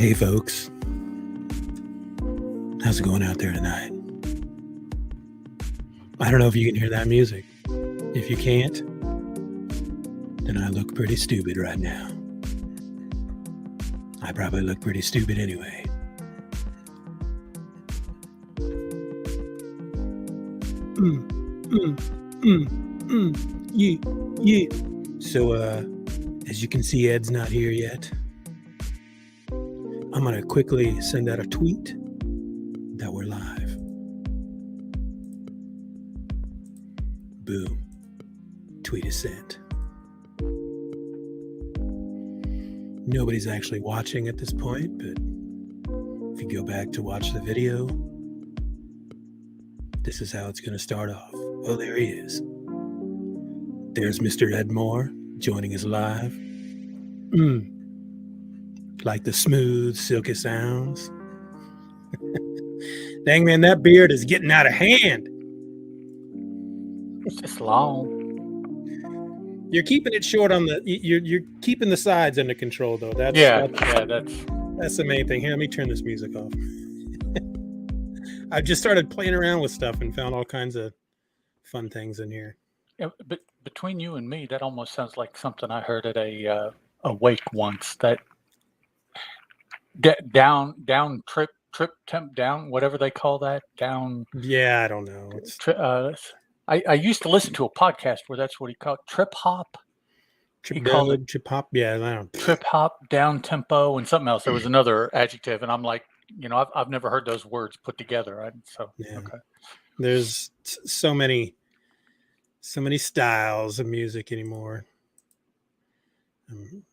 Hey folks, how's it going out there tonight? I don't know if you can hear that music. If you can't, then I look pretty stupid right now. I probably look pretty stupid anyway. Yeah. So, as you can see, Ed's not here yet. I'm going to quickly send out a tweet that we're live. Boom. Tweet is sent. Nobody's actually watching at this point, but if you go back to watch the video, this is how it's going to start off. Oh, there he is. There's Mr. Ed Moore joining us live. Like the smooth, silky sounds. Dang, man, that beard is getting out of hand. It's just long. You're keeping it short on the. You're keeping the sides under control, though. That's the main thing. Here, let me turn this music off. I just started playing around with stuff and found all kinds of fun things in here. Yeah, but between you and me, that almost sounds like something I heard at a wake once. That down trip temp down, whatever they call that down. Yeah, I don't know. I used to listen to a podcast where that's what he called trip hop. Trip hop. Yeah, I don't know. Trip hop, down tempo, and something else. There was another adjective, and I'm like, I've never heard those words put together. Yeah. Okay. There's so many styles of music anymore. I'm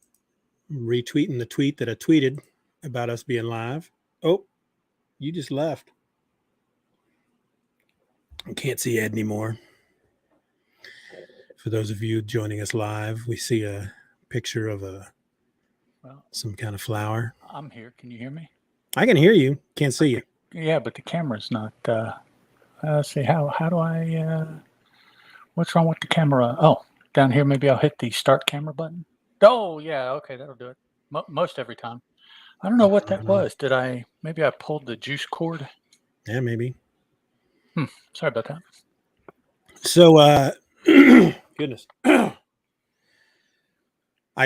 retweeting the tweet that I tweeted about us being live. Oh, you just left. I can't see Ed anymore. For those of you joining us live, we see a picture of some kind of flower. I'm here. Can you hear me? I can hear you. Can't see you. Yeah, but the camera's not. Let's see. How do I? What's wrong with the camera? Oh, down here. Maybe I'll hit the start camera button. Oh, yeah. Okay, that'll do it. Most every time. I don't know what that was. Maybe I pulled the juice cord? Yeah, maybe. Sorry about that. So, goodness. I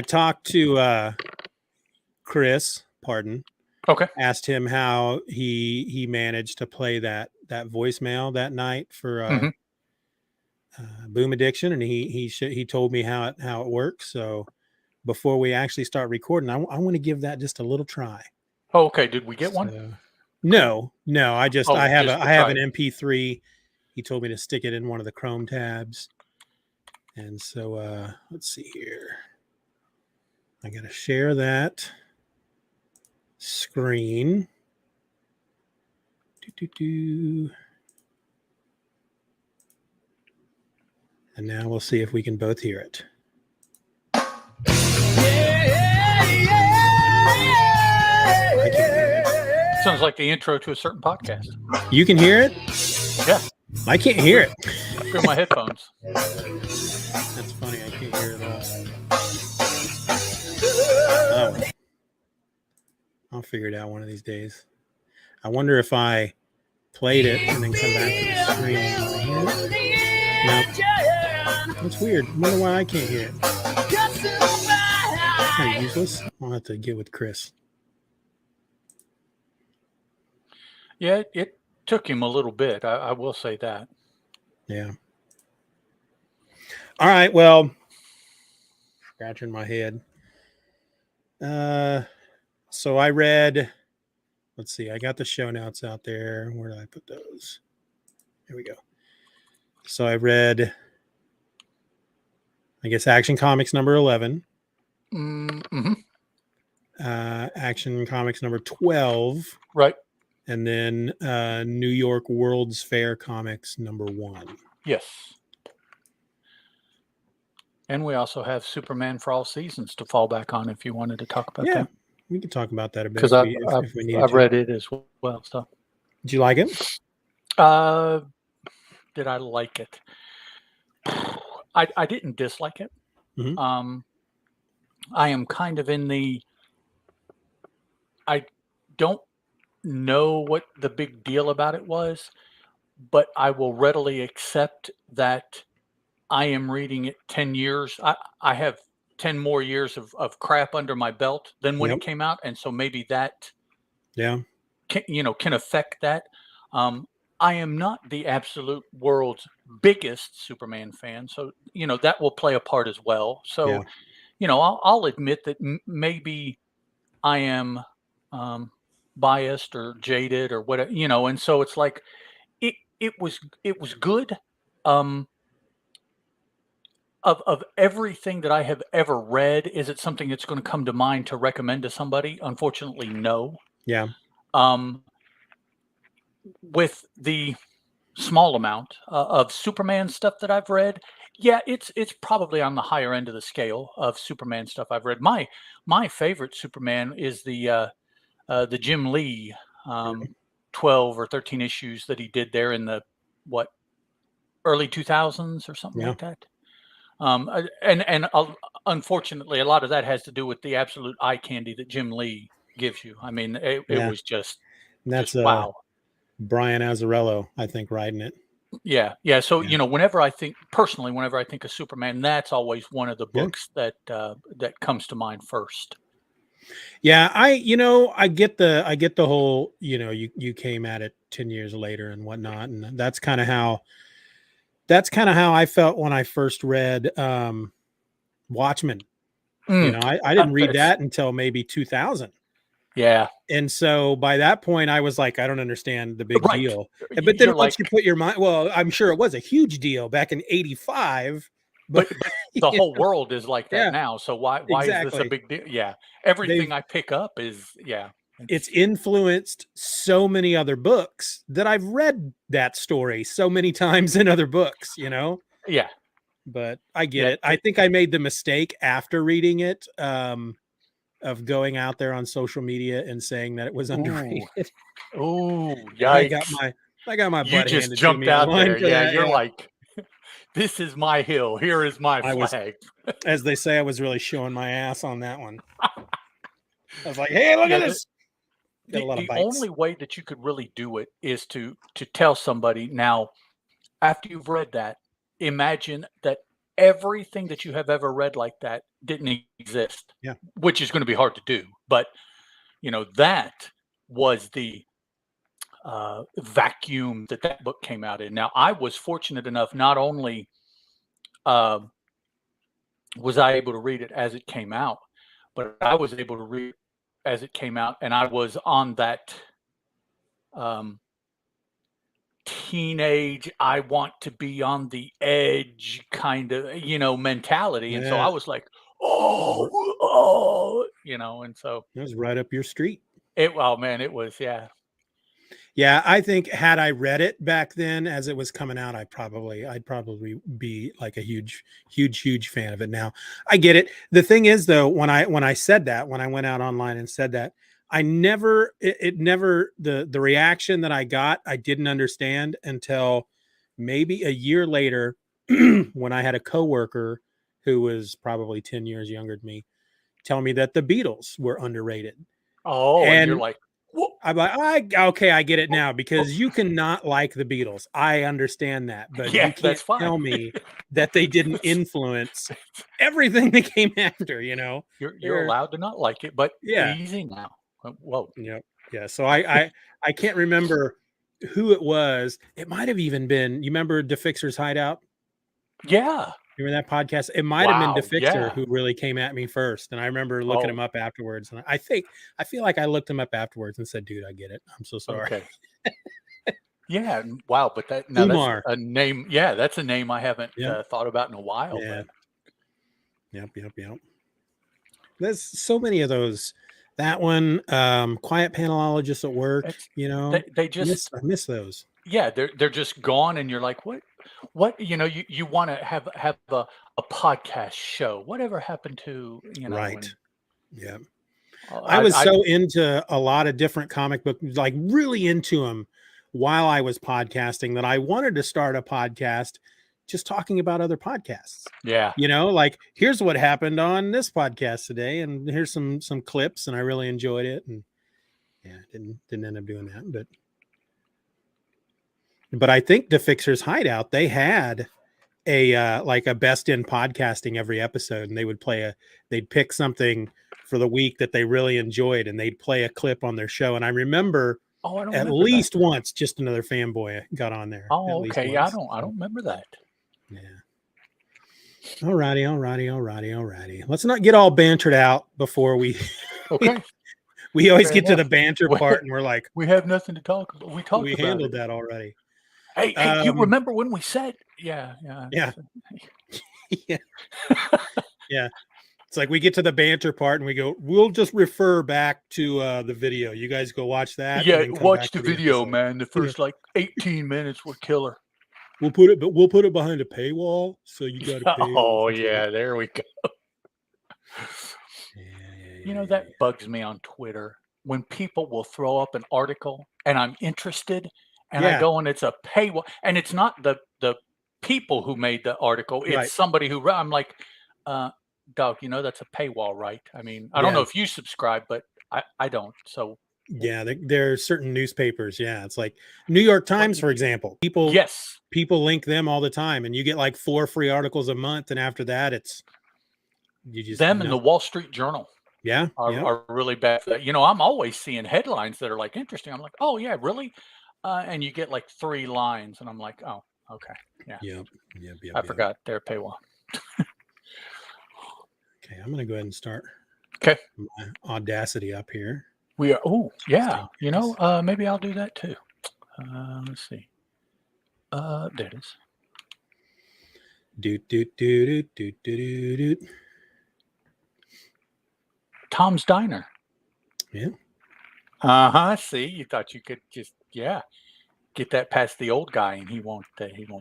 talked to Chris, Okay. Asked him how he managed to play that voicemail that night for Boom Addiction, and he told me how it works. So before we actually start recording, I want to give that just a little try. Oh, okay. Did we get one? No. I have an MP3. He told me to stick it in one of the Chrome tabs. And so let's see here. I got to share that screen. And now we'll see if we can both hear it. Sounds like the intro to a certain podcast. You can hear it? Yeah. I can't hear it. Through my headphones. That's funny. I can't hear it at all. Oh. I'll figure it out one of these days. I wonder if I played it and then come back to the screen. No. That's weird. I wonder why I can't hear it. Kind of useless. I'll have to get with Chris. Yeah, it took him a little bit. I will say that. Yeah. All right. Well, scratching my head. So I read, let's see, I got the show notes out there. Where did I put those? Here we go. So I read, I guess, Action Comics number 11. Mm-hmm. Action Comics number 12. Right. And then New York World's Fair Comics number 1. Yes. And we also have Superman for All Seasons to fall back on if you wanted to talk about that. We can talk about that a bit. Because I've read it as well. So. Did you like it? Did I like it? I didn't dislike it. Mm-hmm. I am kind of in the. I don't know what the big deal about it was, but I will readily accept that I am reading it 10 years. I have 10 more years of crap under my belt than when Yep. it came out. And so maybe that Yeah. can affect that. I am not the absolute world's biggest Superman fan. So, that will play a part as well. Yeah. So, I'll admit that maybe I am biased or jaded or whatever, and so it's like it was good. Um, of everything that I have ever read, is it something that's going to come to mind to recommend to somebody? Unfortunately, no. Yeah. Um, with the small amount of Superman stuff that I've read, yeah, it's probably on the higher end of the scale of Superman stuff I've read. My favorite Superman is the Jim Lee 12 or 13 issues that he did there in the what early 2000s or something Yeah. like that. And unfortunately, a lot of that has to do with the absolute eye candy that Jim Lee gives you. I mean, it was just wow. Brian Azzarello, I think, writing it. Yeah. So whenever I think of Superman, that's always one of the books that comes to mind first. Yeah, I get the whole, you came at it 10 years later and whatnot, and that's kind of how I felt when I first read Watchmen. I didn't read that until maybe 2000. Yeah. And so by that point, I was like, I don't understand the big deal. But then once you put your mind, well, I'm sure it was a huge deal back in 85. But the whole world is like that now. So why is this a big deal? Yeah. Everything I pick up is, it's influenced so many other books that I've read that story so many times in other books, Yeah. But I get it. I think I made the mistake after reading it of going out there on social media and saying that it was underrated. Oh, yikes. I got my butt handed to me. You just jumped out there. Yeah, you're like, this is my hill. Here is my flag. As they say, I was really showing my ass on that one. I was like, hey, look at this. The only way that you could really do it is to tell somebody, now, after you've read that, imagine that everything that you have ever read like that didn't exist. Yeah. Which is going to be hard to do. But, that was the vacuum that book came out in. Now, I was fortunate enough, not only was I able to read it as it came out, but I was able to read it as it came out, and I was on that teenage, I want to be on the edge kind of, mentality. And so I was like, and so it was right up your street. It was, yeah. Yeah, I think had I read it back then as it was coming out, I'd probably be like a huge fan of it now. I get it. The thing is, though, when I went out online and said that, I never, the reaction that I got, I didn't understand until maybe a year later when I had a coworker who was probably 10 years younger than me tell me that the Beatles were underrated. Oh, and you're like, I'm like, okay, I get it now, because you cannot like the Beatles. I understand that, but you can't tell me that they didn't influence everything that came after. You're allowed to not like it, but easy now. Whoa. Yeah. So I can't remember who it was. It might have even been. You remember the Fixer's Hideout? Yeah. Remember that podcast? It might have been the Fixer who really came at me first, and I remember looking him up afterwards. And I feel like I looked him up afterwards and said, "Dude, I get it. I'm so sorry." Okay. Yeah. Wow. But that's a name. Yeah, that's a name I haven't thought about in a while. Yeah. Yep. There's so many of those. That one, Quiet Panelologist at Work. They just I miss those. Yeah, they're just gone, and you're like, what? You want to have a podcast show. Whatever happened to Right? Yeah, I was so into a lot of different comic books, like really into them while I was podcasting, that I wanted to start a podcast just talking about other podcasts. Yeah, like, here's what happened on this podcast today, and here's some clips, and I really enjoyed it, Yeah, didn't end up doing that, but I think the Fixer's Hideout, they had a like a best in podcasting every episode, and they would they'd pick something for the week that they really enjoyed, and they'd play a clip on their show. And I remember at least once, just another fanboy got on there. Oh, okay. Yeah, I don't remember that. Yeah. Alrighty. Let's not get all bantered out before we. Okay. We always get to the banter part, and we're like, we have nothing to talk about. We handled that already. Hey, you remember when we said, yeah. Yeah. Yeah. It's like we get to the banter part and we go, we'll just refer back to the video. You guys go watch that. Yeah, watch the video, man. The first like 18 minutes were killer. We'll put it behind a paywall, so you got to pay. Oh yeah, there we go. That bugs me on Twitter when people will throw up an article and I'm interested and I go and it's a paywall, and it's not the people who made the article, it's somebody who, I'm like, Doug, that's a paywall, right? I mean, I don't know if you subscribe, but I don't. So yeah, there are certain newspapers. Yeah, it's like New York Times, for example. People link them all the time, and you get like 4 free articles a month, and after that, and the Wall Street Journal. Yeah, are really bad for that. I'm always seeing headlines that are like interesting. I'm like, oh yeah, really? And you get like 3 lines, and I'm like, oh, okay, yeah. Yep. I forgot their paywall. Okay, I'm gonna go ahead and start. Okay, my Audacity up here. We are. Oh yeah, maybe I'll do that too. Let's see. There it is. Do. Tom's Diner. Yeah. See, you thought you could just get that past the old guy, and he won't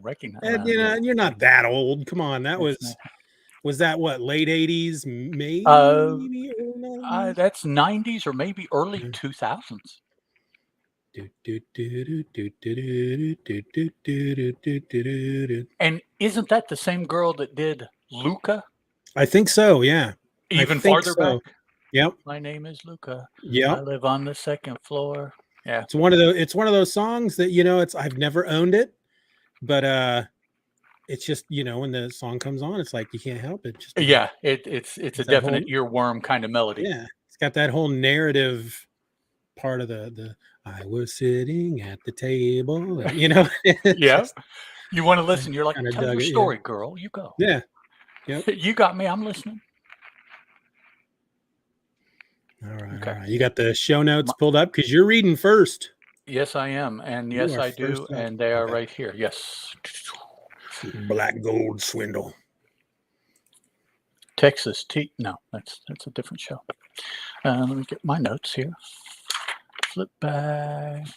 recognize. And, you're not that old. Come on, that was that what, late 80s, maybe early 90s? That's 90s or maybe early 2000s. And isn't that the same girl that did Luca? I think so. Yeah. Even farther back. Yep. My name is Luca. Yeah. I live on the 2nd floor. Yeah. It's one of those songs that I've never owned it, but it's just when the song comes on, it's like you can't help it. It's a definite earworm kind of melody. Yeah, it's got that whole narrative part of the I was sitting at the table. Yeah. You want to listen? You're like, tell your story, girl. You go. Yeah. Yep. You got me. I'm listening. All right. Okay. All right. You got the show notes pulled up because you're reading first. Yes, I am, and yes, I do, and they are right here. Yes. Black Gold Swindle. Texas tea. No, that's a different show. Let me get my notes here. Flip back.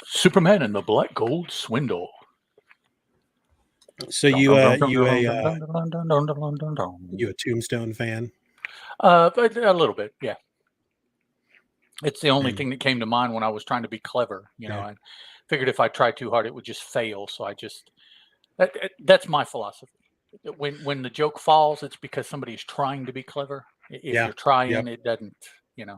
Superman and the Black Gold Swindle. So you a Tombstone fan? But a little bit, yeah. It's the only thing that came to mind when I was trying to be clever. I figured if I tried too hard, it would just fail. So I just that's my philosophy. When the joke falls, it's because somebody is trying to be clever. If you're trying, it doesn't. Yeah.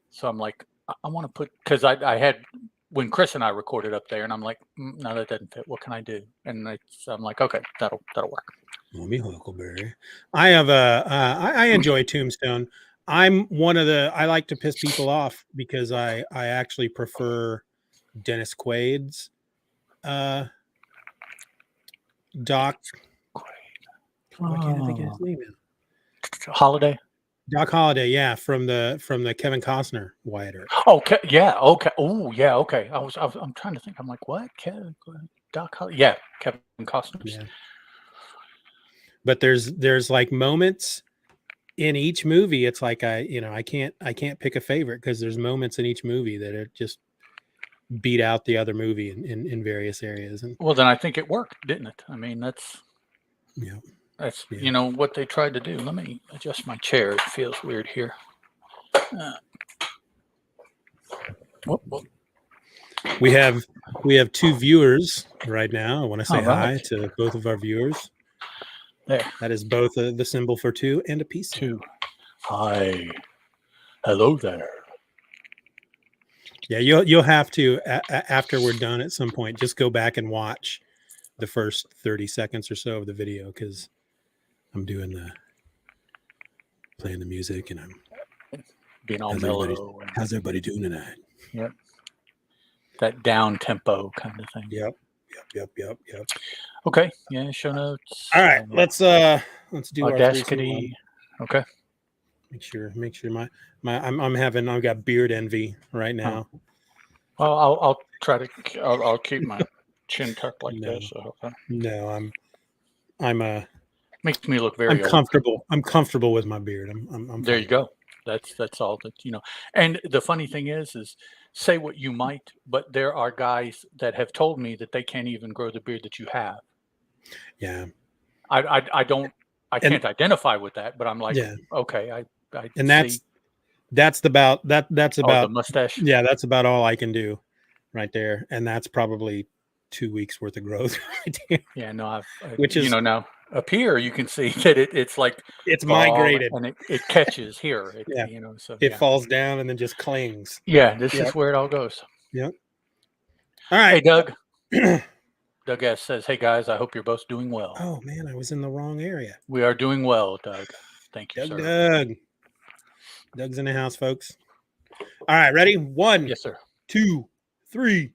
So I'm like, I want to put, because I had when Chris and I recorded up there, and I'm like, no, that doesn't fit. What can I do? And I'm like, okay, that'll work. Mommy Huckleberry. I have I enjoy Tombstone. I'm I like to piss people off because I actually prefer Dennis Quaid's Doc. Why can't I think of his name now? Holiday. Doc Holliday, yeah, from the Kevin Costner Wyatt Earp. Okay, yeah, okay. Oh, yeah, okay. I'm trying to think. I'm like, what? Doc Holliday? Yeah, Kevin Costner. Yeah. But there's like moments in each movie. It's like I can't pick a favorite because there's moments in each movie that are just beat out the other movie in various areas. And well, then I think it worked, didn't it? I mean, that's what they tried to do. Let me adjust my chair. It feels weird here. We have 2 viewers right now. I want to say hi to both of our viewers. There. That is both the symbol for 2 and a piece. 2. Hi. Hello there. Yeah, you'll have to after we're done at some point, just go back and watch the first 30 seconds or so of the video, because I'm doing playing the music, and I'm being all mellow. How's everybody doing tonight? Yep. That down tempo kind of thing. Yep. Okay. Yeah. Show notes. All right. Let's do Audacity. Okay. Make sure I've got beard envy right now. Well, I'll try to. I'll keep my chin tucked like this. No, I'm makes me look very. I'm comfortable. I'm comfortable with my beard. I'm there. You go. That's all that And the funny thing is say what you might, but there are guys that have told me that they can't even grow the beard that you have. Yeah. I can't identify with that, but I'm like, okay, I and that's about the mustache. Yeah, that's about all I can do right there, and that's probably 2 weeks worth of growth right there. Yeah, no, which is now up here you can see that it's like it's migrated and it catches here. So it falls down and then just clings. Yeah, this is where it all goes. Yep. All right. Hey, Doug. Doug S says, "Hey guys, I hope you're both doing well." Oh man, I was in the wrong area. We are doing well, Doug. Thank you, sir. Doug's in the house, folks. All right, ready? 1, yes, sir. 2, 3.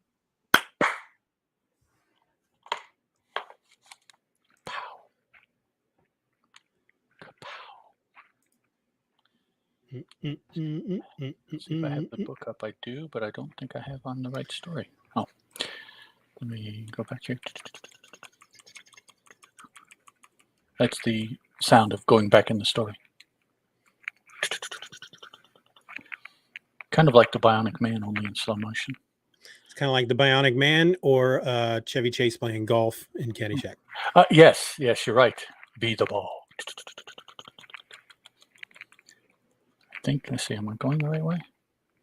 See if I have the book up. I do, but I don't think I have on the right story. Oh, let me go back here. That's the sound of going back in the story. Kind of like the Bionic Man, only in slow motion. It's kind of like the Bionic Man or Chevy Chase playing golf in Caddyshack. Yes, you're right. Be the ball. Let's see, am I going the right way?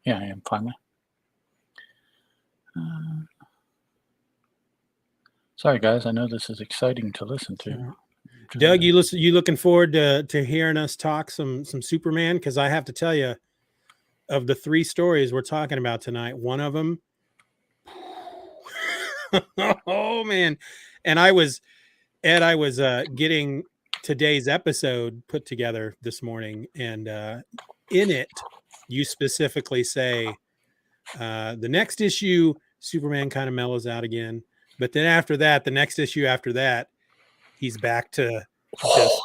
Yeah, I am finally. Sorry guys, I know this is exciting to listen to. Doug, you looking forward to hearing us talk some Superman? Because I have to tell you, of the 3 stories we're talking about tonight, one of them, oh man. And I was getting today's episode put together this morning, and in it, you specifically say the next issue, Superman kind of mellows out again. But then after that, the next issue after that, he's back to just,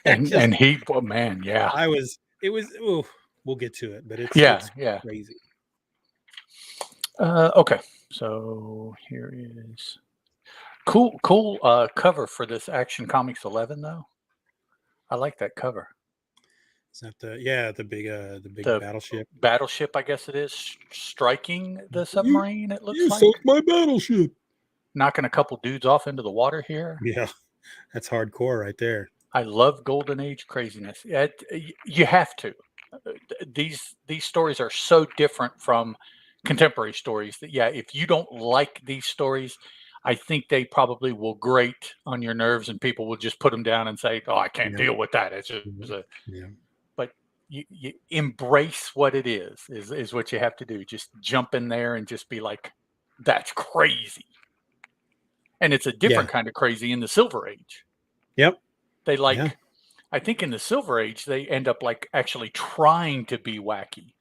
and he, oh man, yeah. We'll get to it, but it's crazy. Okay, so here is cool cover for this Action Comics 11 though. I like that cover. Is that the big battleship? Battleship, I guess it is, striking the submarine. It looks like. So it's my battleship. Knocking a couple dudes off into the water here. Yeah, that's hardcore right there. I love Golden Age craziness. You have to. These stories are so different from contemporary stories that if you don't like these stories, I think they probably will grate on your nerves, and people will just put them down and say, "Oh, I can't deal with that." It's just But you embrace what it is what you have to do. Just jump in there and just be like, "That's crazy." And it's a different kind of crazy in the Silver Age. Yep. They I think in the Silver Age, they end up like actually trying to be wacky.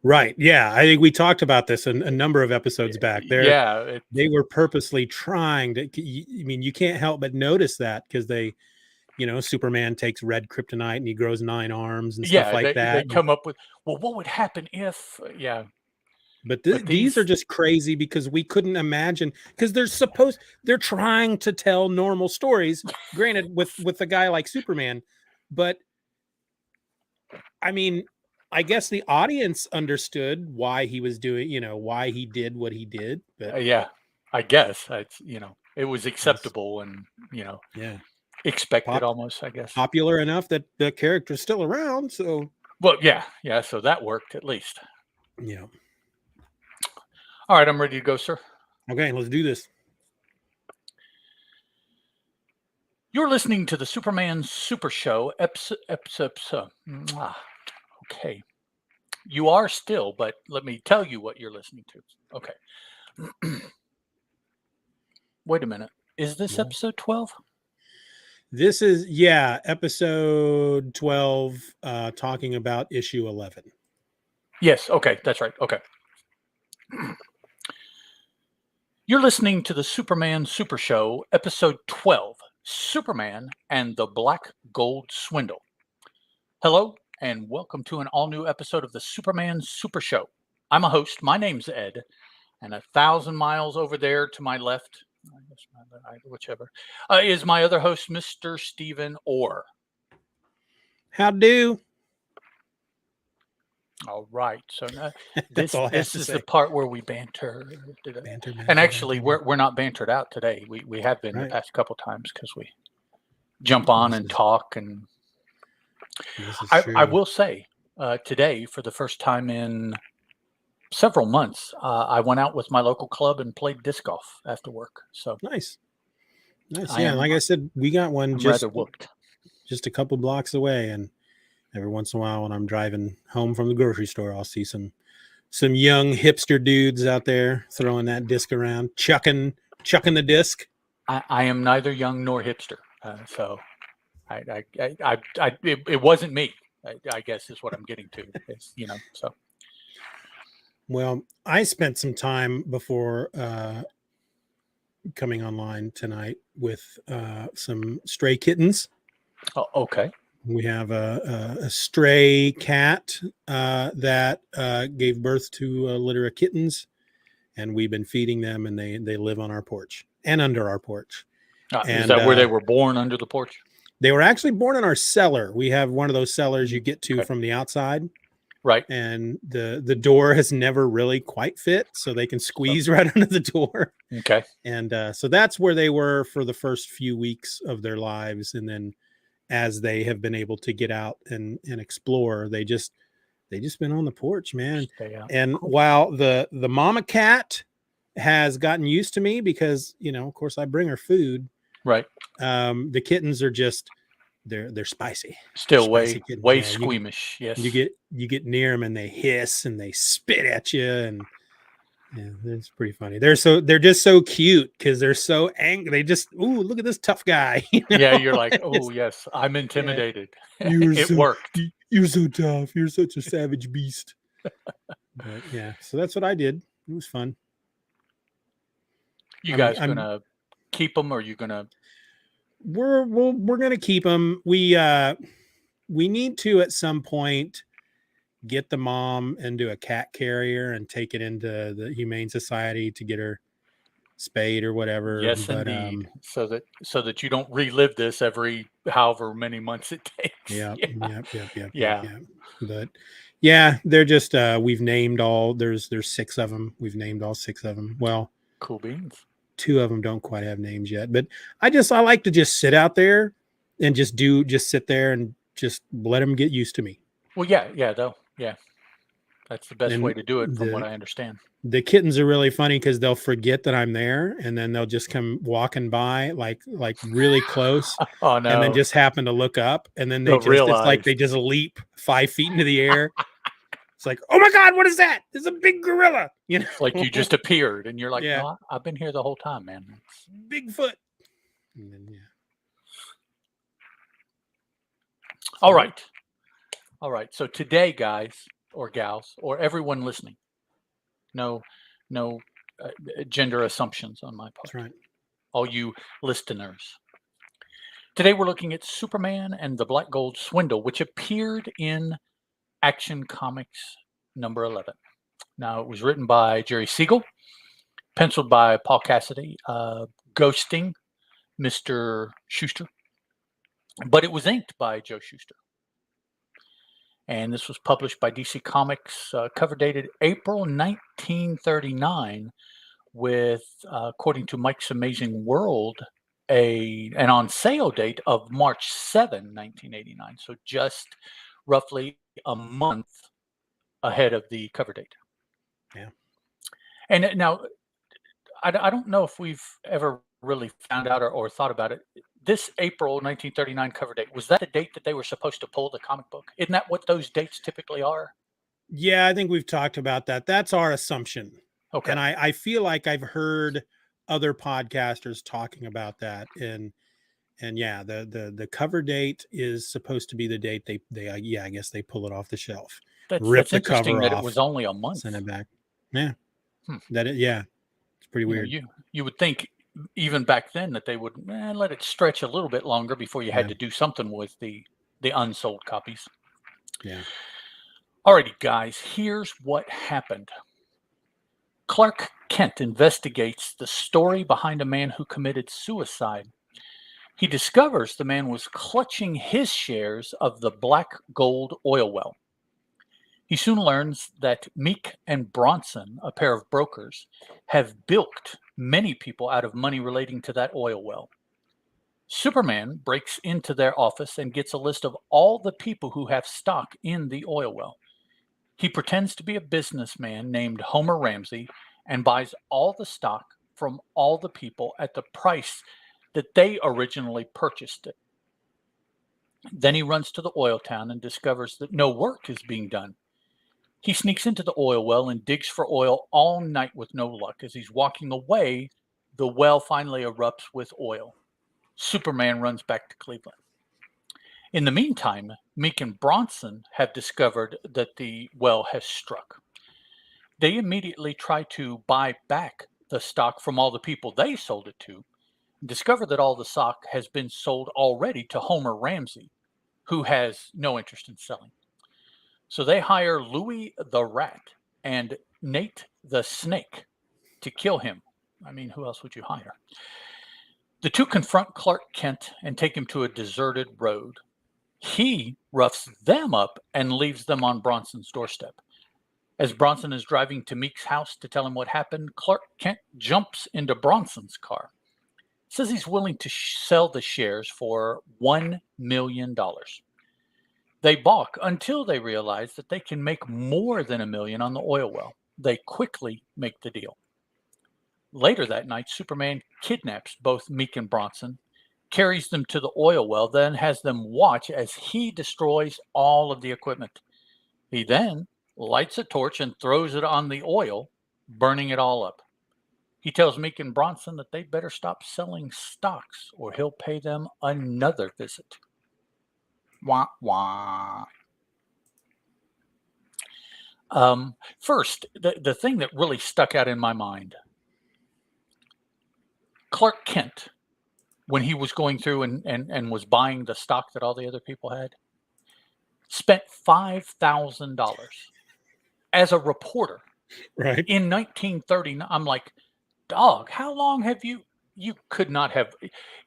Right. Yeah. I think we talked about this a number of episodes back there. They were purposely trying to, I mean, you can't help but notice that, because they, Superman takes red kryptonite and he grows 9 arms and stuff like that. They come up with, well, what would happen if, But these are just crazy, because we couldn't imagine, because they're trying to tell normal stories, granted with a guy like Superman, but I mean, I guess the audience understood why he was doing, why he did what he did. But I guess it was acceptable and expected almost, I guess. Popular enough that the character's still around. So so that worked at least. Yeah. All right, I'm ready to go, sir. Okay, let's do this. You're listening to the Superman Super Show episode. Okay. You are still, but let me tell you what you're listening to. Okay. Wait a minute. Is this episode 12? This is, episode 12, talking about issue 11. Yes. Okay. That's right. Okay. You're listening to the Superman Super Show, episode 12, Superman and the Black Gold Swindle. Hello, and welcome to an all-new episode of the Superman Super Show. I'm a host. My name's Ed, and 1,000 miles over there to my left, whichever, is my other host, Mr. Steeven Orr. How do? All right. So this is say. the part where we banter. Banter, and actually, we're not bantered out today. We have been the past couple times because we jump on and talk. And I will say today, for the first time in several months, I went out with my local club and played disc golf after work. So nice. Yeah, like I said, we got one just a couple blocks away, and every once in a while when I'm driving home from the grocery store, I'll see some young hipster dudes out there throwing that disc around, chucking the disc. I am neither young nor hipster, so it wasn't me. I guess is what I'm getting to. So. Well, I spent some time before coming online tonight with some stray kittens. Oh, okay. We have a stray cat that gave birth to a litter of kittens, and we've been feeding them, and they live on our porch and under our porch. Is that where they were born, under the porch? They were actually born in our cellar. We have one of those cellars you get to from the outside. Right. And the door has never really quite fit, so they can squeeze right under the door. Okay. And so that's where they were for the first few weeks of their lives. And then as they have been able to get out and explore, they just been on the porch, man. And while the mama cat has gotten used to me because, of course I bring her food. Right. The kittens are just, they're spicy. Still way squeamish. Yes. You get near them and they hiss and they spit at you, and it's pretty funny. They're just so cute because they're so angry. They just, look at this tough guy. Yeah, you're like, yes, I'm intimidated. It worked. You're so tough. You're such a savage beast. But yeah, so that's what I did. It was fun. You guys gonna keep them, or are you gonna? We're gonna keep them. We need to at some point get the mom into a cat carrier and take it into the Humane Society to get her spayed or whatever. Yes, indeed. So that you don't relive this every however many months it takes. Yeah. But yeah, they're just we've named all. There's 6 of them. We've named all 6 of them. Well, cool beans. 2 of them don't quite have names yet, but I like to just sit out there and just sit there and just let them get used to me. Well, yeah. That's the best way to do it, from what I understand. The kittens are really funny because they'll forget that I'm there, and then they'll just come walking by like really close. Oh no! And then just happen to look up, and then it's like they just leap 5 feet into the air. It's like, oh my God, what is that? There's a big gorilla. Like you just appeared, and you're like, no, I've been here the whole time, man. Bigfoot. And then, All right. So today, guys or gals or everyone listening, no gender assumptions on my part. That's right. All you listeners. Today we're looking at Superman and the Black Gold Swindle, which appeared in Action Comics number 11. Now, it was written by Jerry Siegel, penciled by Paul Cassidy, ghosting Mr. Schuster, but it was inked by Joe Shuster. And this was published by DC Comics, cover dated April 1939, with, according to Mike's Amazing World, an on sale date of March 7, 1989. So just roughly a month ahead of the cover date. Yeah. And now, I don't know if we've ever really found out or thought about it. this April 1939 cover date, was that the date that they were supposed to pull the comic book? Isn't that what those dates typically are? Yeah, I think we've talked about that. That's our assumption. Okay. And I feel like I've heard other podcasters talking about that. And yeah, the cover date is supposed to be the date they I guess they pull it off the shelf. Rip the cover that off. it was only a month. Send it back. Yeah. Yeah. It's pretty weird. You would think even back then that they would let it stretch a little bit longer before you had to do something with the unsold copies. Yeah. Alrighty, guys, here's what happened. Clark Kent investigates the story behind a man who committed suicide. He discovers the man was clutching his shares of the Black Gold oil well. He soon learns that Meek and Bronson, a pair of brokers, have bilked many people out of money relating to that oil well. Superman breaks into their office and gets a list of all the people who have stock in the oil well. He pretends to be a businessman named Homer Ramsey and buys all the stock from all the people at the price that they originally purchased it. Then he runs to the oil town and discovers that no work is being done. He sneaks into the oil well and digs for oil all night with no luck. As he's walking away, the well finally erupts with oil. Superman runs back to Cleveland. In the meantime, Meek and Bronson have discovered that the well has struck. They immediately try to buy back the stock from all the people they sold it to, and discover that all the stock has been sold already to Homer Ramsey, who has no interest in selling. So they hire Louie the Rat and Nate the Snake to kill him. I mean, who else would you hire? The two confront Clark Kent and take him to a deserted road. He roughs them up and leaves them on Bronson's doorstep. As Bronson is driving to Meek's house to tell him what happened, Clark Kent jumps into Bronson's car. Says he's willing to sell the shares for $1 million. They balk until they realize that they can make more than $1 million on the oil well. They quickly make the deal. Later that night, Superman kidnaps both Meek and Bronson, carries them to the oil well, then has them watch as he destroys all of the equipment. He then lights a torch and throws it on the oil, burning it all up. He tells Meek and Bronson that they better stop selling stocks or he'll pay them another visit. Wah, wah. First, the thing that really stuck out in my mind, Clark Kent, when he was going through and was buying the stock that all the other people had, spent $5,000 as a reporter. Right. In 1939. I'm like, dog, how long have you could not have,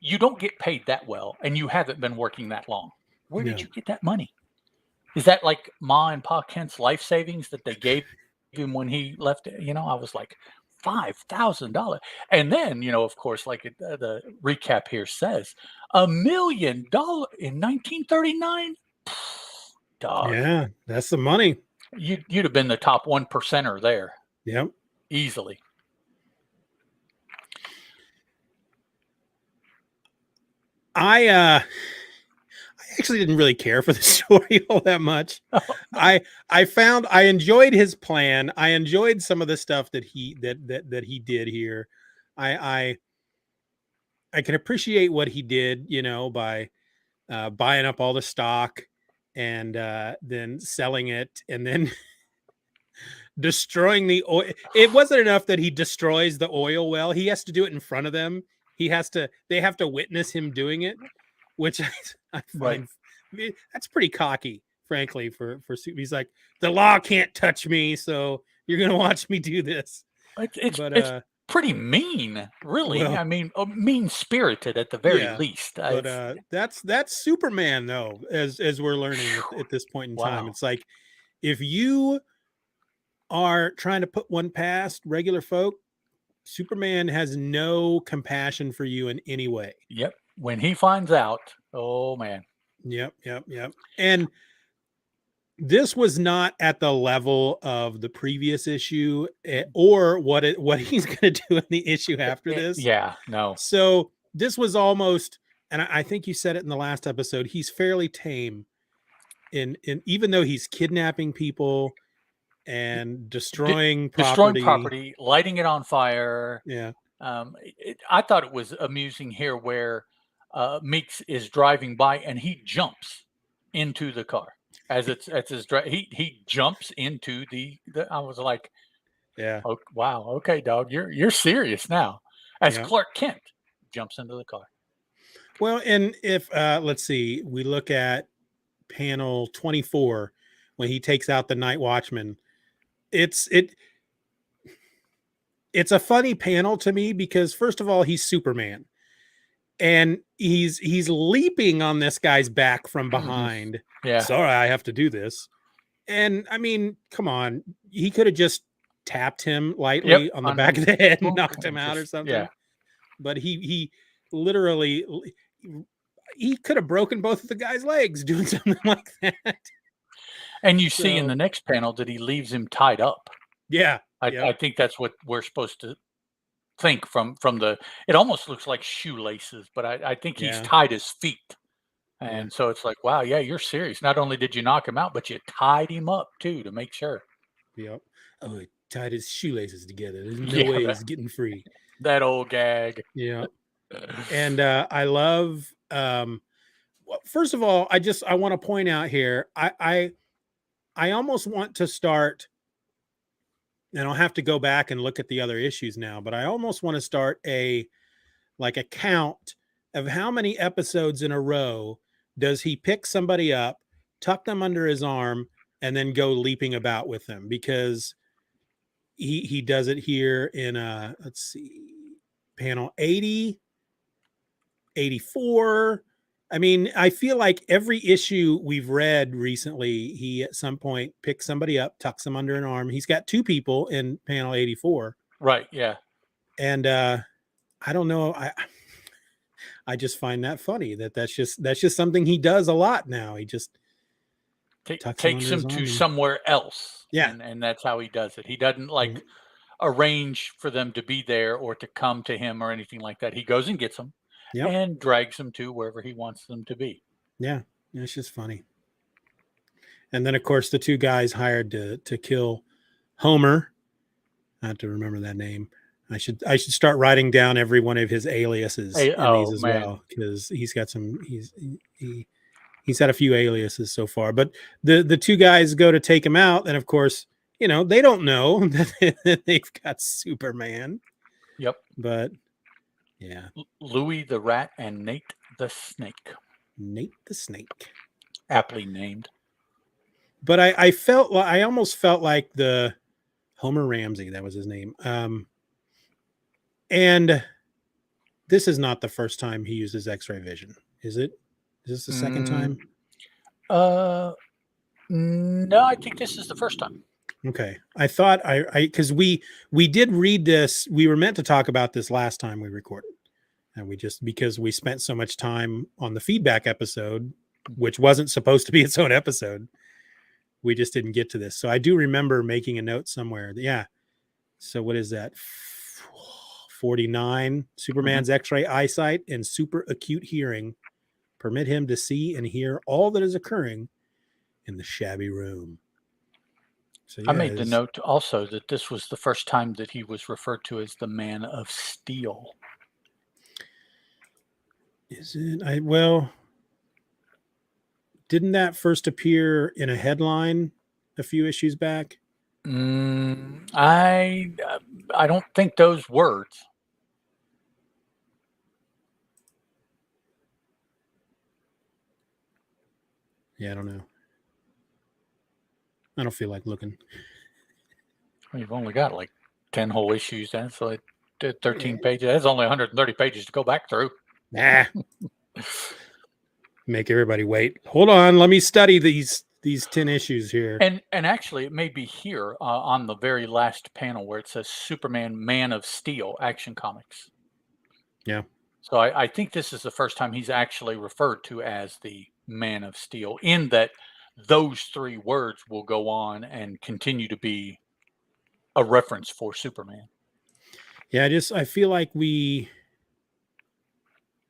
you don't get paid that well and you haven't been working that long. Where did you get that money? Is that like Ma and Pa Kent's life savings that they gave him when he left? I was like, $5,000. And then, of course, like the recap here says, $1 million in 1939. Dog. Yeah, that's the money. You'd have been the top 1%er there. Yep. Easily. I actually didn't really care for the story all that much. I enjoyed his plan. I enjoyed some of the stuff that he did here. I can appreciate what he did, by buying up all the stock and then selling it and then destroying the oil. It wasn't enough that he destroys the oil well. He has to do it in front of them. They have to witness him doing it, which I find that's pretty cocky, frankly, for he's like, the law can't touch me, so you're going to watch me do this. It's pretty mean, really. Well, I mean, mean-spirited at the very least. But that's Superman, though, as we're learning at this point in time. It's like, if you are trying to put one past regular folk, Superman has no compassion for you in any way. Yep. When he finds out, oh man. Yep. And this was not at the level of the previous issue or what he's going to do in the issue after this. Yeah, no. So this was almost and I think you said it in the last episode, he's fairly tame in even though he's kidnapping people and destroying property. Lighting it on fire. Yeah. I thought it was amusing here where Meeks is driving by and he jumps into the car as his he jumps into the I was like, yeah, oh, wow, okay, dog, you're serious now. As yeah. Clark Kent jumps into the car. Well, and if let's see, we look at panel 24 when he takes out the night watchman. It's a funny panel to me because first of all, he's Superman. And he's leaping on this guy's back from behind. Mm-hmm. Yeah. Sorry, I have to do this. And I mean, come on. He could have just tapped him lightly on the back of the head and knocked him out or something. Yeah. But he literally he could have broken both of the guy's legs doing something like that. And you see in the next panel that he leaves him tied up. Yeah. I think that's what we're supposed to think from the, it almost looks like shoelaces, but I think he's tied his feet. And so it's like, wow, yeah, you're serious. Not only did you knock him out, but you tied him up too to make sure. Yep. Oh, he tied his shoelaces together. There's no way he's getting free. That old gag. Yeah. And I love well, first of all, I want to point out here, I almost want to start, and I'll have to go back and look at the other issues now, but I almost want to start a count of how many episodes in a row does he pick somebody up, tuck them under his arm, and then go leaping about with them, because he does it here in let's see, panel 80, 84. I mean, I feel like every issue we've read recently, he at some point picks somebody up, tucks them under an arm. He's got two people in panel 84. Right. Yeah. And I don't know. I just find that funny that's just something he does a lot now. He just takes him to somewhere else. Yeah. And that's how he does it. He doesn't arrange for them to be there or to come to him or anything like that. He goes and gets them. Yep. And drags them to wherever he wants them to be. Yeah, it's just funny. And then, of course, the two guys hired to kill Homer. I have to remember that name. I should start writing down every one of his aliases in these as well, because he's got some. He's had a few aliases so far. But the two guys go to take him out, and of course, they don't know that they've got Superman. Yep. But. Yeah. Louie the Rat and Nate the Snake. Nate the Snake. Aptly named. But I almost felt like the Homer Ramsey, that was his name. And this is not the first time he uses X-ray vision, is it? Is this the second time? No, I think this is the first time. Okay. I thought because we did read this. We were meant to talk about this last time we recorded. And because we spent so much time on the feedback episode, which wasn't supposed to be its own episode, we just didn't get to this. So I do remember making a note somewhere. Yeah. So what is that? 49. Superman's X-ray eyesight and super acute hearing permit him to see and hear all that is occurring in the shabby room. So, yeah, I made the note also that this was the first time that he was referred to as the Man of Steel. Is it? Didn't that first appear in a headline a few issues back? I don't think those words. Yeah, I don't know. I don't feel like looking. Well, you've only got like 10 whole issues. That's like 13 pages. That's only 130 pages to go back through. Nah. Make everybody wait. Hold on. Let me study these 10 issues here. And actually, it may be here on the very last panel where it says Superman Man of Steel Action Comics. Yeah. So I think this is the first time he's actually referred to as the Man of Steel, in that those three words will go on and continue to be a reference for Superman. Yeah, I feel like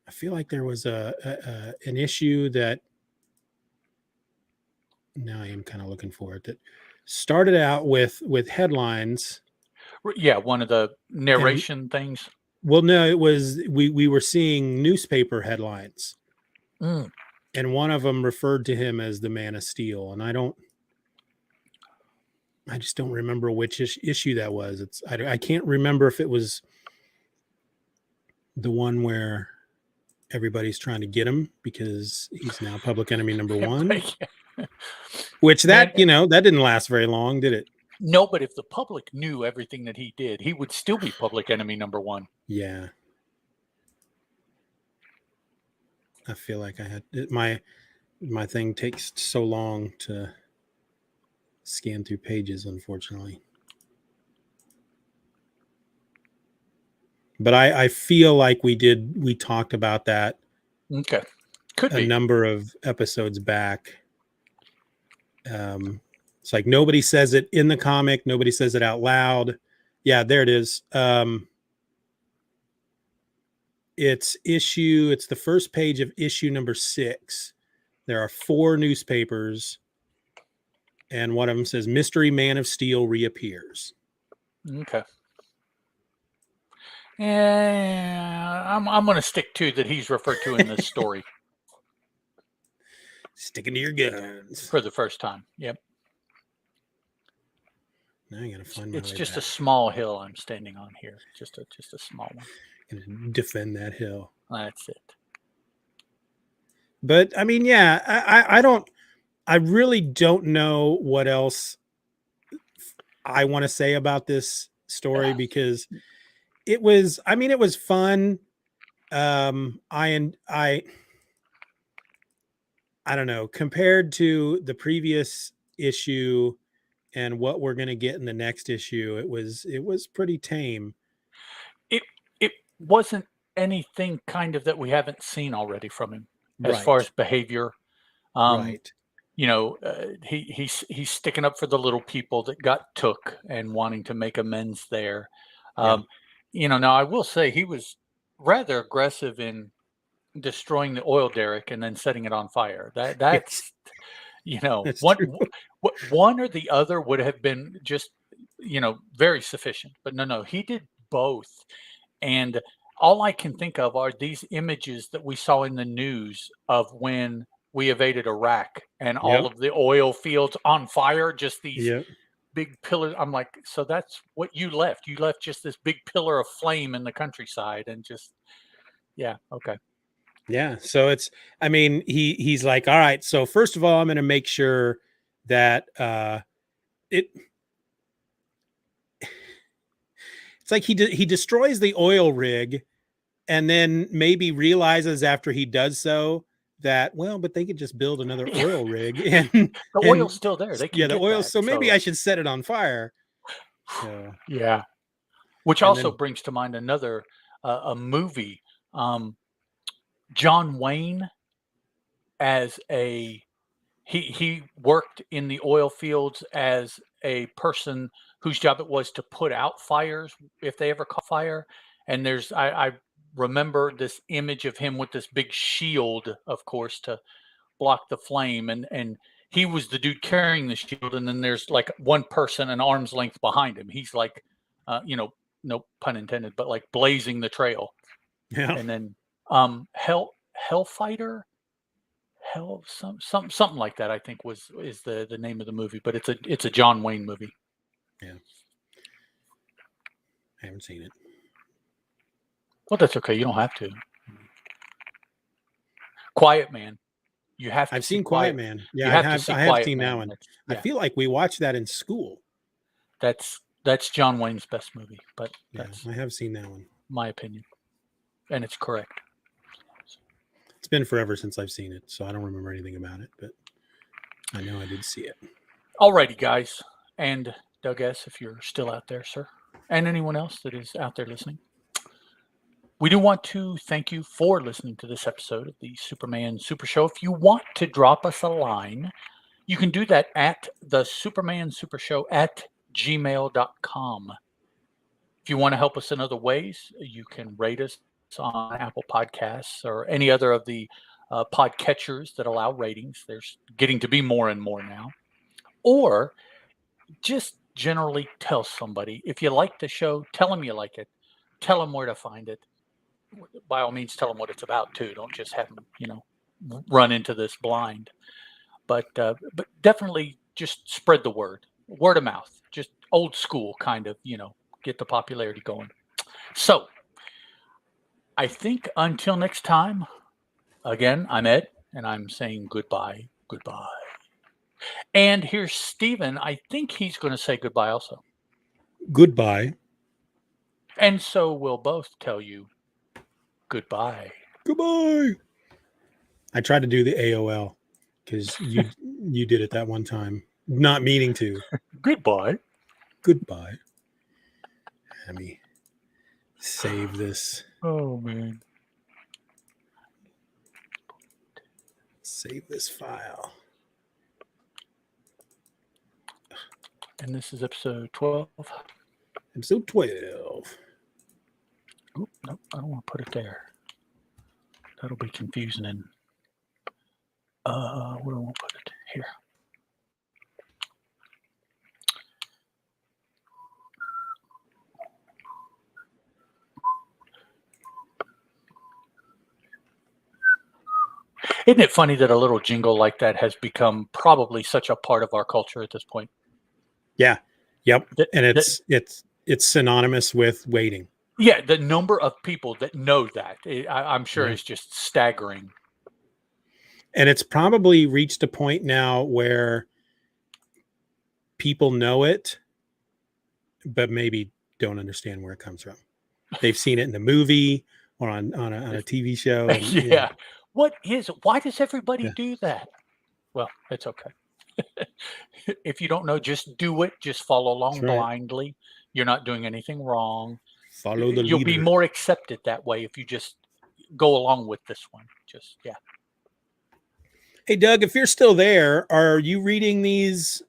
I feel like there was an issue that now I am kind of looking for it, that started out with headlines. Yeah, one of the narration things. Well, no, it was we were seeing newspaper headlines, and one of them referred to him as the Man of Steel, and I just don't remember which issue that was. I can't remember if it was the one where everybody's trying to get him because he's now public enemy number one. Which that didn't last very long, did it? No, but if the public knew everything that he did, he would still be public enemy number one. Yeah. I feel like I had my thing takes so long to scan through pages, unfortunately. But I feel like we talked about that. Okay. Could be a number of episodes back. It's like nobody says it in the comic, nobody says it out loud. Yeah, there it is. It's the first page of issue number 6. There are 4 newspapers, and one of them says Mystery Man of Steel reappears. Okay. Yeah, I'm going to stick to that he's referred to in this story. Sticking to your guns. For the first time. Yep. Now I got to find my It's way just back. a small hill I'm standing on here. Just a small one. Gonna defend that hill. That's it. But I mean, yeah, I really don't know what else I want to say about this story because it was fun. I don't know, compared to the previous issue and what we're going to get in the next issue, it was pretty tame. It wasn't anything kind of that we haven't seen already from him as far as behavior. Right. He's sticking up for the little people that got took and wanting to make amends there. Now I will say he was rather aggressive in destroying the oil derrick and then setting it on fire. That's That's one or the other would have been just very sufficient, but no, he did both. And all I can think of are these images that we saw in the news of when we evaded Iraq and all of the oil fields on fire, just these big pillars. I'm like, so that's what you left. You left just this big pillar of flame in the countryside and just, okay. Yeah. So he's like, all right, so first of all, I'm going to make sure that it's like he destroys the oil rig and then maybe realizes after he does so that, well, but they could just build another oil rig and the oil's still there. They can the oil. So maybe I should set it on fire. So, yeah. Which also brings to mind another a movie. John Wayne as he worked in the oil fields as a person whose job it was to put out fires if they ever caught fire. And I remember this image of him with this big shield, of course, to block the flame. And he was the dude carrying the shield. And then there's like one person an arm's length behind him. He's like, no pun intended, but like blazing the trail. Yeah. And then Hellfighter, something like that, I think is the name of the movie, but it's a John Wayne movie. Yeah. I haven't seen it. Well, that's okay. You don't have to. Quiet Man. You have to. I've seen Quiet Man. Yeah, I have seen that one. I feel like we watched that in school. That's John Wayne's best movie, but I have seen that one. My opinion. And it's correct. It's been forever since I've seen it, so I don't remember anything about it, but I know I did see it. Alrighty, guys. And Doug S., if you're still out there, sir, and anyone else that is out there listening, we do want to thank you for listening to this episode of the Superman Super Show. If you want to drop us a line, you can do that at the Superman Super Show at gmail.com. If you want to help us in other ways, you can rate us on Apple Podcasts or any other of the podcatchers that allow ratings. There's getting to be more and more now. Or just generally tell somebody. If you like the show, tell them you like it. Tell them where to find it. By all means, tell them what it's about too. Don't just have them, run into this blind. But definitely just spread the word of mouth, just old school kind of, get the popularity going. So I think until next time, again, I'm Ed, and I'm saying goodbye. And here's Steven. I think he's going to say goodbye also. Goodbye. And so we'll both tell you goodbye. Goodbye. I tried to do the AOL because you did it that one time, not meaning to. Goodbye. Let me save this. Oh, man. Save this file. And this is episode 12. Episode 12. Oop, nope, I don't want to put it there. That'll be confusing. And where do I want to put it? Here. Isn't it funny that a little jingle like that has become probably such a part of our culture at this point? Yeah. Yep. And it's synonymous with waiting. Yeah, the number of people that know that, I'm sure, is just staggering. And it's probably reached a point now where people know it, but maybe don't understand where it comes from. They've seen it in the movie or on a TV show. And, yeah. Why does everybody do that? Well, it's okay. If you don't know, just do it. Just follow along blindly. You're not doing anything wrong. Follow the leader. You'll be more accepted that way if you just go along with this one. Hey, Doug, if you're still there, are you reading these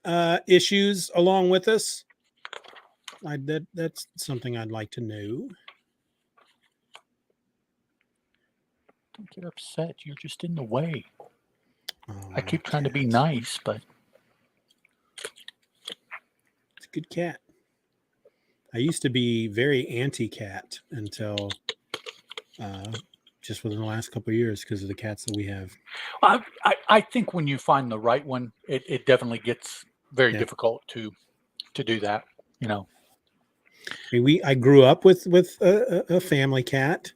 issues along with us? That's something I'd like to know. Don't get upset. You're just in the way. Oh, I keep trying to be nice, but it's a good cat. I used to be very anti-cat until just within the last couple of years because of the cats that we have. I think when you find the right one, it definitely gets very difficult to do that. I mean, I grew up with a family cat,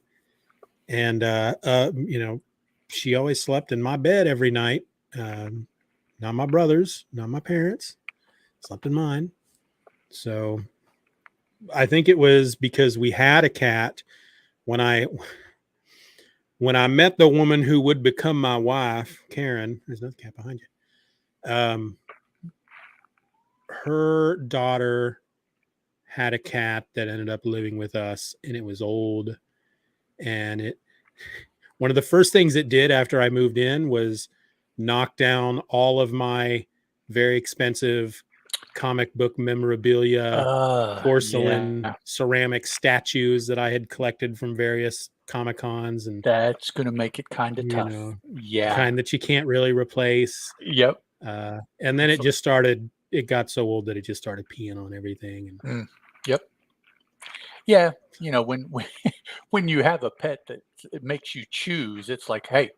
and she always slept in my bed every night. Not my brother's, not my parents. Slept in mine. So I think it was because we had a cat when I met the woman who would become my wife, Karen. There's another cat behind you. Her daughter had a cat that ended up living with us, and it was old. And one of the first things it did after I moved in was knock down all of my very expensive comic book memorabilia, porcelain, ceramic statues that I had collected from various Comic Cons, and that's going to make it kind of tough. Kind that you can't really replace. Yep. And then it got so old that it just started peeing on everything. And yep. Yeah. When you have a pet that it makes you choose, it's like, hey,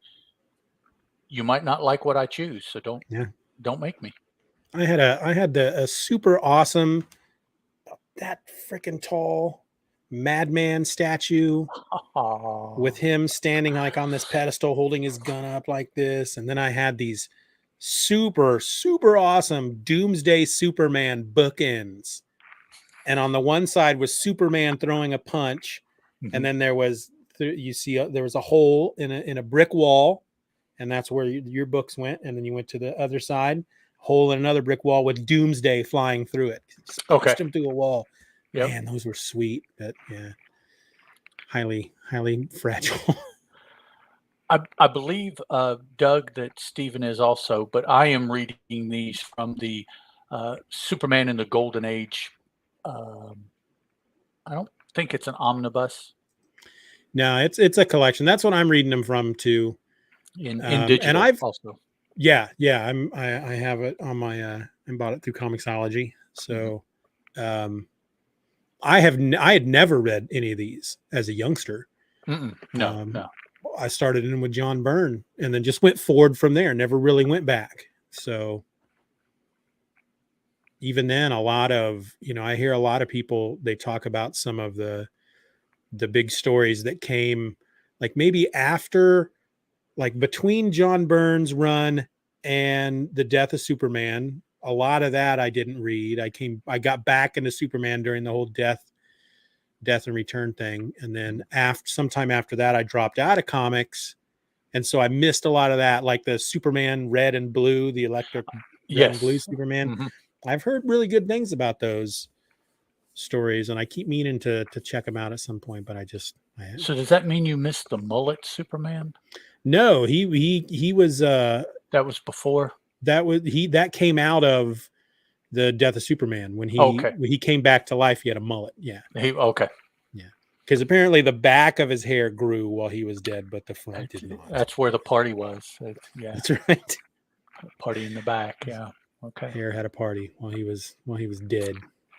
you might not like what I choose, so don't make me. I had a super awesome, that freaking tall madman statue with him standing like on this pedestal holding his gun up like this. And then I had these super, super awesome Doomsday Superman bookends. And on the one side was Superman throwing a punch. Mm-hmm. And then there was, there was a hole in a brick wall. And that's where your books went. And then you went to the other side, hole in another brick wall with Doomsday flying through it. Just pushed him through a wall. Yep. Man, those were sweet, but highly, highly fragile. I believe, Doug, that Steven is also, but I am reading these from the Superman in the Golden Age. I don't think it's an omnibus. No, it's a collection. That's what I'm reading them from too. In digital, and I've also. Yeah. I have it on my. I bought it through Comixology. So, I had never read any of these as a youngster. No. I started in with John Byrne and then just went forward from there. Never really went back. So even then, a lot of, I hear a lot of people, they talk about some of the big stories that came like maybe after, like between John Byrne's run and the death of Superman. A lot of that I didn't read. I got back into Superman during the whole death and return thing. And then sometime after that, I dropped out of comics. And so I missed a lot of that, like the Superman Red and Blue, the electric Red and Blue Superman. I've heard really good things about those stories, and I keep meaning to check them out at some point, but So does that mean you missed the mullet Superman? No, he was that was before. That came out of the death of Superman when he came back to life. He had a mullet. Yeah. Yeah. Because apparently the back of his hair grew while he was dead, but the front did not. That's where the party was. That's right. Party in the back. Yeah. Okay. Hair had a party while he was dead.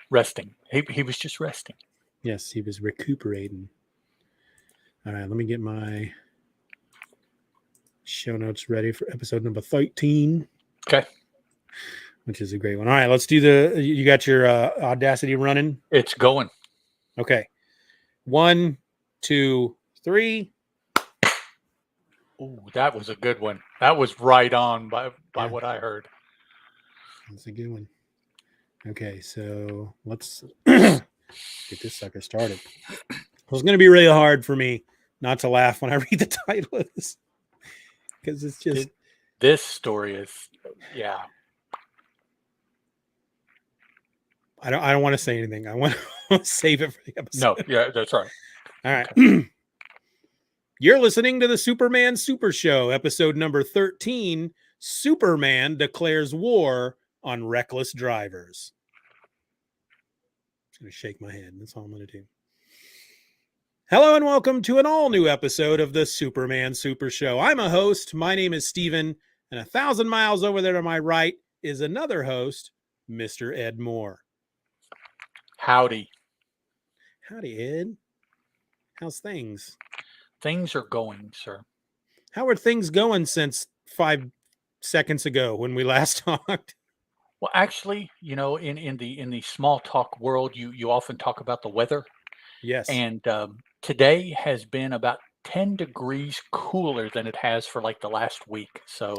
Resting. He was just resting. Yes, he was recuperating. All right, let me get my show notes ready for episode number 13. Okay. Which is a great one. All right, let's do you got your Audacity running? It's going. Okay. 1, 2, 3. Oh, that was a good one. That was right on by what I heard. That's a good one. Okay, so let's get this sucker started. It's going to be really hard for me not to laugh when I read the title of this, because it's just this story is, yeah. I don't want to say anything. I want to save it for the episode. No, yeah, that's right. All right. Okay. You're listening to the Superman Super Show, episode number 13. Superman declares war on reckless drivers. I'm just going to shake my head. That's all I'm going to do. Hello and welcome to an all-new episode of the Superman Super Show. I'm a host. My name is Steeven, and 1,000 miles over there to my right is another host, Mr. Ed Moore. Howdy. Howdy, Ed. How's things? Things are going, sir. How are things going since 5 seconds ago when we last talked? Well, actually, in the small talk world, you often talk about the weather. Yes. And today has been about 10 degrees cooler than it has for like the last week. So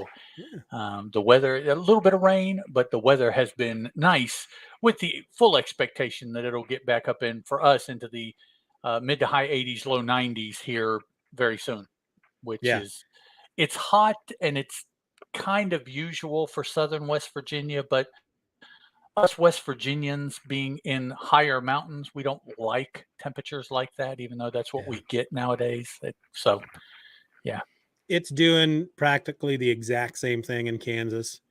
the weather, a little bit of rain, but the weather has been nice, with the full expectation that it'll get back up for us into the mid to high 80s, low 90s here very soon, which is, it's hot and it's kind of usual for southern West Virginia, but us West Virginians being in higher mountains, we don't like temperatures like that, even though that's what we get nowadays. So, yeah. It's doing practically the exact same thing in Kansas.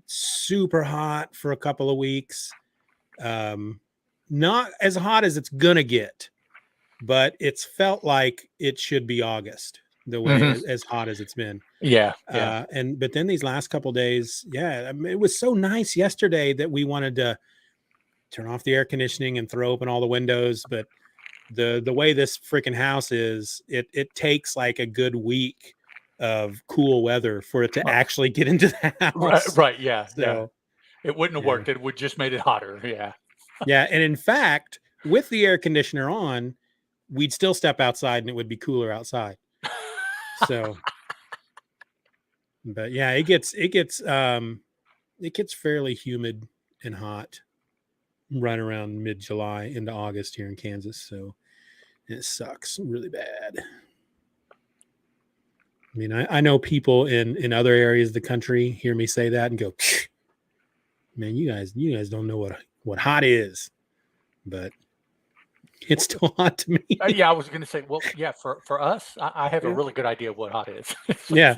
Super hot for a couple of weeks. Not as hot as it's going to get, but it's felt like it should be August, the way as hot as it's been. Yeah. But then these last couple of days, it was so nice yesterday that we wanted to turn off the air conditioning and throw open all the windows. But the way this freaking house is, it takes like a good week of cool weather for it to actually get into the house. Right. Yeah. So, it wouldn't have worked. It would just made it hotter. Yeah. Yeah. And in fact, with the air conditioner on, we'd still step outside and it would be cooler outside. So, but yeah, it gets fairly humid and hot right around mid-July into August here in Kansas. So it sucks really bad. I mean, I know people in other areas of the country hear me say that and go, man, you guys don't know what hot is, but it's still hot to me. Yeah, I was going to say, well, yeah, for us, I have a really good idea of what hot is. Yeah.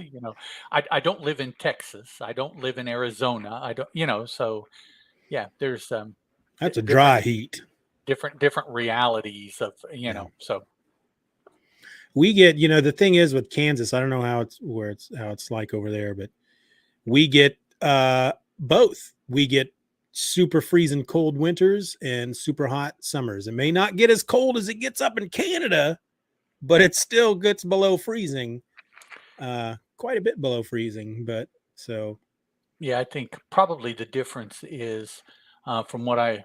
I don't live in Texas. I don't live in Arizona. I don't, so yeah, there's that's a dry heat. Different realities of, so we get, the thing is with Kansas, I don't know how it's like over there, but we get both. We get super freezing cold winters and super hot summers. It may not get as cold as it gets up in Canada, but it still gets below freezing, quite a bit below freezing. But so, yeah, I think probably the difference is from what I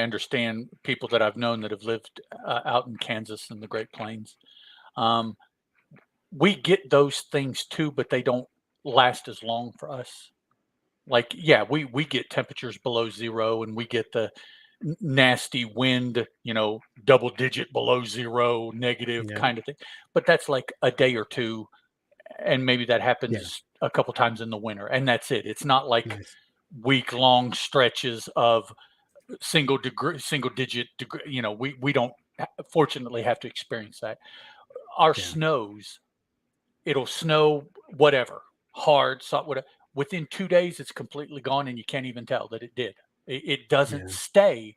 understand, people that I've known that have lived out in Kansas and the Great Plains, um, we get those things too, but they don't last as long for us. Like, yeah, we get temperatures below zero, and we get the nasty wind, double digit below zero, negative yeah, kind of thing. But that's like a day or two, and maybe that yeah, happens a couple times in the winter, and that's it. It's not like nice, week long stretches of single digit degree. We don't fortunately have to experience that. Our yeah, snows, it'll snow whatever, hard, soft, whatever. Within 2 days, it's completely gone, and you can't even tell that it did. It doesn't yeah, stay.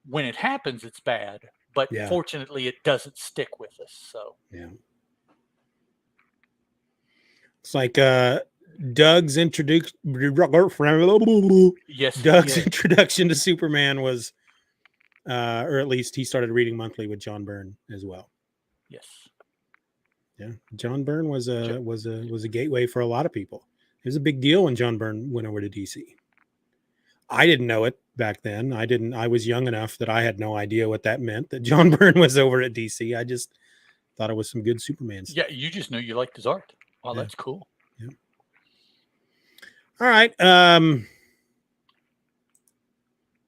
When it happens, it's bad, but yeah, fortunately, it doesn't stick with us. So yeah. It's like Doug's introduction. yes, Doug's yeah, introduction to Superman was, or at least he started reading monthly with John Byrne as well. yes. Yeah, John Byrne was a gateway for a lot of people. It was a big deal when John Byrne went over to DC. I didn't know it back then. I was young enough that I had no idea what that meant, that John Byrne was over at DC. I just thought it was some good Superman stuff. Yeah, you just knew you liked his art. Wow, Yeah. that's cool. Yeah. All right.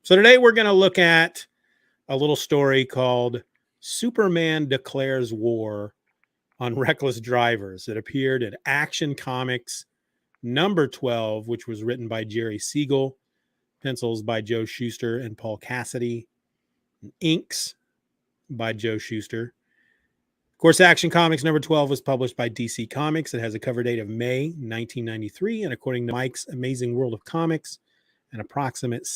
So today we're going to look at a little story called Superman Declares War on Reckless Drivers. It appeared in Action Comics number 12, which was written by Jerry Siegel, pencils by Joe Shuster and Paul Cassidy, and inks by Joe Shuster. Of course, Action Comics number 12 was published by DC Comics. It has a cover date of May 1993, and according to Mike's Amazing World of Comics, an approximate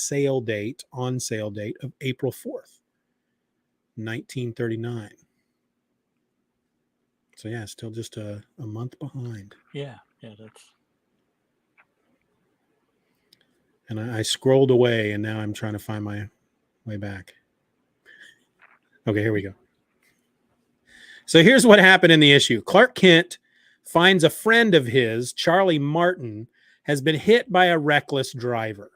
on sale date of April 4th, 1939. So yeah, still just a month behind. Yeah, that's. And I scrolled away, and now I'm trying to find my way back. Okay, here we go. So here's what happened in the issue. Clark Kent finds a friend of his, Charlie Martin, has been hit by a reckless driver.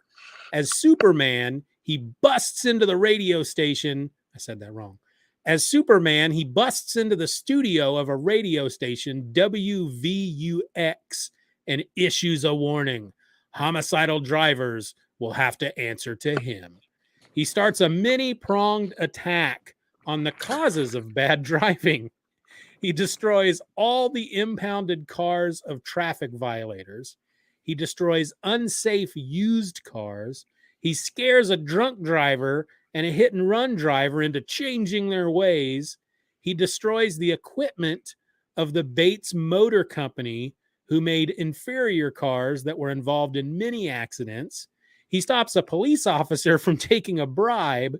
As Superman, he busts into the radio station. I said that wrong. As Superman, he busts into the studio of a radio station, WVUX, and issues a warning. Homicidal drivers will have to answer to him. He starts a many-pronged attack on the causes of bad driving. He destroys all the impounded cars of traffic violators. He destroys unsafe used cars. He scares a drunk driver and a hit and run driver into changing their ways. He destroys the equipment of the Bates Motor Company, who made inferior cars that were involved in many accidents. He stops a police officer from taking a bribe.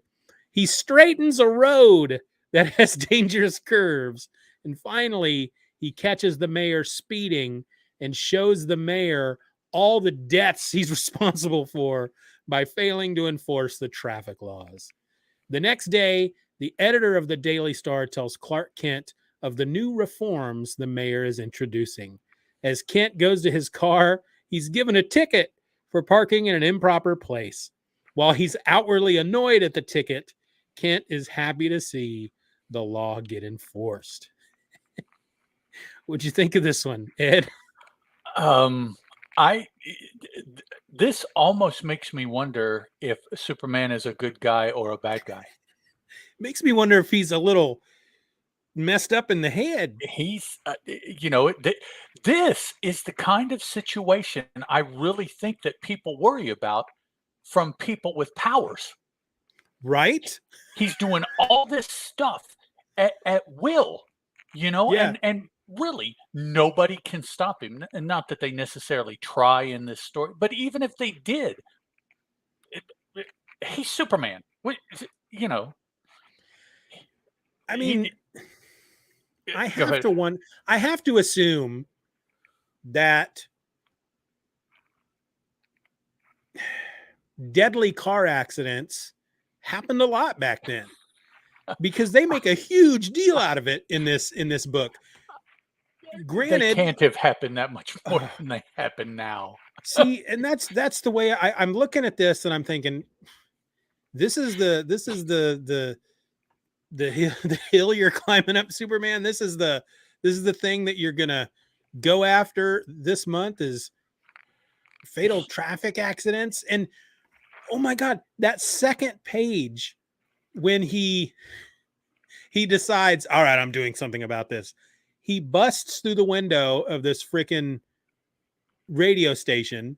He straightens a road that has dangerous curves. And finally, he catches the mayor speeding and shows the mayor all the deaths he's responsible for by failing to enforce the traffic laws. The next day, the editor of the Daily Star tells Clark Kent of the new reforms the mayor is introducing. As Kent goes to his car, he's given a ticket for parking in an improper place. While he's outwardly annoyed at the ticket, Kent is happy to see the law get enforced. What'd you think of this one, Ed? This almost makes me wonder if Superman is a good guy or a bad guy. Makes me wonder if he's a little messed up in the head. He's, this is the kind of situation I really think that people worry about from people with powers. Right? He's doing all this stuff at will, Yeah. and really nobody can stop him. And not that they necessarily try in this story, but even if they did, he's Superman. I mean, I have to assume that deadly car accidents happened a lot back then, because they make a huge deal out of it in this book. Granted, they can't have happened that much more than they happen now. See, and that's the way I'm looking at this, and I'm thinking, this is the hill you're climbing up, Superman. This is the thing that you're gonna go after this month, is fatal traffic accidents. And oh my God, that second page, when he decides, all right, I'm doing something about this. He busts through the window of this freaking radio station.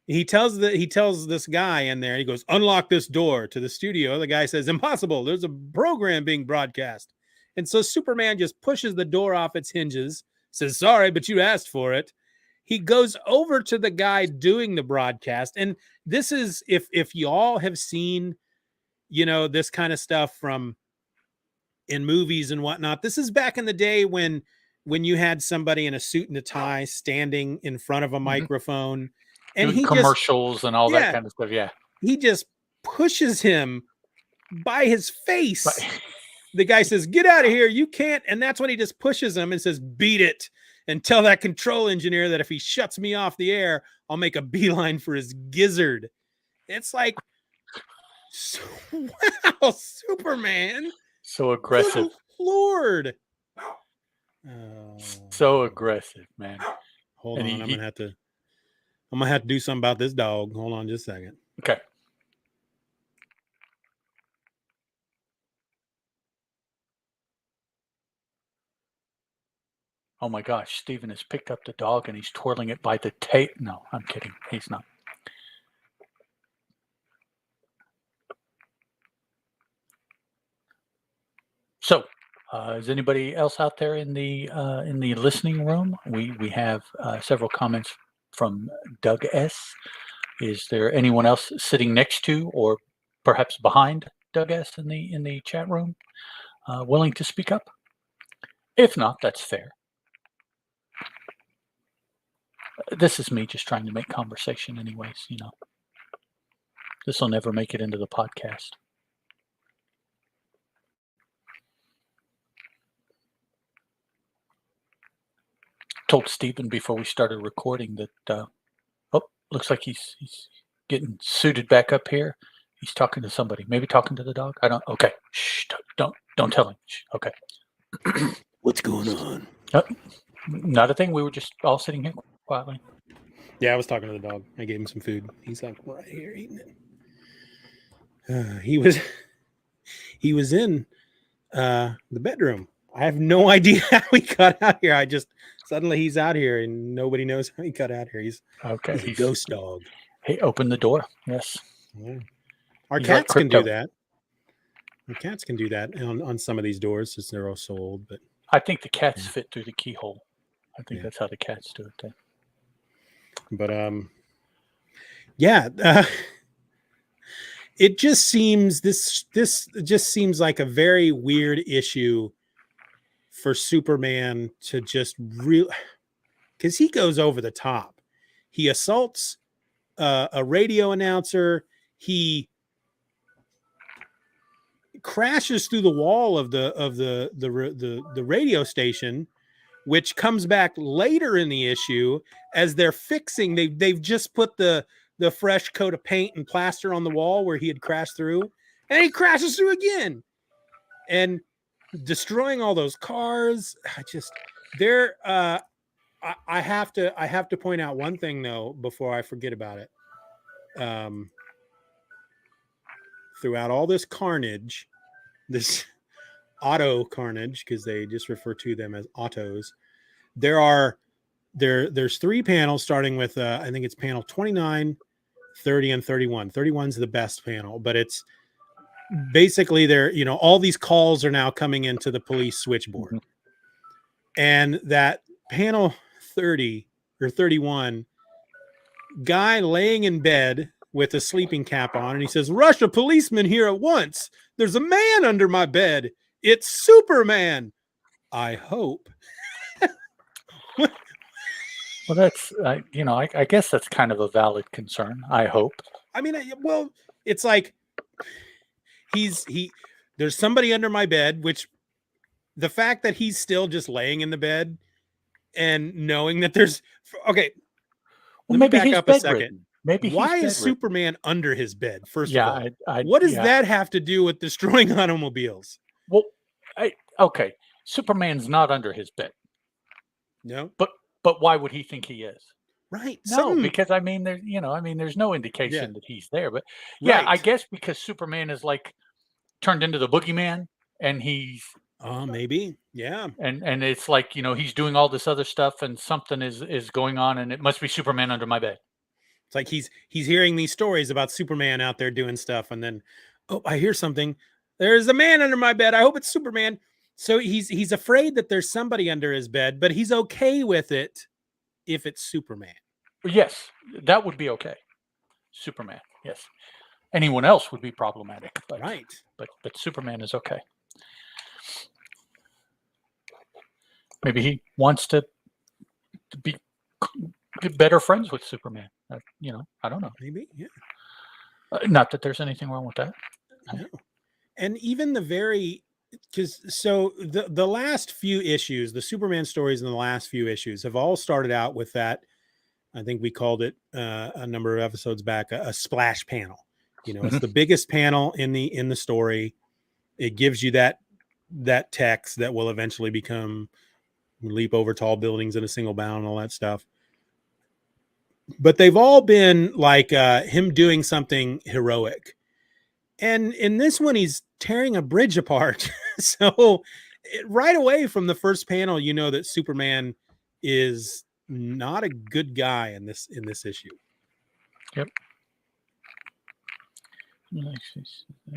He tells this guy in there, he goes, unlock this door to the studio. The guy says, impossible. There's a program being broadcast. And so Superman just pushes the door off its hinges, says, sorry, but you asked for it. He goes over to the guy doing the broadcast. And this is, if y'all have seen, this kind of stuff from in movies and whatnot, this is back in the day when you had somebody in a suit and a tie standing in front of a microphone, and doing commercials and all that kind of stuff. Yeah. He just pushes him by his face. The guy says, get out of here. You can't. And that's when he just pushes him and says, beat it, and tell that control engineer that if he shuts me off the air, I'll make a beeline for his gizzard. It's like, wow, Superman. So aggressive. Good Lord. So aggressive, man. Hold on. I'm going to have to do something about this dog. Hold on just a second. Okay. Oh my gosh, Steven has picked up the dog and he's twirling it by the tail. No, I'm kidding. He's not. So, is anybody else out there in the listening room? We have several comments from Doug S. Is there anyone else sitting next to or perhaps behind Doug S. in the chat room willing to speak up? If not, that's fair. This is me just trying to make conversation anyways, This will never make it into the podcast. Told Steven before we started recording that, looks like he's getting suited back up here. He's talking to somebody, maybe talking to the dog. I don't, okay. Shh, don't tell him. Shh, okay. What's going on? Not a thing. We were just all sitting here quietly. Yeah, I was talking to the dog. I gave him some food. He's like right here eating it. He was in the bedroom. I have no idea how he got out here. Suddenly he's out here and nobody knows how he got out here. He's a ghost dog. He opened the door. Yes. Yeah. Our cats can do that. Our cats can do that on some of these doors since they're all sold. But I think the cats fit through the keyhole. I think that's how the cats do it then. But it just seems this just seems like a very weird issue for Superman to just because he goes over the top. He assaults a radio announcer. He crashes through the wall of the radio station, which comes back later in the issue as they're fixing. They've just put the fresh coat of paint and plaster on the wall where he had crashed through, and he crashes through again and destroying all those cars. I have to point out one thing though before I forget about it. Throughout all this carnage, this auto carnage, because they just refer to them as autos, there's three panels starting with I think it's panel 29, 30, and 31. 31's the best panel, but it's basically all these calls are now coming into the police switchboard. And that panel 30 or 31, guy laying in bed with a sleeping cap on, and he says, rush a policeman here at once. There's a man under my bed. It's Superman. I hope. Well, that's I guess that's kind of a valid concern. I hope. I mean, well, it's like there's somebody under my bed, which the fact that he's still just laying in the bed and knowing that there's okay. Well, Let me maybe back he's up a second. bedridden. Maybe Why he's is bedridden. Superman under his bed? First of Yeah, all, what does that have to do with destroying automobiles? Well, okay. Superman's not under his bed. No, but why would he think he is? Right. No, because I mean, there's no indication that he's there. But yeah, Right. I guess because Superman is like turned into the boogeyman, and he's maybe, yeah, and it's like he's doing all this other stuff, and something is going on, and it must be Superman under my bed. It's like he's hearing these stories about Superman out there doing stuff, and then I hear something. There's a man under my bed. I hope it's Superman. So he's afraid that there's somebody under his bed, but he's okay with it if it's Superman. Yes, that would be okay. Superman, yes. Anyone else would be problematic, but right. But Superman is okay. Maybe he wants to be better friends with Superman. I don't know. Maybe, yeah. Not that there's anything wrong with that. No. And even because the last few issues, the Superman stories in the last few issues have all started out with that. I think we called it a number of episodes back a splash panel. It's the biggest panel in the story. It gives you that text that will eventually become leap over tall buildings in a single bound and all that stuff. But they've all been like him doing something heroic. And in this one, he's tearing a bridge apart. So right away from the first panel, that Superman is not a good guy in this issue. Yep.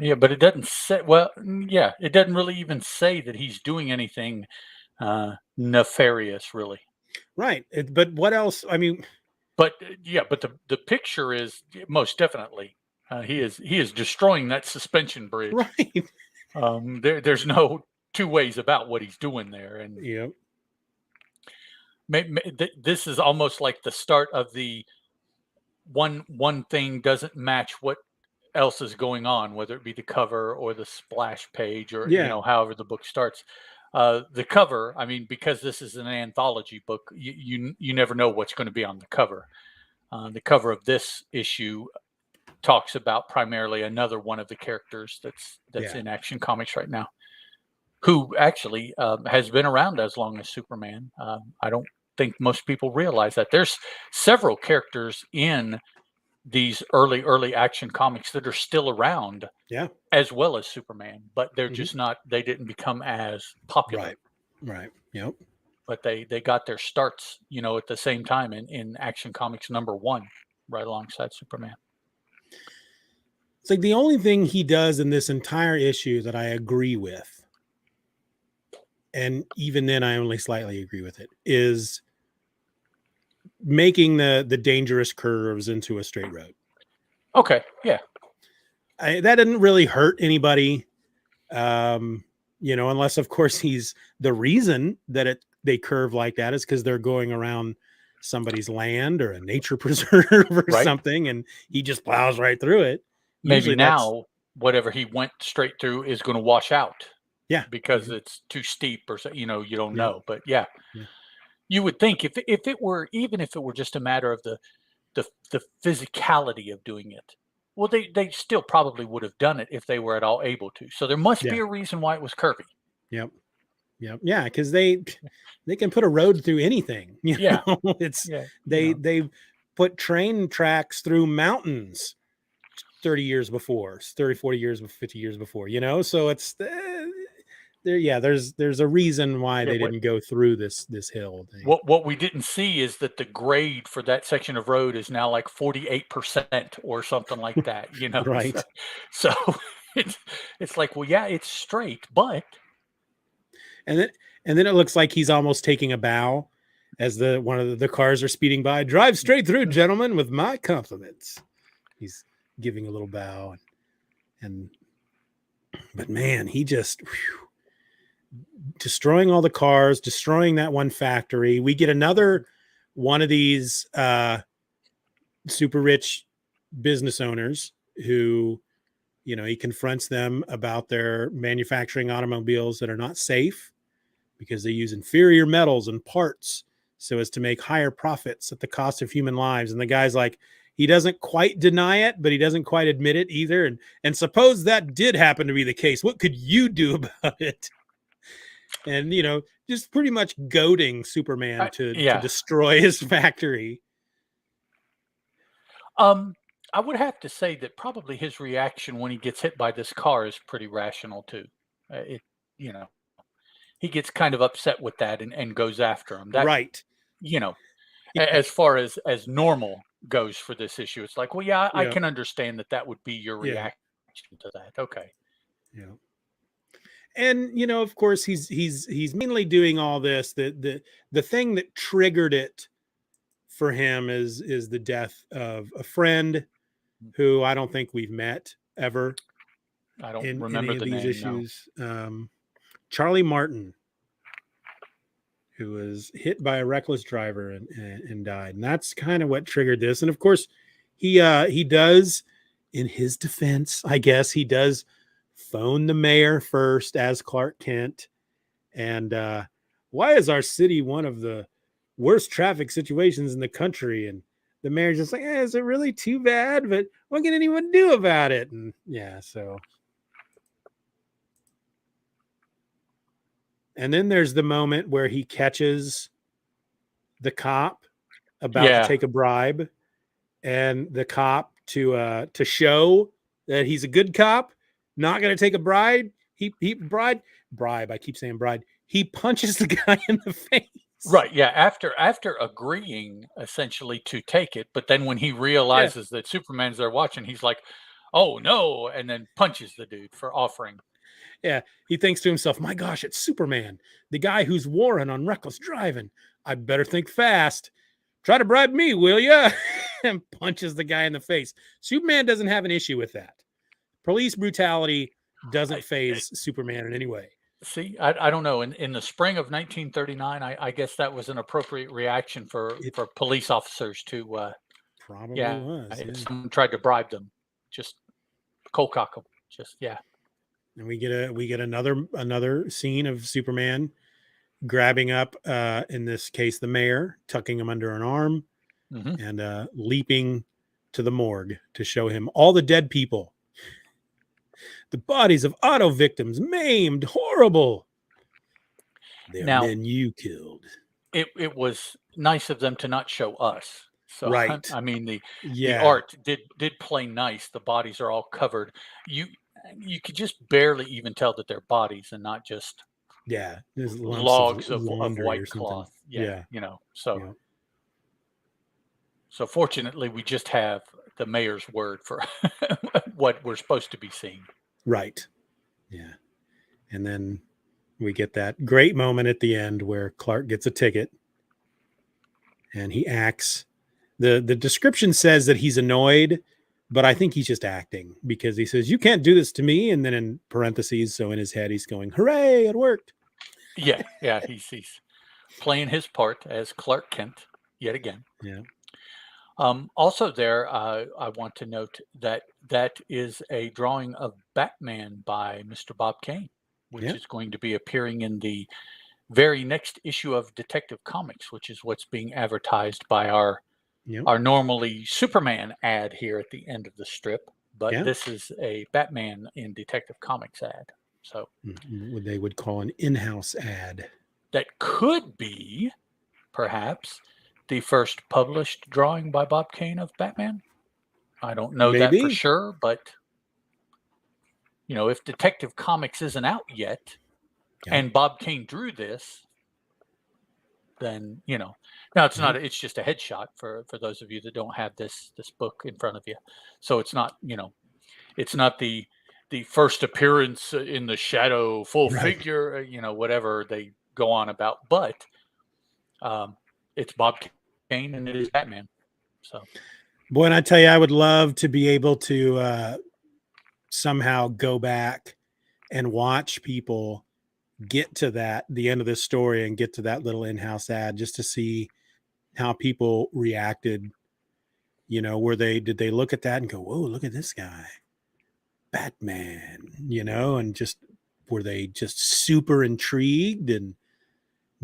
Yeah, but it doesn't say. Well, yeah, it doesn't really even say that he's doing anything nefarious, really. Right. But what else? I mean, but yeah, but the picture is most definitely he is destroying that suspension bridge. Right. There's no two ways about what he's doing there, and yep. This is almost like the start of the one thing doesn't match what else is going on, whether it be the cover or the splash page or however the book starts. The cover, I mean, because this is an anthology book, you never know what's going to be on the cover. The cover of this issue talks about primarily another one of the characters that's in Action Comics right now, who actually has been around as long as Superman. I don't think most people realize that there's several characters in these early Action Comics that are still around, as well as Superman, but they're just not. They didn't become as popular, right. Yep. But they got their starts, at the same time in Action Comics #1, right alongside Superman. It's like the only thing he does in this entire issue that I agree with, and even then I only slightly agree with it, is making the dangerous curves into a straight road. Okay, yeah. That didn't really hurt anybody, unless of course he's the reason that they curve like that is because they're going around somebody's land or a nature preserve or something, and he just plows right through it. Maybe now whatever he went straight through is going to wash out. Yeah, because it's too steep, or you don't know. But yeah. You would think if it were just a matter of the physicality of doing it, well, they still probably would have done it if they were at all able to. So there must be a reason why it was curvy. Yep. Yeah, because they can put a road through anything. They put train tracks through mountains 30 years before, 30, 40 years, 50 years before. So it's there's a reason why they didn't go through this hill thing. What we didn't see is that the grade for that section of road is now like 48% or something like that, Right. So it's like, well, yeah, it's straight, but and then it looks like he's almost taking a bow as one of the cars are speeding by. Drive straight through, gentlemen, with my compliments. He's giving a little bow, but man, he just destroying all the cars, destroying that one factory. We get another one of these super rich business owners who, he confronts them about their manufacturing automobiles that are not safe because they use inferior metals and parts so as to make higher profits at the cost of human lives. And the guy's like, he doesn't quite deny it, but he doesn't quite admit it either. And suppose that did happen to be the case. What could you do about it? And, just pretty much goading Superman to destroy his factory. I would have to say that probably his reaction when he gets hit by this car is pretty rational too. He gets kind of upset with that and goes after him. That, right. As far as normal goes for this issue, it's like, well, yeah, I can understand that would be your reaction to that. Okay. Yeah. And, of course, he's mainly doing all this. The thing that triggered it for him is the death of a friend who I don't think we've met ever. I don't remember any of these issues. No. Charlie Martin, who was hit by a reckless driver and died. And that's kind of what triggered this. And of course, he does, in his defense, I guess, he does phone the mayor first as Clark Kent. And why is our city one of the worst traffic situations in the country? And the mayor's just like, is it really too bad? But what can anyone do about it? And so. And then there's the moment where he catches the cop about to take a bribe, and the cop to show that he's a good cop, not going to take a bribe. Bribe. I keep saying bribe. He punches the guy in the face. Right. Yeah. After agreeing essentially to take it, but then when he realizes that Superman's there watching, he's like, "Oh no!" and then punches the dude for offering. Yeah, he thinks to himself, my gosh, it's Superman, the guy who's warring on reckless driving. I better think fast. Try to bribe me, will ya? And punches the guy in the face. Superman doesn't have an issue with that. Police brutality doesn't faze Superman in any way. See, I don't know. In the spring of 1939, I guess that was an appropriate reaction for police officers to probably was. If someone tried to bribe them, just cold cock them. And we get another scene of Superman grabbing up, in this case, the mayor, tucking him under an arm, and leaping to the morgue to show him all the dead people. The bodies of auto victims, maimed, horrible. They're men you killed. It was nice of them to not show us. So, right. I mean, the art did play nice. The bodies are all covered. You could just barely even tell that they're bodies and not just logs of white cloth. So fortunately we just have the mayor's word for what we're supposed to be seeing. Right. Yeah. And then we get that great moment at the end where Clark gets a ticket and he acts. The description says that he's annoyed, but I think he's just acting because he says, you can't do this to me. And then in parentheses, so in his head, he's going, hooray, it worked. Yeah. He's playing his part as Clark Kent yet again. Yeah. Also there, I want to note that is a drawing of Batman by Mr. Bob Kane, which is going to be appearing in the very next issue of Detective Comics, which is what's being advertised by our normally Superman ad here at the end of the strip. But this is a Batman in Detective Comics ad. So what they would call an in-house ad. That could be, perhaps, the first published drawing by Bob Kane of Batman. I don't know that for sure, but if Detective Comics isn't out yet and Bob Kane drew this, then now it's not, it's just a headshot for those of you that don't have this book in front of you. So it's not, it's not the first appearance in the shadow full figure, whatever they go on about, but it's Bob Kane and it is Batman. So, boy, and I tell you, I would love to be able to somehow go back and watch people get to the end of this story and get to that little in-house ad just to see how people reacted. You know, did they look at that and go, whoa, look at this guy, Batman, you know, and just, were they just super intrigued? And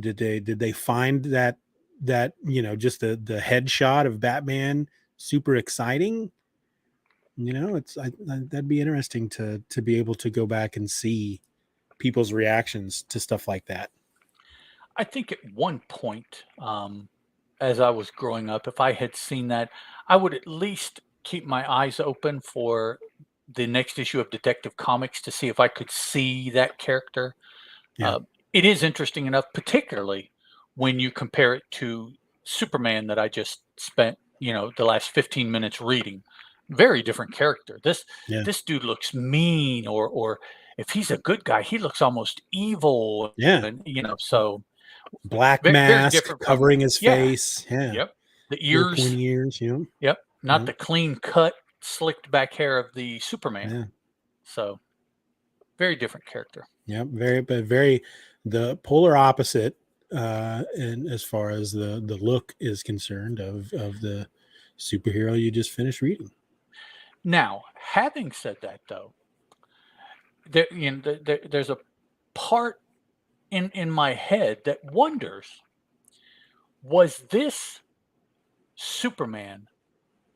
did they find that, you know, just the headshot of Batman super exciting? You know, that'd be interesting to be able to go back and see people's reactions to stuff like that. I think at one point, as I was growing up, if I had seen that, I would at least keep my eyes open for the next issue of Detective Comics to see if I could see that character. Yeah. It is interesting enough, particularly when you compare it to Superman that I just spent, you know, the last 15 minutes reading. Very different character. This dude looks mean, or if he's a good guy, he looks almost evil. Yeah. And, you know, so black mask covering his face. Yeah. Yep. The ears. Pointy ears, you know. Yep. Not the clean cut, slicked back hair of the Superman. Yeah. So very different character. Yeah, very the polar opposite, and as far as the look is concerned of the superhero you just finished reading. Now, having said that, though, there's a part in my head that wonders: was this Superman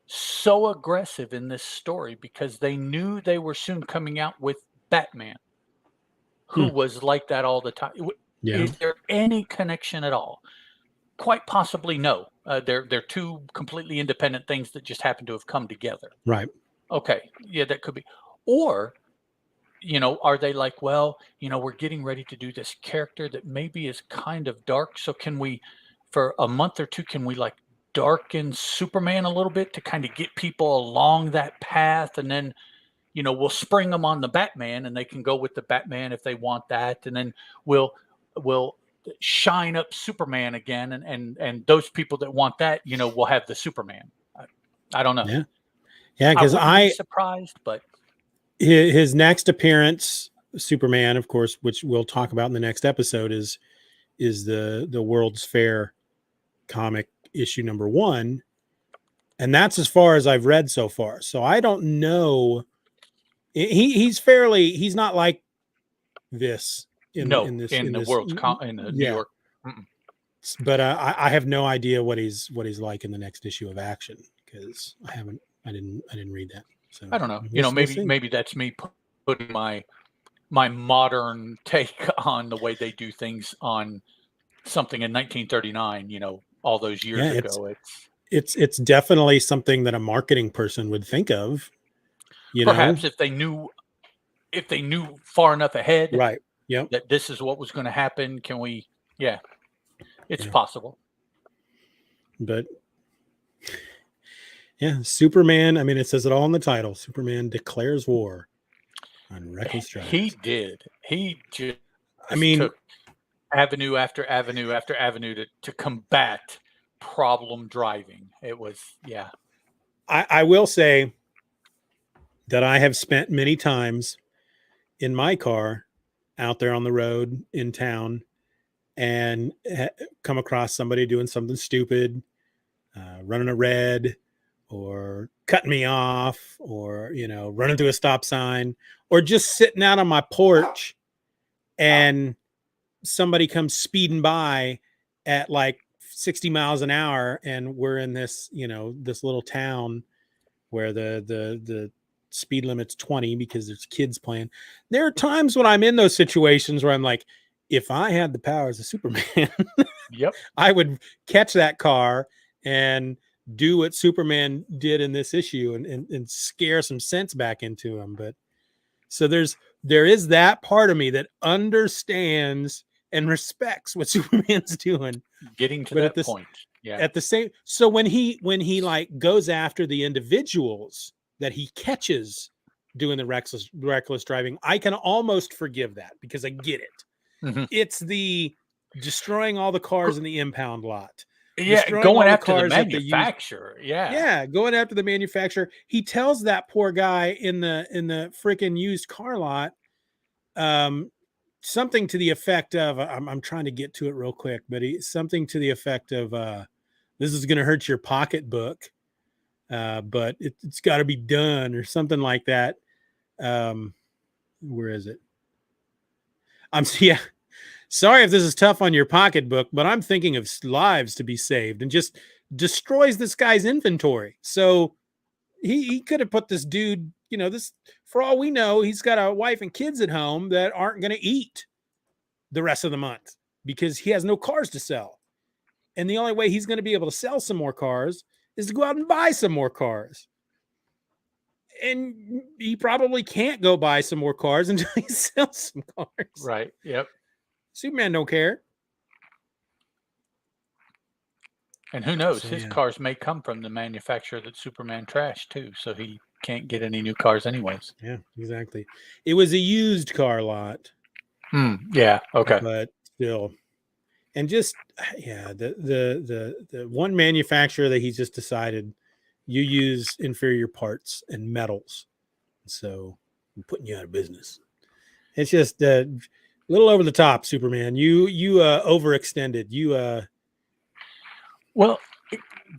so aggressive in this story because they knew they were soon coming out with Batman, who was like that all the time? Is there any connection at all? Quite possibly no. They're two completely independent things that just happen to have come together. Right. Okay. Yeah, that could be. Or, you know, are they like, well, you know, we're getting ready to do this character that maybe is kind of dark. So can we, for a month or two, can we like darken Superman a little bit to kind of get people along that path? And then, you know, we'll spring them on the Batman and they can go with the Batman if they want that. And then we'll shine up Superman again. And those people that want that, you know, will have the Superman. I don't know. Yeah. Yeah. Because I wouldn't be surprised, but his next appearance, Superman, of course, which we'll talk about in the next episode, is the World's Fair comic issue number 1. And that's as far as I've read so far. So I don't know. He's not like this in New York. Mm-mm. But I have no idea what he's like in the next issue of Action, because I didn't read that. So I don't know. You know, maybe that's me putting my modern take on the way they do things on something in 1939. You know, all those years ago. It's definitely something that a marketing person would think of. Perhaps if they knew far enough ahead, right? Yeah, that this is what was going to happen. Can we? Yeah, it's possible. But yeah, Superman. I mean, it says it all in the title. Superman declares war on reckless driving. He did. He just. I mean, took avenue after avenue after avenue to combat problem driving. It was I will say that I have spent many times in my car out there on the road in town and come across somebody doing something stupid, running a red or cutting me off, or, you know, running through a stop sign, or just sitting out on my porch and somebody comes speeding by at like 60 miles an hour. And we're in this, you know, this little town where the speed limit's 20 because there's kids playing. There are times when I'm in those situations where I'm like, if I had the powers of Superman, I would catch that car and do what Superman did in this issue and scare some sense back into him. But so there is that part of me that understands and respects what Superman's doing. Getting to that point. Yeah. At the same, so when he like goes after the individuals that he catches doing the reckless driving, I can almost forgive that because I get it. Mm-hmm. It's the destroying all the cars in the impound lot. Yeah, going after the manufacturer. Going after the manufacturer. He tells that poor guy in the freaking used car lot, something to the effect of, I'm trying to get to it real quick, but something to the effect of, this is going to hurt your pocketbook, but it's got to be done, or something like that. Where is it? Yeah. Sorry if this is tough on your pocketbook, but I'm thinking of lives to be saved, and just destroys this guy's inventory. So he could have put this dude, this, for all we know, he's got a wife and kids at home that aren't going to eat the rest of the month because he has no cars to sell. And the only way he's going to be able to sell some more cars is to go out and buy some more cars. And he probably can't go buy some more cars until he sells some cars. Right. Yep. Superman don't care. And who knows, his cars may come from the manufacturer that Superman trashed too, so he can't get any new cars anyways. Yeah, exactly. It was a used car lot. Yeah, okay. But still. And just, the one manufacturer that he just decided, you use inferior parts and metals, so I'm putting you out of business. It's just a little over the top, Superman. You overextended. Well,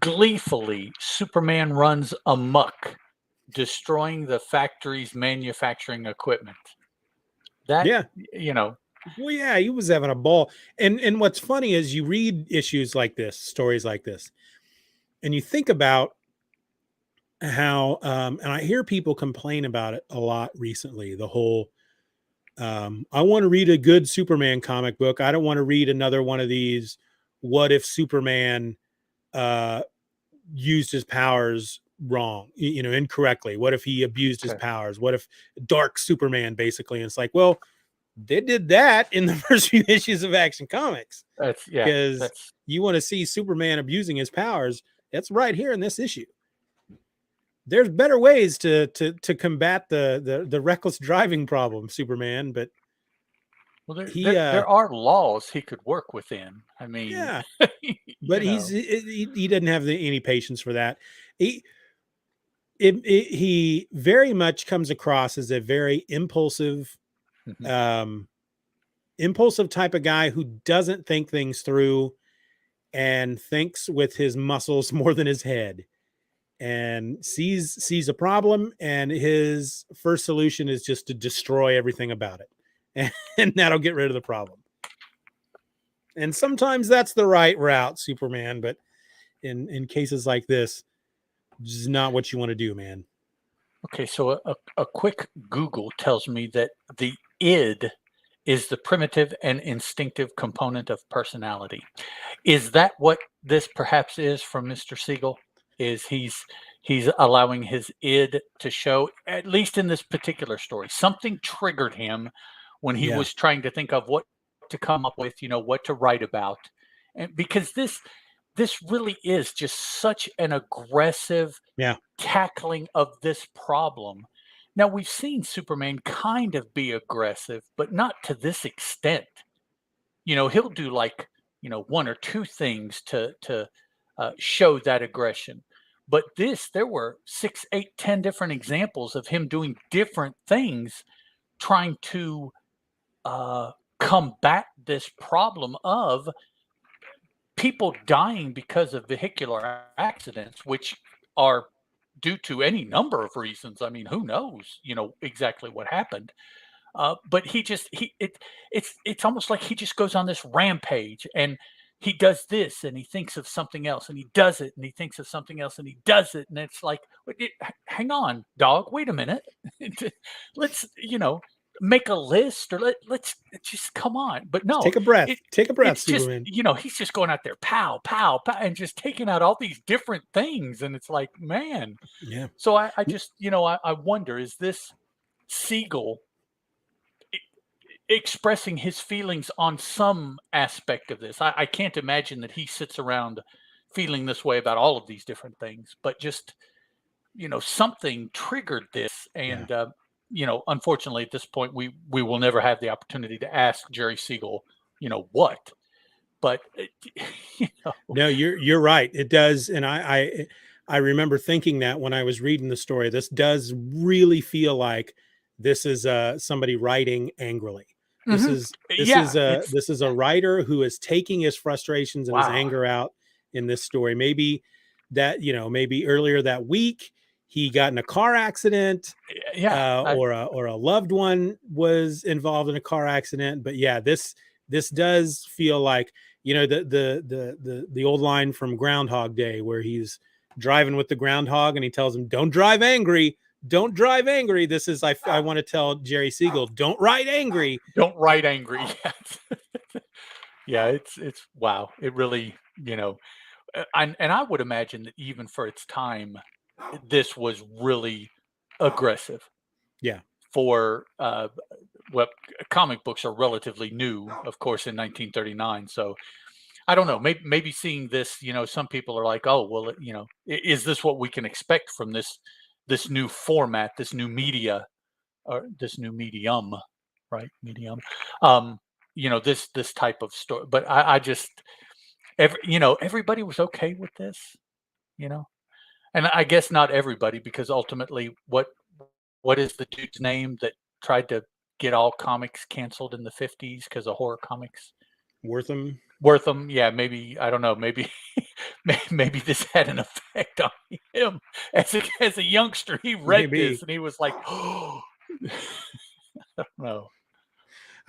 gleefully, Superman runs amok, destroying the factory's manufacturing equipment. That, Well, yeah, he was having a ball. And what's funny is you read issues like this, stories like this, and you think about how, and I hear people complain about it a lot recently, the whole, I want to read a good Superman comic book. I don't want to read another one of these, what if Superman used his powers wrong, incorrectly? What if he abused his powers? What if Dark Superman, basically? And it's like, well, they did that in the first few issues of Action Comics. Because you want to see Superman abusing his powers. That's right here in this issue. There's better ways to combat the reckless driving problem, Superman. But there are laws he could work within. I mean, yeah, but he doesn't have any patience for that. He very much comes across as a very impulsive, impulsive type of guy who doesn't think things through and thinks with his muscles more than his head, and sees a problem, and his first solution is just to destroy everything about it, and that'll get rid of the problem. And sometimes that's the right route, Superman, but in cases like this is not what you want to do, man. Okay, so a quick Google tells me that the id is the primitive and instinctive component of personality. Is that what this perhaps is from Mr. Siegel? Is he's allowing his id to show, at least in this particular story, something triggered him when he was trying to think of what to come up with, what to write about. And because this really is just such an aggressive tackling of this problem. Now, we've seen Superman kind of be aggressive, but not to this extent. He'll do like, one or two things to show that aggression. But there were 6, 8, 10 different examples of him doing different things, trying to combat this problem of people dying because of vehicular accidents, which are due to any number of reasons. I mean, who knows, exactly what happened. But it's almost like he just goes on this rampage, and he does this and he thinks of something else, and he does it and he thinks of something else and he does it. And it's like, hang on, dog, wait a minute. Let's, make a list, or let's just come on. But no, take a breath, Superman. He's just going out there, pow, pow, pow, and just taking out all these different things. And it's like, man. Yeah. So I just, I wonder, is this Siegel expressing his feelings on some aspect of this? I can't imagine that he sits around feeling this way about all of these different things, but just, something triggered this. And, unfortunately at this point, we will never have the opportunity to ask Jerry Siegel, what, but no, you're right. It does. And I remember thinking that when I was reading the story, this does really feel like this is somebody writing angrily. This Mhm. is Yeah, this is a writer who is taking his frustrations and his wow. anger out in this story. Maybe that, maybe earlier that week he got in a car accident, Yeah, or a loved one was involved in a car accident. But yeah, this does feel like, the old line from Groundhog Day where he's driving with the groundhog and he tells him, "Don't drive angry. Don't drive angry." This is, I want to tell Jerry Siegel, "Don't ride angry." don't write angry. Yeah, it's wow. It really, and I would imagine that even for its time, this was really aggressive Yeah. for well, comic books are relatively new, of course, in 1939. So I don't know. Maybe seeing this, some people are like, oh, well, is this what we can expect from this new format, this new media, or this new medium, right? Medium. Um, this type of story. But I just everybody was okay with this, you know, and I guess not everybody, because ultimately, what is the dude's name that tried to get all comics canceled in the 50s because of horror comics? Wortham. Wortham, yeah, maybe I don't know, maybe maybe this had an effect on him as a youngster. He read this Maybe. and he was like, "Oh, no."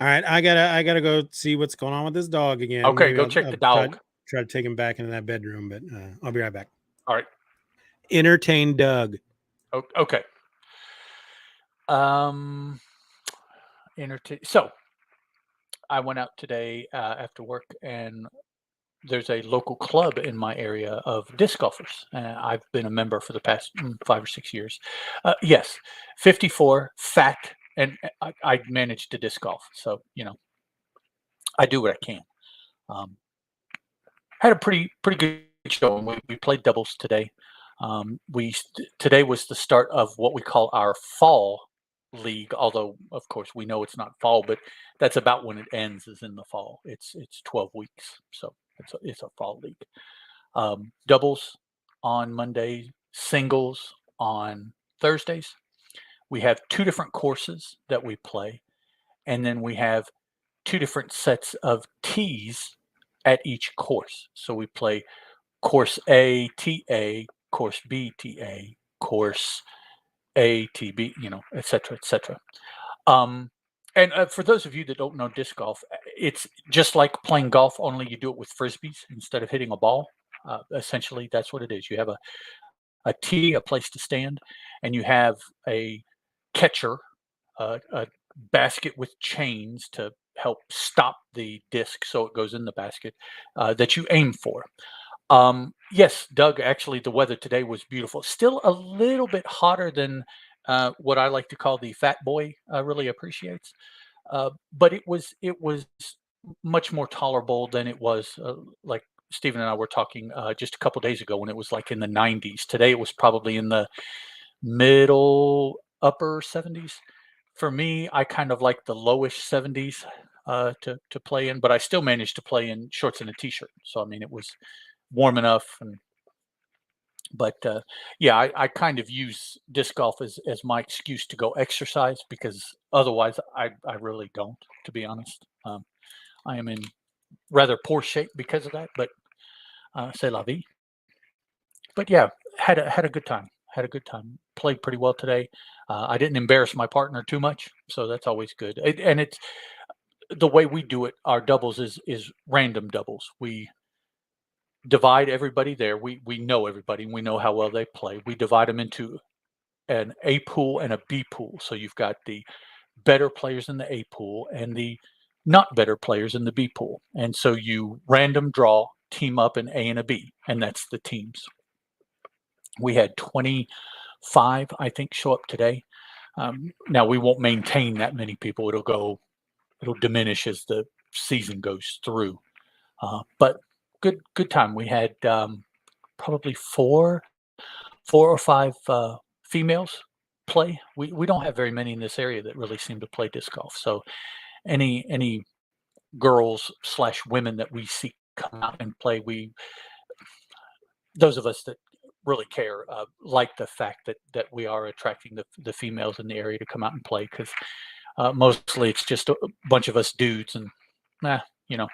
All right, I gotta go see what's going on with this dog again. Okay, Maybe go I'll, check the I'll try dog. try to take him back into that bedroom, but I'll be right back. All right. Entertain Doug. Okay. Um, entertain. So I went out today after work, and there's a local club in my area of disc golfers. I've been a member for the past 5 or 6 years. Yes, 54, fat, and I managed to disc golf. So I do what I can. Um, had a pretty good showing. We played doubles today. Today was the start of what we call our fall league. Although, of course, we know it's not fall, but that's about when it ends. Is in the fall. It's 12 weeks, so it's a fall league. Doubles on Monday, singles on Thursdays. We have two different courses that we play, and then we have two different sets of tees at each course. So we play course A TA, course B TA, course A TB, et cetera, et cetera. Um, and for those of you that don't know disc golf, it's just like playing golf, only you do it with frisbees instead of hitting a ball. Essentially, that's what it is. You have a tee, a place to stand, and you have a catcher, a basket with chains to help stop the disc so it goes in the basket that you aim for. Yes, Doug, actually, the weather today was beautiful. Still a little bit hotter than what I like to call the fat boy really appreciates. But it was much more tolerable than it was like Stephen and I were talking just a couple days ago when it was like in the 90s. Today it was probably in the middle upper 70s. For me, I kind of like the lowish 70s to play in, but I still managed to play in shorts and a t-shirt. So I mean, it was warm enough. But yeah, I kind of use disc golf as my excuse to go exercise, because otherwise I really don't, to be honest. I am in rather poor shape because of that, but c'est la vie. But yeah, had a good time. Had a good time. Played pretty well today. I didn't embarrass my partner too much, so that's always good. And it's the way we do it. Our doubles is random doubles. We divide everybody there. We know everybody. And we know how well they play. We divide them into an A pool and a B pool. So you've got the better players in the A pool and the not better players in the B pool. And so you random draw, team up an A and a B, and that's the teams. We had 25, I think, show up today. Now we won't maintain that many people. It'll diminish as the season goes through. But good time. We had probably four or five females play. We don't have very many in this area that really seem to play disc golf. So any girls slash women that we see come out and play, those of us that really care like the fact that we are attracting the females in the area to come out and play, because Mostly it's just a bunch of us dudes, and you know,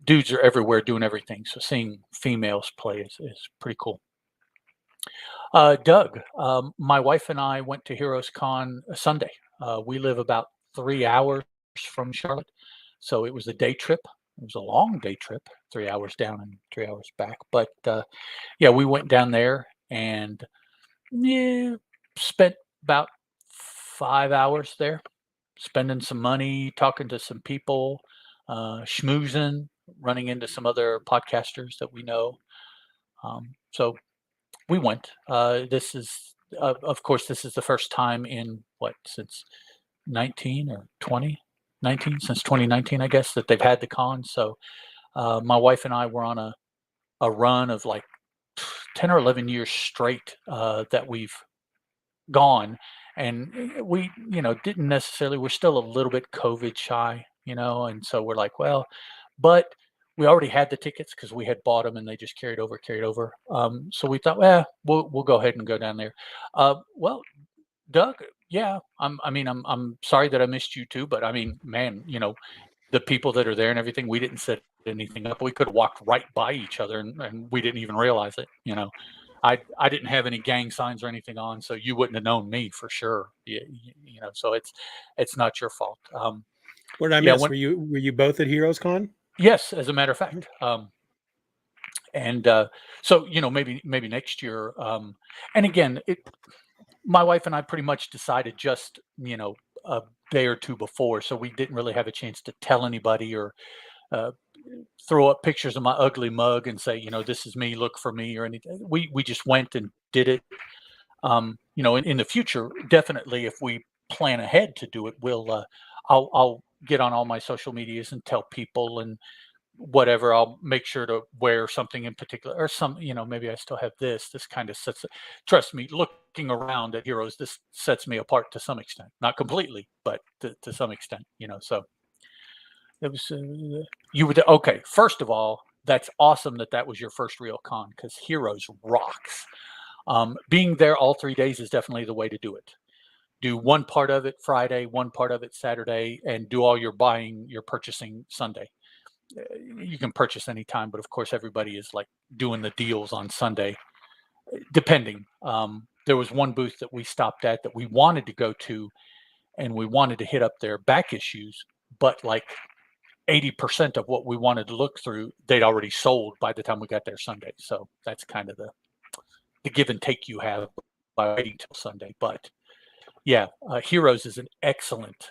dudes are everywhere doing everything. So seeing females play is pretty cool. Doug, my wife and I went to Heroes Con Sunday. We live about 3 hours from Charlotte, so it was a day trip. It was a long day trip, 3 hours down and 3 hours back. But yeah, we went down there and spent about 5 hours there, spending some money, talking to some people, schmoozing, running into some other podcasters that we know. So we went. This is, of course, this is the first time in since 19 or 2019, since 2019, I guess, that they've had the con. So my wife and I were on a run of like 10 or 11 years straight that we've gone. And we, didn't necessarily, we're still a little bit COVID shy, and so we're like, well, but we already had the tickets because we had bought them and they just carried over. So we thought, well, we'll go ahead and go down there. Well, Doug, yeah, I'm sorry that I missed you too, but I mean, man, the people that are there and everything, we didn't set anything up. We could have walked right by each other and we didn't even realize it. I didn't have any gang signs or anything on, so you wouldn't have known me for sure. So it's not your fault. What did I miss? Were you both at Heroes Con? Yes, as a matter of fact. And so maybe next year. And again, my wife and I pretty much decided just a day or two before, so we didn't really have a chance to tell anybody or throw up pictures of my ugly mug and say, this is me, look for me, or anything. We just went and did it. In the future, definitely, if we plan ahead to do it, we'll I'll get on all my social medias and tell people and whatever. I'll make sure to wear something in particular, or some, maybe I still have this kind of sets. Trust me, looking around at Heroes, this sets me apart to some extent, not completely, but to some extent, so. It was you would okay. First of all, that's awesome that was your first real con, because Heroes rocks. Being there all 3 days is definitely the way to do it. Do one part of it Friday, one part of it Saturday, and do all your purchasing Sunday. You can purchase anytime, but of course everybody is like doing the deals on Sunday, depending. There was one booth that we stopped at that we wanted to go to, and we wanted to hit up their back issues, but like 80% of what we wanted to look through, they'd already sold by the time we got there Sunday. So that's kind of the give and take you have by waiting till Sunday. But yeah, Heroes is an excellent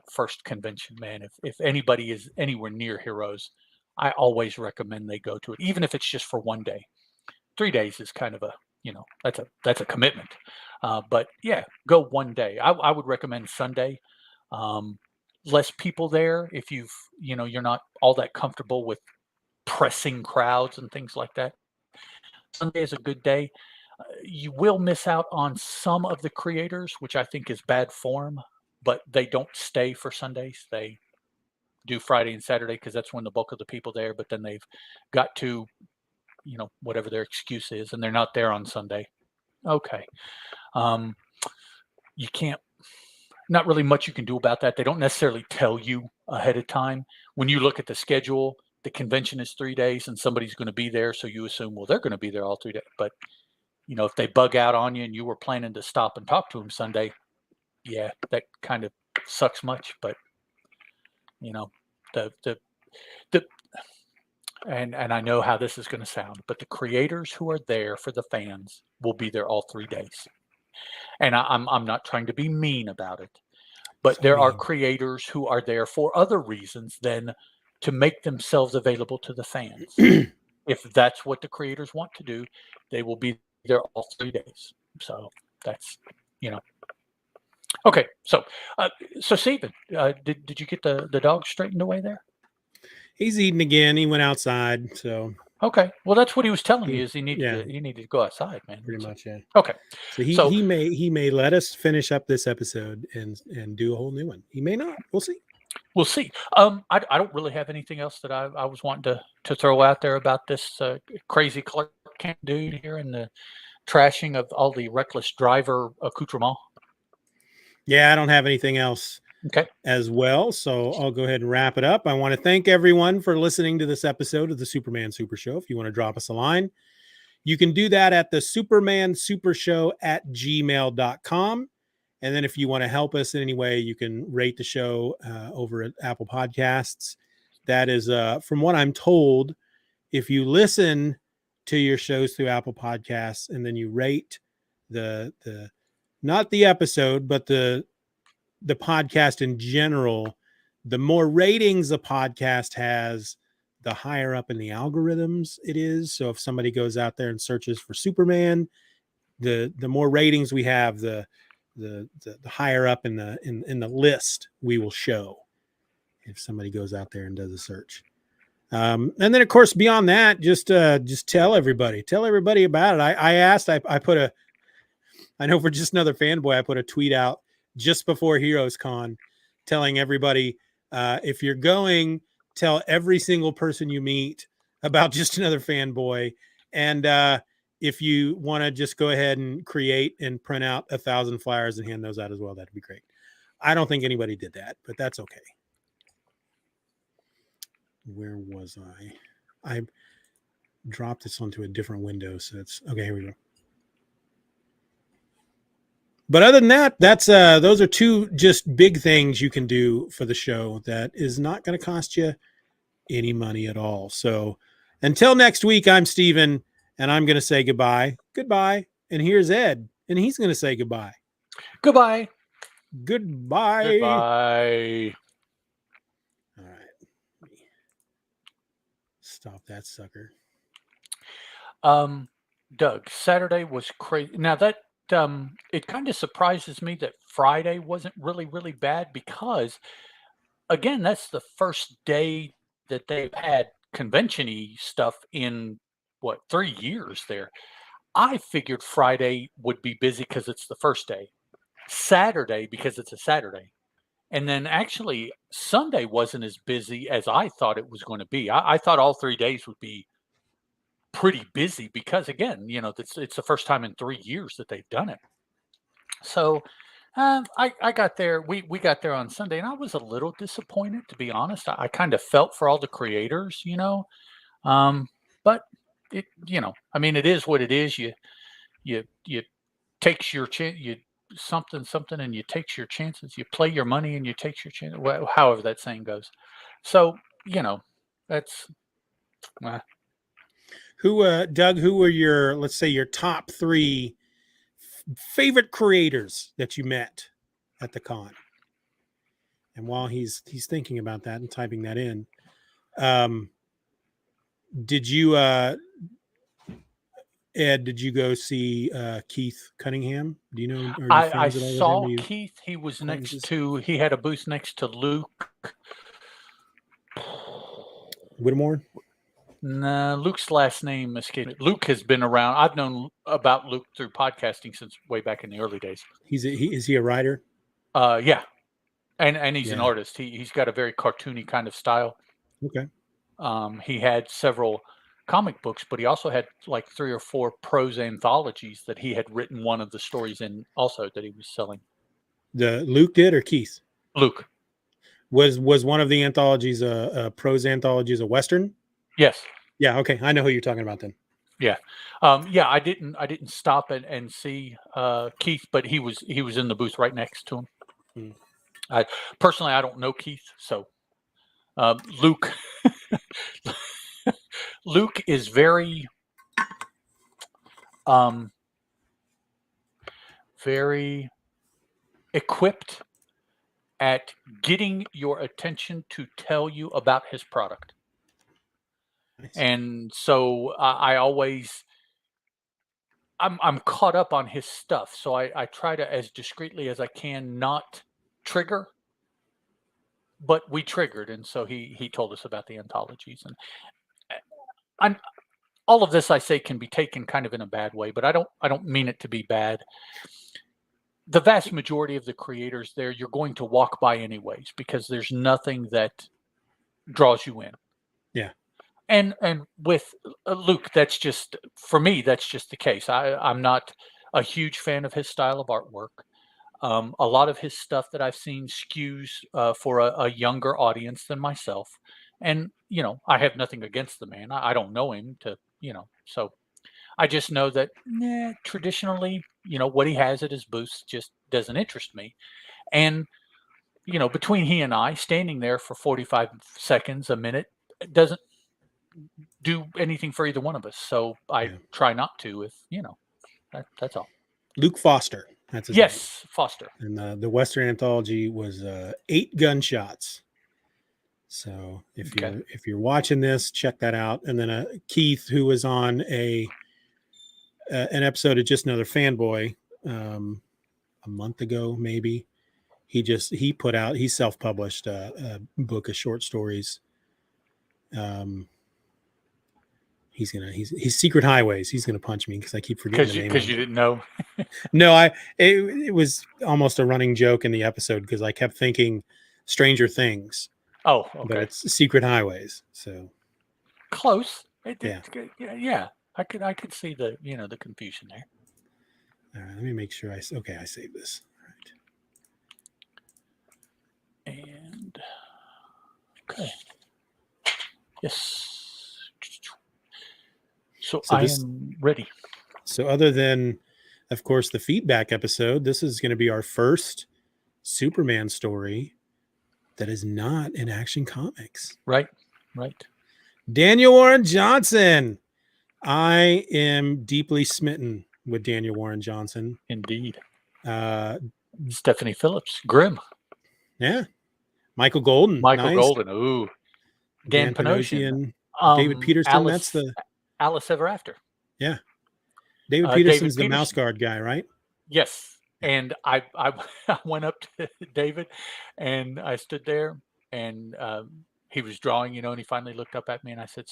first convention, man. If anybody is anywhere near Heroes, I always recommend they go to it, even if it's just for one day. 3 days is kind of a, that's a commitment. But yeah, go one day. I would recommend Sunday. Less people there if you're not all that comfortable with pressing crowds and things like that. Sunday is a good day. You will miss out on some of the creators, which I think is bad form, but they don't stay for Sundays. They do Friday and Saturday because that's when the bulk of the people there, but then they've got to, whatever their excuse is, and they're not there on Sunday. Okay. You can't, not really much you can do about that. They don't necessarily tell you ahead of time. When you look at the schedule, the convention is 3 days and somebody's going to be there. So you assume, well, they're going to be there all 3 days. But, if they bug out on you and you were planning to stop and talk to them Sunday, yeah, that kind of sucks much. But, and I know how this is going to sound, but the creators who are there for the fans will be there all 3 days. And I'm not trying to be mean about it, but there are creators who are there for other reasons than to make themselves available to the fans. If that's what the creators want to do, they will be there all 3 days. So that's, okay. So Steven, did you get the dog straightened away there? He's eating again. He went outside. So okay. Well, that's what he was telling me is he needed to go outside, man. Pretty much, yeah. Okay. So he may let us finish up this episode and do a whole new one. He may not. We'll see. We'll see. I don't really have anything else that I was wanting to throw out there about this crazy Clark Kent dude here and the trashing of all the reckless driver accoutrement. Yeah, I don't have anything else. as well. So I'll go ahead and wrap it up. I want to thank everyone for listening to this episode of the Superman Super Show. If you want to drop us a line, you can do that at the supermansupershow@gmail.com. And then if you want to help us in any way, you can rate the show over at Apple Podcasts. That is, from what I'm told, if you listen to your shows through Apple Podcasts and then you rate the not the episode, but the podcast in general, the more ratings a podcast has, the higher up in the algorithms it is. So if somebody goes out there and searches for Superman, the more ratings we have, the higher up in the list we will show if somebody goes out there and does a search. And then of course, beyond that, just tell everybody about it. I asked, I know for just another fanboy, I put a tweet out just before Heroes Con telling everybody, if you're going, tell every single person you meet about Just Another Fanboy. And if you want to just go ahead and create and print out 1,000 flyers and hand those out as well, that'd be great. I don't think anybody did that, but that's okay. Where was I? I dropped this onto a different window. So it's okay. Here we go. But other than that, that's those are two just big things you can do for the show that is not going to cost you any money at all. So until next week, I'm Steven, and I'm going to say goodbye. Goodbye. And here's Ed, and he's going to say goodbye. Goodbye. Goodbye. Goodbye. All right. Stop that sucker. Doug, Saturday was crazy. Now that it kind of surprises me that Friday wasn't really bad because, again, that's the first day that they've had convention-y stuff in, 3 years there. I figured Friday would be busy because it's the first day, Saturday because it's a Saturday, and then actually Sunday wasn't as busy as I thought it was going to be. I thought all 3 days would be pretty busy because, again, it's the first time in 3 years that they've done it. So I got there. We got there on Sunday, and I was a little disappointed, to be honest. I kind of felt for all the creators, but it, it is what it is. You takes your chance. You something, and you takes your chances. You play your money, and you takes your chance. However that saying goes. So that's. Doug, who were your, let's say, your top 3 favorite creators that you met at the con? And while he's thinking about that and typing that in, did you, Ed, did you go see Keith Cunningham? Do you know? I saw Keith. He was he had a booth next to Luke Whittemore. No, Luke's last name escaped me. Luke has been around. I've known about Luke through podcasting since way back in the early days. Is he a writer? Yeah, and he's an artist. He's got a very cartoony kind of style. Okay. He had several comic books, but he also had like 3 or 4 prose anthologies that he had written one of the stories in also that he was selling. The Luke did, or Keith? Luke. Was one of the anthologies a prose anthology, a Western? Yes. Yeah. Okay. I know who you're talking about then. Yeah. I didn't stop and see Keith, but he was in the booth right next to him. Personally, I don't know Keith, so Luke. Luke is very, very equipped at getting your attention to tell you about his product. Nice. And so I'm caught up on his stuff. So I try to, as discreetly as I can, not trigger, but we triggered. And so he told us about the anthologies, and all of this I say can be taken kind of in a bad way, but I don't mean it to be bad. The vast majority of the creators there, you're going to walk by anyways, because there's nothing that draws you in. Yeah. And with Luke, that's just, for me, that's just the case. I'm not a huge fan of his style of artwork. A lot of his stuff that I've seen skews for a younger audience than myself. And, I have nothing against the man. I don't know him so I just know that traditionally, what he has at his booths just doesn't interest me. And, between he and I standing there for 45 seconds, a minute, it doesn't do anything for either one of us. So I try not to that's all. Luke Foster. That's his name. Foster. And the Western anthology was 8 Gunshots. So if you're watching this, check that out. And then Keith, who was on an episode of Just Another Fanboy a month ago, maybe, he self-published a book of short stories. He's Secret Highways. He's gonna punch me because I keep forgetting the name. Because you didn't know. No, it was almost a running joke in the episode because I kept thinking Stranger Things. Oh, okay. But it's Secret Highways. So close. Yeah. I could see the the confusion there. All right, let me make sure I saved this. All right. And okay. Yes. So I am ready. So other than, of course, the feedback episode, this is going to be our first Superman story that is not in Action Comics. Right. Daniel Warren Johnson. I am deeply smitten with Daniel Warren Johnson. Indeed. Stephanie Phillips. Grimm. Yeah. Michael Golden. Golden. Ooh. Dan Panosian. David Peterson. That's the Alice Ever After. Yeah. David Peterson's the mouse guard guy, right? Yes. And I went up to David and I stood there and he was drawing, and he finally looked up at me and I said,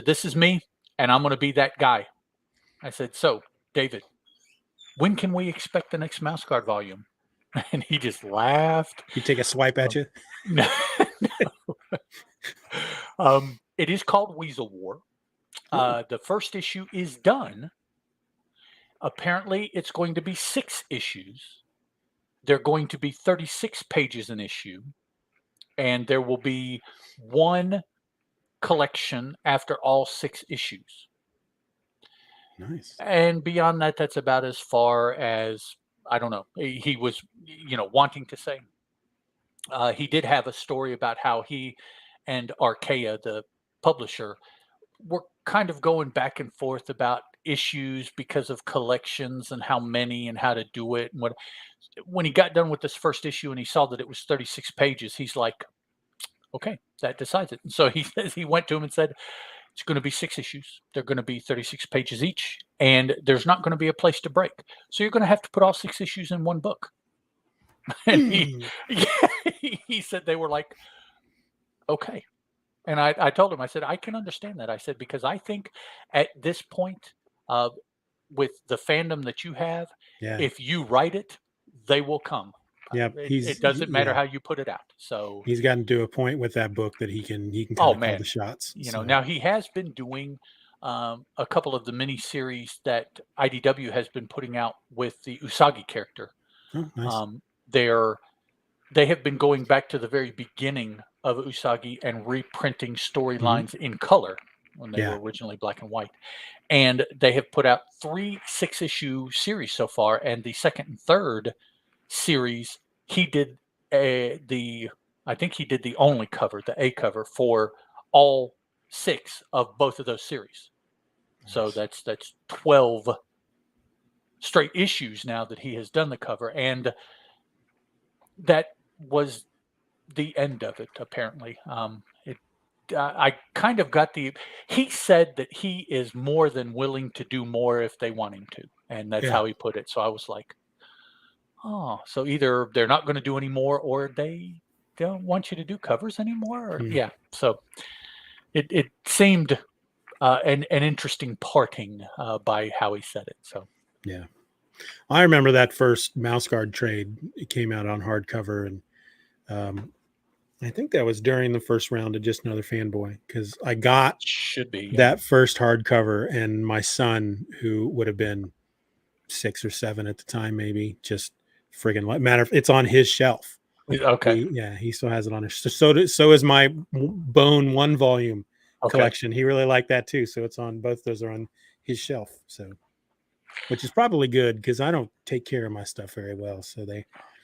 this is me and I'm going to be that guy. I said, so David, when can we expect the next mouse guard volume? And he just laughed. You take a swipe at you? No. It is called Weasel War. The first issue is done. Apparently, it's going to be 6 issues. They're going to be 36 pages an issue. And there will be one collection after all 6 issues. Nice. And beyond that, that's about as far as, I don't know, he was, wanting to say. He did have a story about how he and Archaea, the publisher, were kind of going back and forth about issues because of collections and how many and how to do it. And when he got done with this first issue and he saw that it was 36 pages, he's like, okay, that decides it. And so he went to him and said, it's going to be 6 issues. They're going to be 36 pages each, and there's not going to be a place to break. So you're going to have to put all 6 issues in one book. And he said they were like, okay. And I told him, I said, I can understand that. I said, because I think at this point, with the fandom that you have, if you write it, they will come. Yeah, it doesn't matter how you put it out. So he's gotten to a point with that book that he can call the shots. Now he has been doing a couple of the mini series that IDW has been putting out with the Usagi character. Oh, nice. They have been going back to the very beginning of Usagi and reprinting storylines in color when they were originally black and white. And they have put out 3 6-issue series so far. And the second and third series, he did I think he did the only cover, the A cover, for all 6 of both of those series. Nice. So that's 12 straight issues now that he has done the cover. And that was the end of it, apparently. I kind of got he said that he is more than willing to do more if they want him to. And that's how he put it. So I was like, oh, so either they're not going to do any more or they don't want you to do covers anymore. Or, so it seemed an interesting parting by how he said it. So, yeah. I remember that first Mouse Guard trade. It came out on hardcover, and I think that was during the first round of Just Another Fanboy, because I got that first hardcover, and my son, who would have been 6 or 7 at the time, maybe, just friggin' matter. It's on his shelf. Okay. He still has it on his. So is my Bone 1 volume collection. He really liked that too. So it's on both. Those are on his shelf. So, which is probably good because I don't take care of my stuff very well. So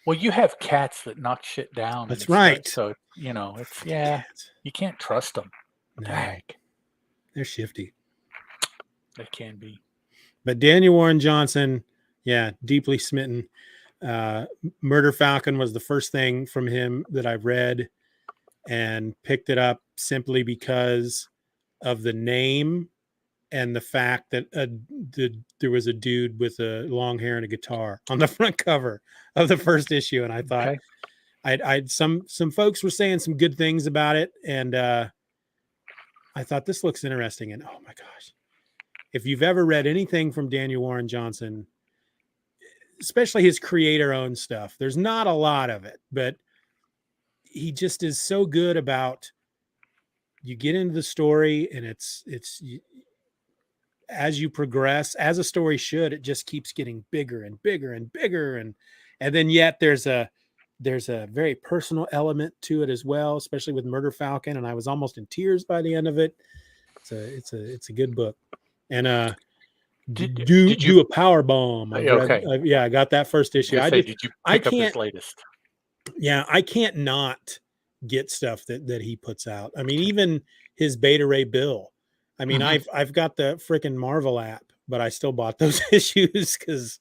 Well, you have cats that knock shit down. That's right. So it's you can't trust them. No, they're shifty. They can be. But Daniel Warren Johnson, deeply smitten. Murder Falcon was the first thing from him that I've read and picked it up simply because of the name and the fact that there was a dude with a long hair and a guitar on the front cover of the first issue. And I thought I'd some folks were saying some good things about it. And I thought this looks interesting. And oh my gosh, if you've ever read anything from Daniel Warren Johnson, especially his creator-owned stuff, there's not a lot of it, but he just is so good about, you get into the story and it's as you progress, as a story should, it just keeps getting bigger and bigger and bigger. And then yet there's a very personal element to it as well, especially with Murder Falcon. And I was almost in tears by the end of it. It's a good book. And did you a power bomb? I got that first issue. Did you pick up his latest? Yeah, I can't not get stuff that he puts out. I mean, even his Beta Ray Bill. I mean, I've got the freaking Marvel app, but I still bought those issues because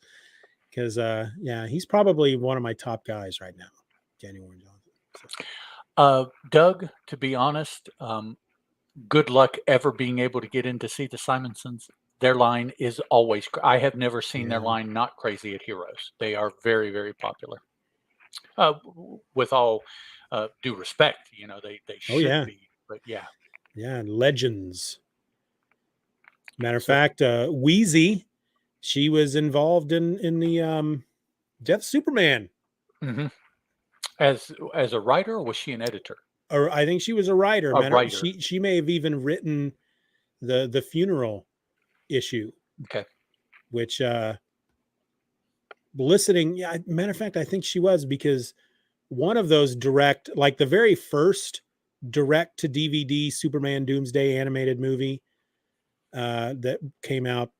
he's probably one of my top guys right now, Daniel Warren Johnson. So. Doug, to be honest, good luck ever being able to get in to see the Simonsons. Their line is always, I have never seen their line not crazy at Heroes. They are very, very popular. With all due respect, they should be, but yeah, and Legends. Matter of fact, Wheezy, she was involved in the Death Superman. As a writer, or was she an editor? Or I think she was a writer. She may have even written the funeral issue. Okay. Which listening, matter of fact, I think she was, because one of those direct, like the very first direct to DVD Superman Doomsday animated movie that came out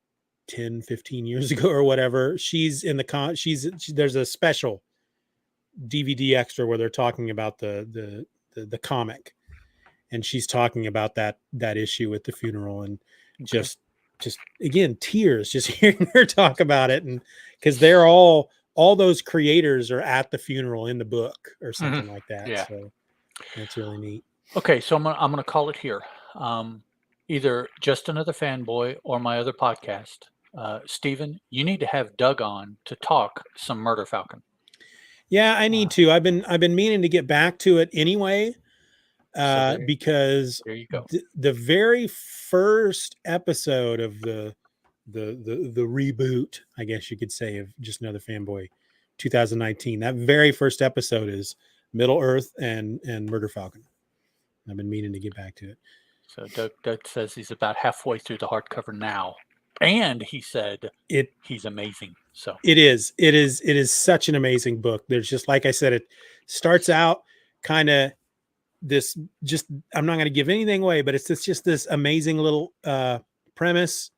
10, 15 years ago or whatever, she's in there's a special DVD extra where they're talking about the comic, and she's talking about that issue with the funeral, and just again, tears just hearing her talk about it. And because they're all those creators are at the funeral in the book or something like that. Yeah. So that's really neat. Okay. So I'm gonna call it here. Either Just Another Fanboy or my other podcast. Steven, you need to have Doug on to talk some Murder Falcon. Yeah, I need to. I've been meaning to get back to it anyway. Because there you go. The very first episode of the reboot, I guess you could say, of Just Another Fanboy 2019, that very first episode is Middle Earth and Murder Falcon. I've been meaning to get back to it. So Doug says he's about halfway through the hardcover now, and he said he's amazing. So it is such an amazing book. There's just, like I said, it starts out kind of this, just, I'm not going to give anything away, but it's just this amazing little premise,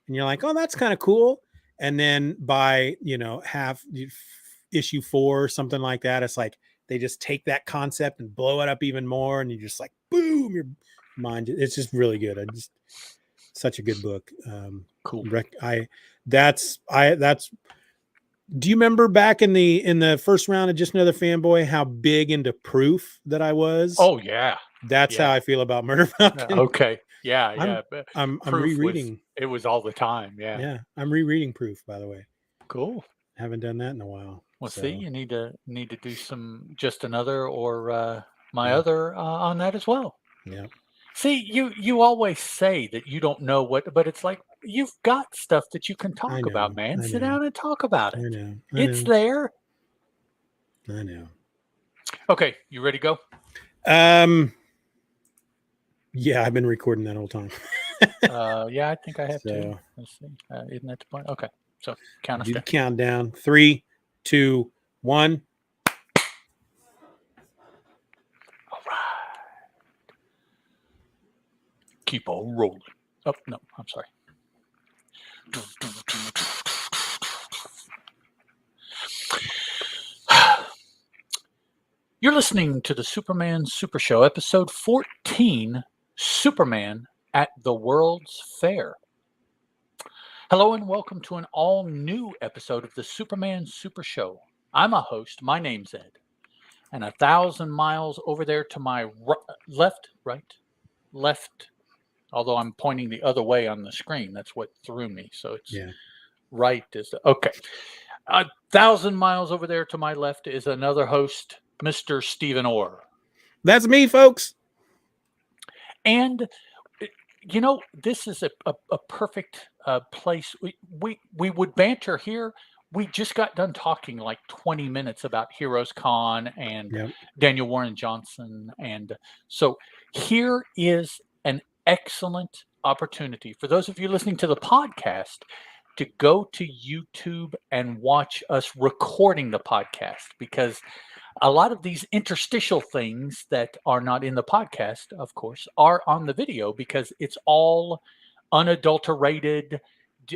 and you're like, oh, that's kind of cool. And then by half issue 4 or something like that, it's like they just take that concept and blow it up even more, and you're just like, boom, your mind. It's just really good. Such a good book. Cool. Do you remember back in the first round of Just Another Fanboy how big into proof that I was? Oh yeah. That's how I feel about Murder Falcon. Okay. Yeah. I'm rereading. It was all the time. Yeah. Yeah. I'm rereading Proof, by the way. Cool. Haven't done that in a while. Well, see, you need to do some Just Another or my other on that as well. Yeah. See, you always say that you don't know but it's like, you've got stuff that you can talk about, man. Sit down and talk about it. I know. It's there. I know. Okay, you ready to go? Yeah, I've been recording that whole time. Yeah, I think I have to. Let's see. Isn't that the point? Okay, so count us down. Countdown. 3, 2, 1. All right. Keep on rolling. Oh, no, I'm sorry. You're listening to the Superman Super Show, episode 14, Superman at the World's Fair. Hello and welcome to an all-new episode of the Superman Super Show. I'm a host. My name's Ed. And 1,000 miles over there to my left, although I'm pointing the other way on the screen. That's what threw me. So it's right. Okay. 1,000 miles over there to my left is another host, Mr. Steeven Orr. That's me, folks. And, this is a perfect place. We would banter here. We just got done talking like 20 minutes about Heroes Con and Daniel Warren Johnson. And so here is an excellent opportunity for those of you listening to the podcast to go to YouTube and watch us recording the podcast, because a lot of these interstitial things that are not in the podcast, of course, are on the video because it's all unadulterated.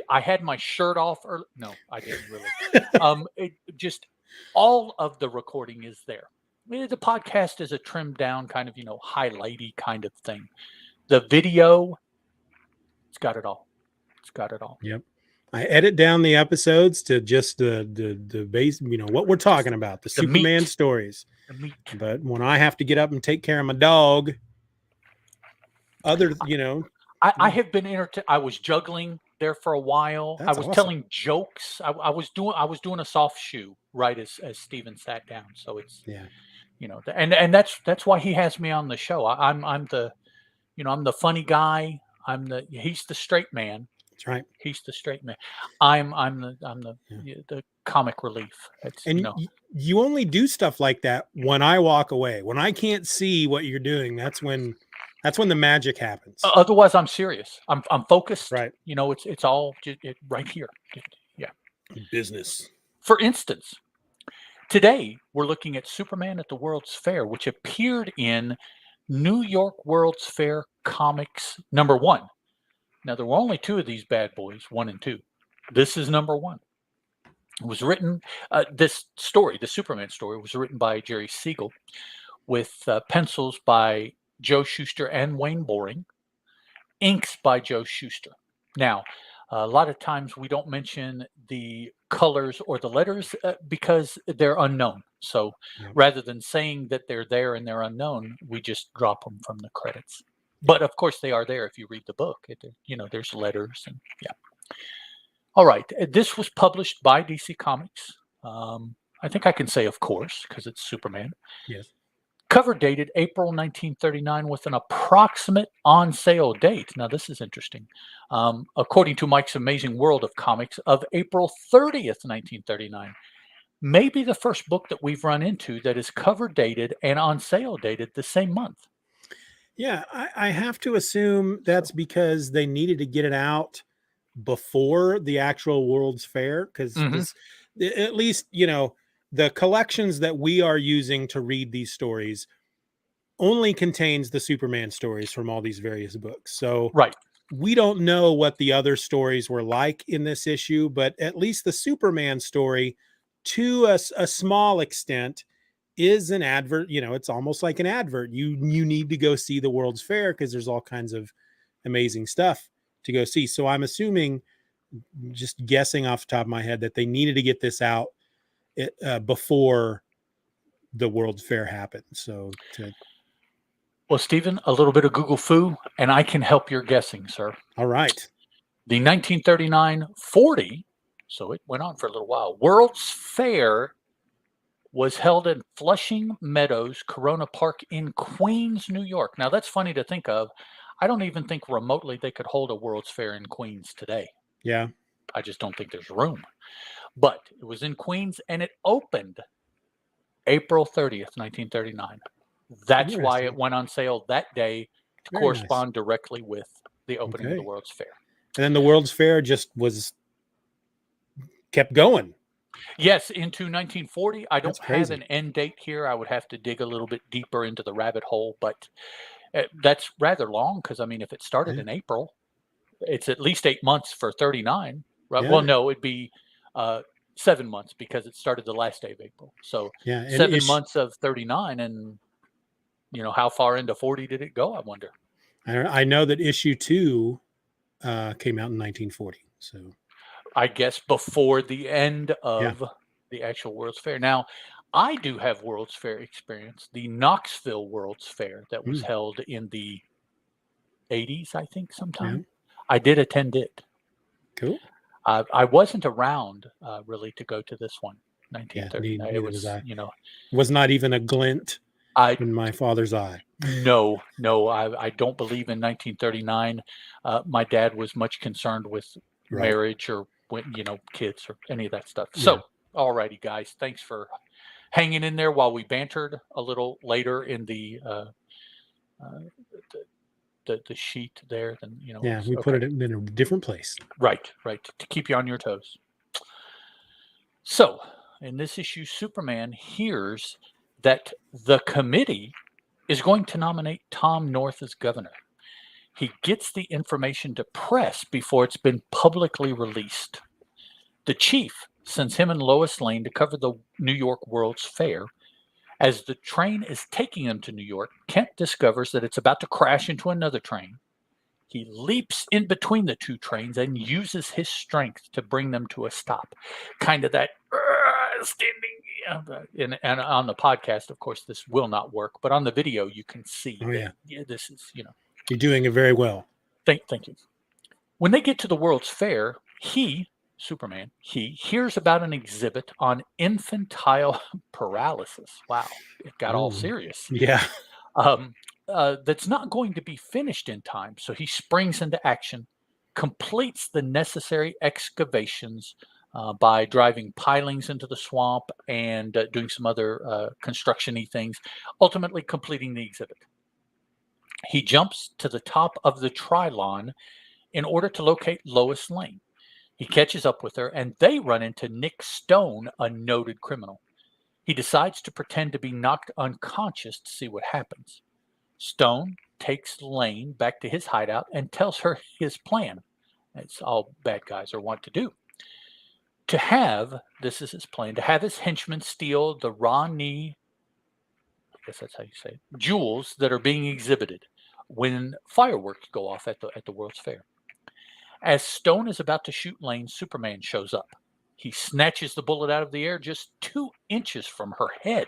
I had my shirt off. No, I didn't really. Just all of the recording is there. The podcast is a trimmed down kind of, highlighty kind of thing. The video, it's got it all. It's got it all. Yep. I edit down the episodes to just the base, what we're talking about, the Superman stories. But when I have to get up and take care of my dog, I have been I was juggling there for a while. That's I was awesome. telling jokes. I was doing a soft shoe right as Steven sat down. So it's and that's why he has me on the show. I'm the I'm the funny guy. He's the straight man. That's right. He's the straight man. I'm the comic relief. You only do stuff like that when I walk away. When I can't see what you're doing, that's when the magic happens. Otherwise, I'm serious. I'm focused. Right. It's all right here. Business. For instance, today we're looking at Superman at the World's Fair, which appeared in New York World's Fair Comics #1. Now, there were only 2 of these bad boys, 1 and 2. This is #1. It was written, this story, the Superman story, was written by Jerry Siegel with pencils by Joe Shuster and Wayne Boring, inks by Joe Shuster. Now, a lot of times we don't mention the colors or the letters because they're unknown. So rather than saying that they're there and they're unknown, we just drop them from the credits. But of course they are there if you read the book. There's letters and All right. This was published by DC Comics. I think I can say, of course, because it's Superman. Yes. Cover dated April 1939 with an approximate on-sale date. Now, this is interesting. According to Mike's Amazing World of Comics, of April 30th, 1939. Maybe the first book that we've run into that is cover dated and on sale dated the same month. Yeah, I have to assume that's because they needed to get it out before the actual World's Fair, because at least, the collections that we are using to read these stories only contains the Superman stories from all these various books. So we don't know what the other stories were like in this issue, but at least the Superman story, to a small extent, is an advert. It's almost like an advert. You need to go see the World's Fair because there's all kinds of amazing stuff to go see. So I'm assuming, just guessing off the top of my head, that they needed to get this out before the World's Fair happened. Well, Steven, a little bit of Google foo, and I can help your guessing, sir. All right. The 1939-40, so it went on for a little while, World's Fair was held in Flushing Meadows, Corona Park in Queens, New York. Now, that's funny to think of. I don't even think remotely they could hold a World's Fair in Queens today. Yeah. I just don't think there's room. But it was in Queens, and it opened April 30th, 1939. That's why it went on sale that day to correspond directly with the opening of the World's Fair. And then the World's Fair just kept going. Yes, into 1940. I don't That's have crazy. an end date here. I would have to dig a little bit deeper into the rabbit hole, but that's rather long because, I mean, if it started Yeah. in April, it's at least 8 months for 39. Right? Well, Yeah. no, it'd be 7 months because it started the last day of April. So Yeah. And 7 months of 39, and how far into 40 did it go? I wonder. I know that issue 2 came out in 1940. So I guess before the end yeah. of the actual World's Fair. Now, I do have World's Fair experience. The Knoxville World's Fair that was Mm, held in the 80s, I think, yeah. sometime. I did attend it. Cool. I wasn't around really to go to this one, Yeah. 1939. It Neither was was, I. Was not even a glint I in my father's eye. no, I don't believe in 1939. My dad was much concerned with Right. marriage or kids or any of that stuff. Yeah. So, alrighty, guys, thanks for hanging in there while we bantered a little later in the the sheet there. Then Yeah. We put okay, it in a different place. right, to keep you on your toes. So, in this issue, Superman hears that the committee is going to nominate Tom North as governor. He gets the information to press before it's been publicly released. The chief sends him and Lois Lane to cover the New York World's Fair. As the train is taking him to New York, Kent discovers that it's about to crash into another train. He leaps in between the two trains and uses his strength to bring them to a stop. Kind of that standing. And on the podcast, of course, this will not work, but on the video, you can see. Oh, yeah. This is, You're doing it very well. Thank you. When they get to the World's Fair, Superman, he hears about an exhibit on infantile paralysis. Wow, it got all serious. Yeah. That's not going to be finished in time, so he springs into action, completes the necessary excavations by driving pilings into the swamp and doing some other construction-y things, ultimately completing the exhibit. He jumps to the top of the Trilon in order to locate Lois Lane. He catches up with her, and they run into Nick Stone, a noted criminal. He decides to pretend to be knocked unconscious to see what happens. Stone takes Lane back to his hideout and tells her his plan. It's all bad guys are wont to do. This is his plan, to have his henchmen steal the Ronnie, I guess that's how you say it, jewels that are being exhibited when fireworks go off at the World's Fair. As Stone is about to shoot Lane, Superman shows up. He snatches the bullet out of the air just 2 inches from her head.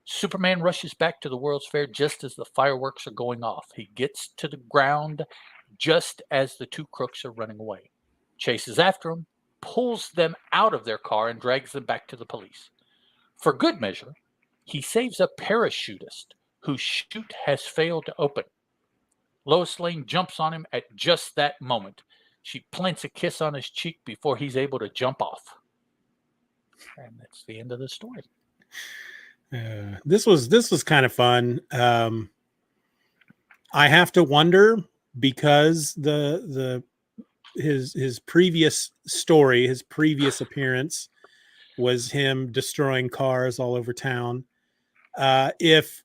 Superman rushes back to the World's Fair just as the fireworks are going off. He gets to the ground just as the 2 crooks are running away. Chases after them, pulls them out of their car, and drags them back to the police. For good measure, he saves a parachutist whose chute has failed to open. Lois Lane jumps on him at just that moment. She plants a kiss on his cheek before he's able to jump off. And that's the end of the story. This was kind of fun. I have to wonder, because his previous story, his previous appearance was him destroying cars all over town. If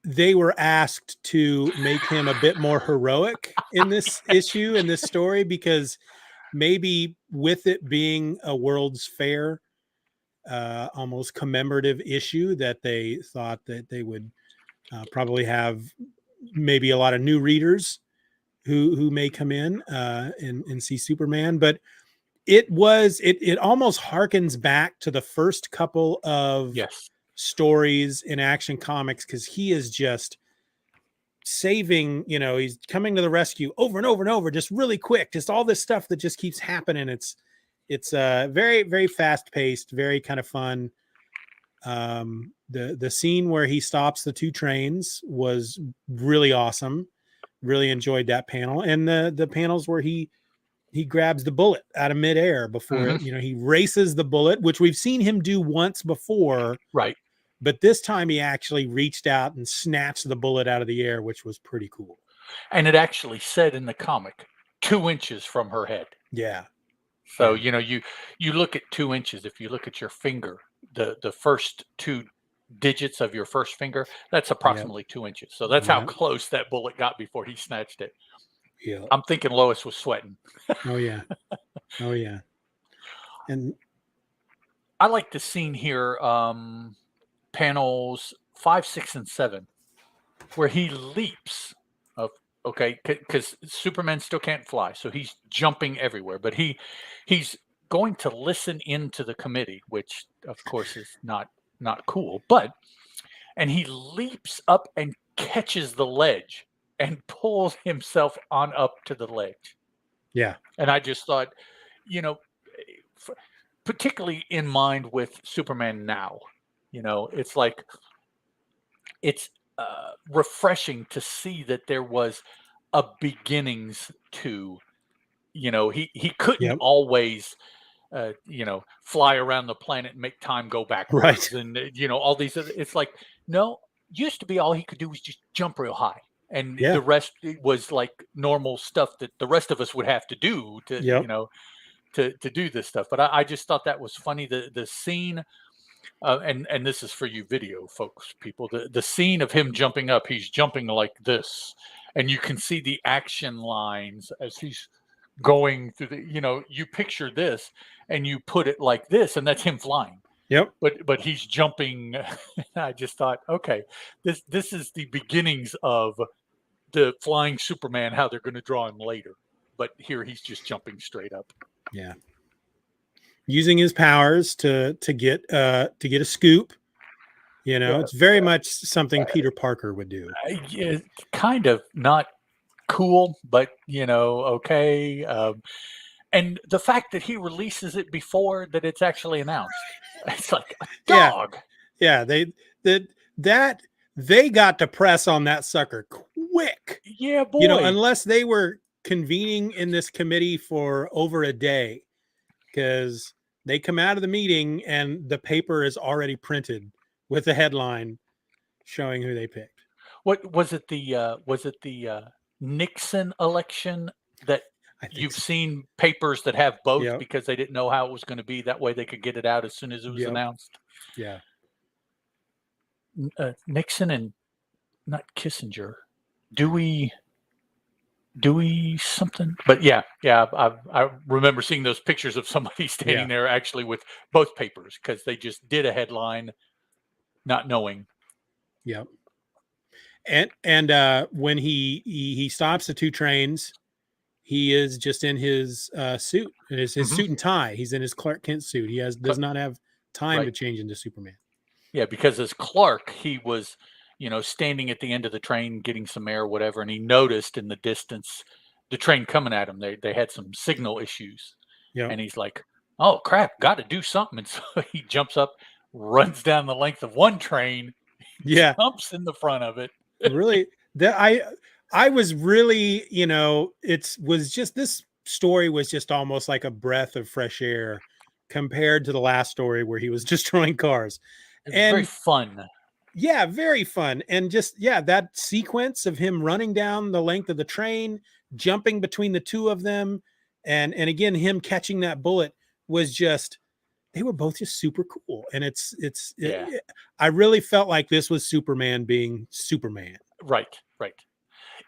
they were asked to make him a bit more heroic in this issue, in this story, because maybe with it being a World's Fair, almost commemorative issue, that they thought that they would probably have maybe a lot of new readers who may come in and see Superman. But it almost harkens back to the first couple of stories in Action Comics, because he is just saving, he's coming to the rescue over and over and over, just really quick, just all this stuff that just keeps happening. It's very, very fast paced, very kind of fun. The scene where he stops the 2 trains was really awesome. Really enjoyed that panel, and the panels where he grabs the bullet out of midair before he races the bullet, which we've seen him do once before, right? But this time he actually reached out and snatched the bullet out of the air, which was pretty cool. And it actually said in the comic 2 inches from her head. Yeah. So, you look at 2 inches. If you look at your finger, the first 2 digits of your first finger, that's approximately 2 inches. So that's how close that bullet got before he snatched it. Yeah. I'm thinking Lois was sweating. Oh yeah. Oh yeah. And I like the scene here, panels 5, 6, and 7, where he leaps. Okay, because Superman still can't fly, so he's jumping everywhere. But he's going to listen into the committee, which of course is not cool. And he leaps up and catches the ledge and pulls himself on up to the ledge. Yeah. And I just thought, particularly in mind with Superman now, it's like it's refreshing to see that there was a beginnings to, he couldn't always, fly around the planet and make time go backwards, and all these. It's like, no, used to be all he could do was just jump real high, and the rest was like normal stuff that the rest of us would have to do to, to do this stuff. But I just thought that was funny. The scene. And this is for you video folks, people. The scene of him jumping up, he's jumping like this, and you can see the action lines as he's going through the. You picture this, and you put it like this, and that's him flying. Yep. But he's jumping. I just thought, okay, this is the beginnings of the flying Superman. How they're going to draw him later, but here he's just jumping straight up. Yeah. Using his powers to get a scoop, it's very much something Peter Parker would do. Yeah, kind of not cool, but okay. And the fact that he releases it before that it's actually announced, it's like a dog. Yeah, they got to press on that sucker quick. Yeah, boy. Unless they were convening in this committee for over a day. Because they come out of the meeting and the paper is already printed with the headline showing who they picked. What was it? The Nixon election that you've seen papers that have both because they didn't know how it was going to be. That way they could get it out as soon as it was announced. Yeah. Nixon and not Kissinger. Dewey something, but I remember seeing those pictures of somebody standing there actually with both papers because they just did a headline not knowing. Yep. And when he stops the 2 trains, he is just in his suit. His suit and tie. He's in his Clark Kent suit. He does not have time to change into Superman. Yeah, because as Clark, he was standing at the end of the train getting some air or whatever, and he noticed in the distance the train coming at him. They had some signal issues. And he's like, oh crap, got to do something. And so he jumps up, runs down the length of one train, jumps in the front of it. Really, I was really, this story was just almost like a breath of fresh air compared to the last story where he was destroying cars. It's very fun. Yeah, very fun. And just, that sequence of him running down the length of the train, jumping between the 2 of them, and again, him catching that bullet was just, they were both just super cool. And I really felt like this was Superman being Superman. Right.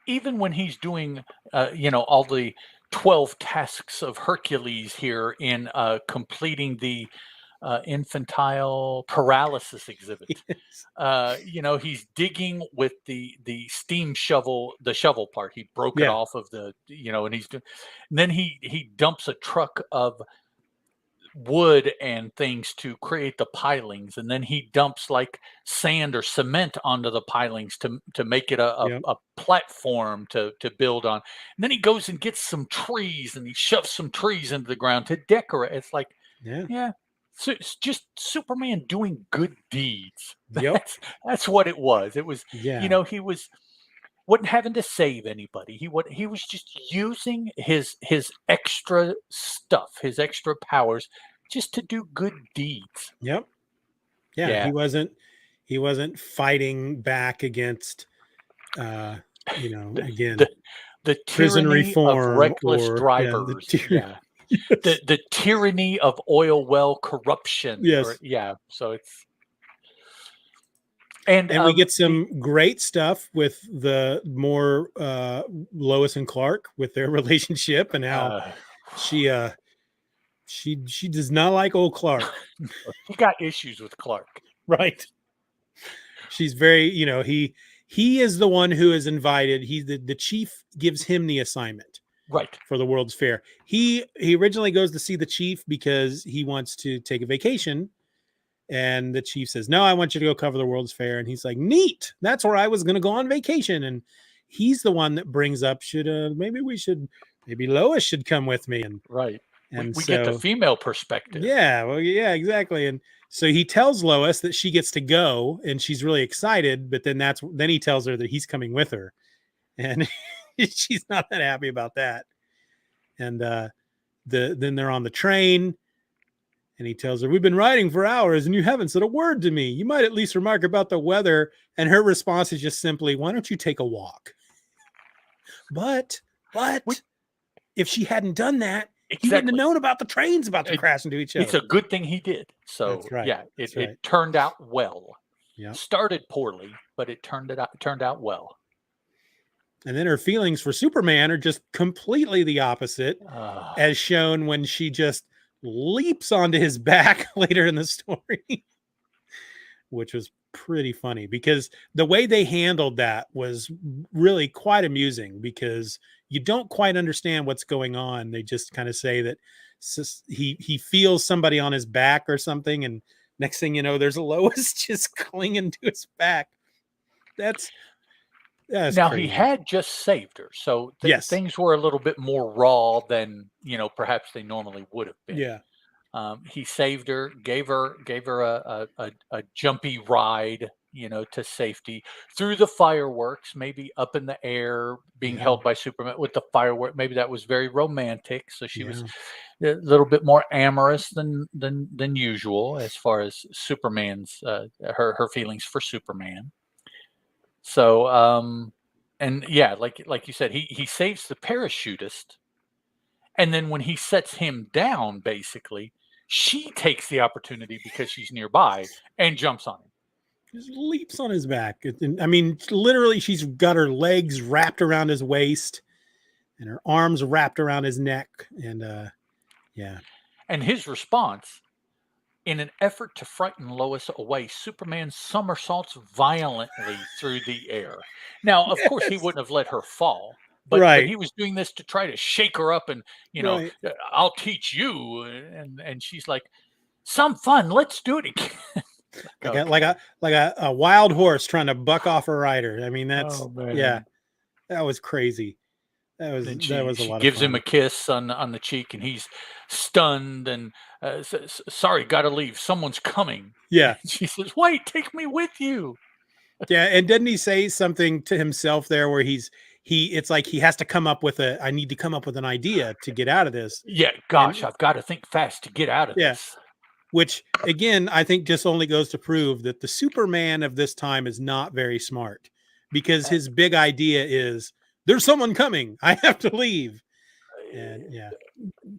Even when he's doing, all the 12 tasks of Hercules here in completing the infantile paralysis exhibit. He's digging with the steam shovel, the shovel part. He broke it off of the, and then he dumps a truck of wood and things to create the pilings, and then he dumps like sand or cement onto the pilings to make it a platform to build on. And then he goes and gets some trees and he shoves some trees into the ground to decorate. It's like, so it's just Superman doing good deeds. That's what it was. It was, he wasn't having to save anybody. He was just using his extra stuff, his extra powers, just to do good deeds. Yep. Yeah. He wasn't fighting back against, again, the prison reform of reckless drivers. the tyranny of oil well corruption. Yes. So it's and we get some great stuff with the more Lois and Clark with their relationship and how she does not like old Clark. She got issues with Clark. Right. She's very, he is the one who is invited. The chief gives him the assignment. Right. For the World's Fair. He originally goes to see the chief because he wants to take a vacation. And the chief says, no, I want you to go cover the World's Fair. And he's like, neat. That's where I was going to go on vacation. And he's the one that brings up, maybe Lois should come with me. And right. And we get the female perspective. Yeah. Well, yeah, exactly. And so he tells Lois that she gets to go and she's really excited. But then he tells her that he's coming with her. And she's not that happy about that. And then they're on the train. And he tells her, we've been riding for hours and you haven't said a word to me. You might at least remark about the weather. And her response is just simply, why don't you take a walk? But if she hadn't done that, he wouldn't have known about the trains about to crash into each other. It's a good thing he did. So right. Yeah, it turned out well. Yeah. Started poorly, but it turned out well. And then her feelings for Superman are just completely the opposite, as shown when she just leaps onto his back later in the story, which was pretty funny because the way they handled that was really quite amusing because you don't quite understand what's going on. They just kind of say that he feels somebody on his back or something. And next thing you know, there's a Lois just clinging to his back. That's now crazy. He had just saved her. So yes. Things were a little bit more raw than, perhaps they normally would have been. Yeah. He saved her, gave her a jumpy ride, to safety through the fireworks, maybe up in the air, being held by Superman with the firework. Maybe that was very romantic. So she was a little bit more amorous than usual as far as Superman's her feelings for Superman. So and yeah, like you said, he saves the parachutist, and then when he sets him down, basically, she takes the opportunity because she's nearby and jumps on him. Just leaps on his back. I mean, literally, she's got her legs wrapped around his waist and her arms wrapped around his neck. And yeah. And his response, in an effort to frighten Lois away, Superman somersaults violently through the air. Now, of course, he wouldn't have let her fall. But he was doing this to try to shake her up and, I'll teach you. And she's like, some fun. Let's do it again. like a wild horse trying to buck off a rider. I mean, that was crazy. That was a lot of fun. Gives him a kiss on the cheek and he's stunned and sorry, got to leave. Someone's coming. Yeah. And she says, wait, take me with you. Yeah. And didn't he say something to himself there where it's like he has to come up with I need to come up with an idea to get out of this. Yeah, gosh, I've got to think fast to get out of this. Which, again, I think just only goes to prove that the Superman of this time is not very smart because his big idea is, there's someone coming. I have to leave. And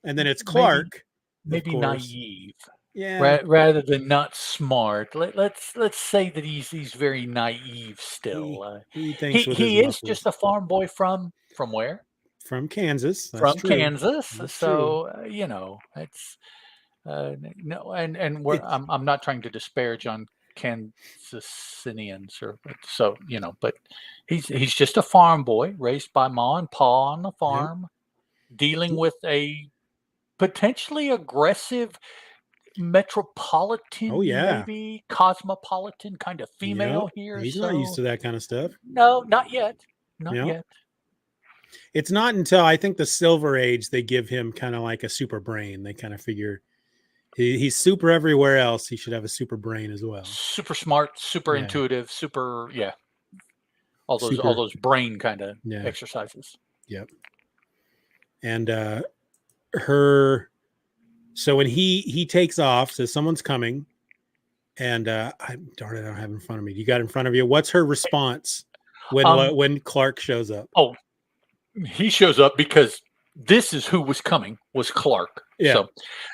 and then it's Clark. Maybe naive. Yeah. Rather than not smart. Let's say that he's very naive still. He thinks he is just a farm boy from where? From Kansas. That's true. Kansas. That's so it's no, and I'm not trying to disparage on Kansasians but he's just a farm boy raised by Ma and Pa on the farm, dealing with a potentially aggressive metropolitan, maybe cosmopolitan kind of female here. He's not used to that kind of stuff. No, not yet. Not yet. It's not until I think the Silver Age they give him kind of like a super brain. They kind of figure he's super everywhere else. He should have a super brain as well. Super smart, super intuitive, super all those brain kind of exercises. Yep. And so when he takes off, says someone's coming, and I don't have it in front of me. You got it in front of you. What's her response when Clark shows up? Oh, he shows up because this is who was coming, was Clark. Yeah. So,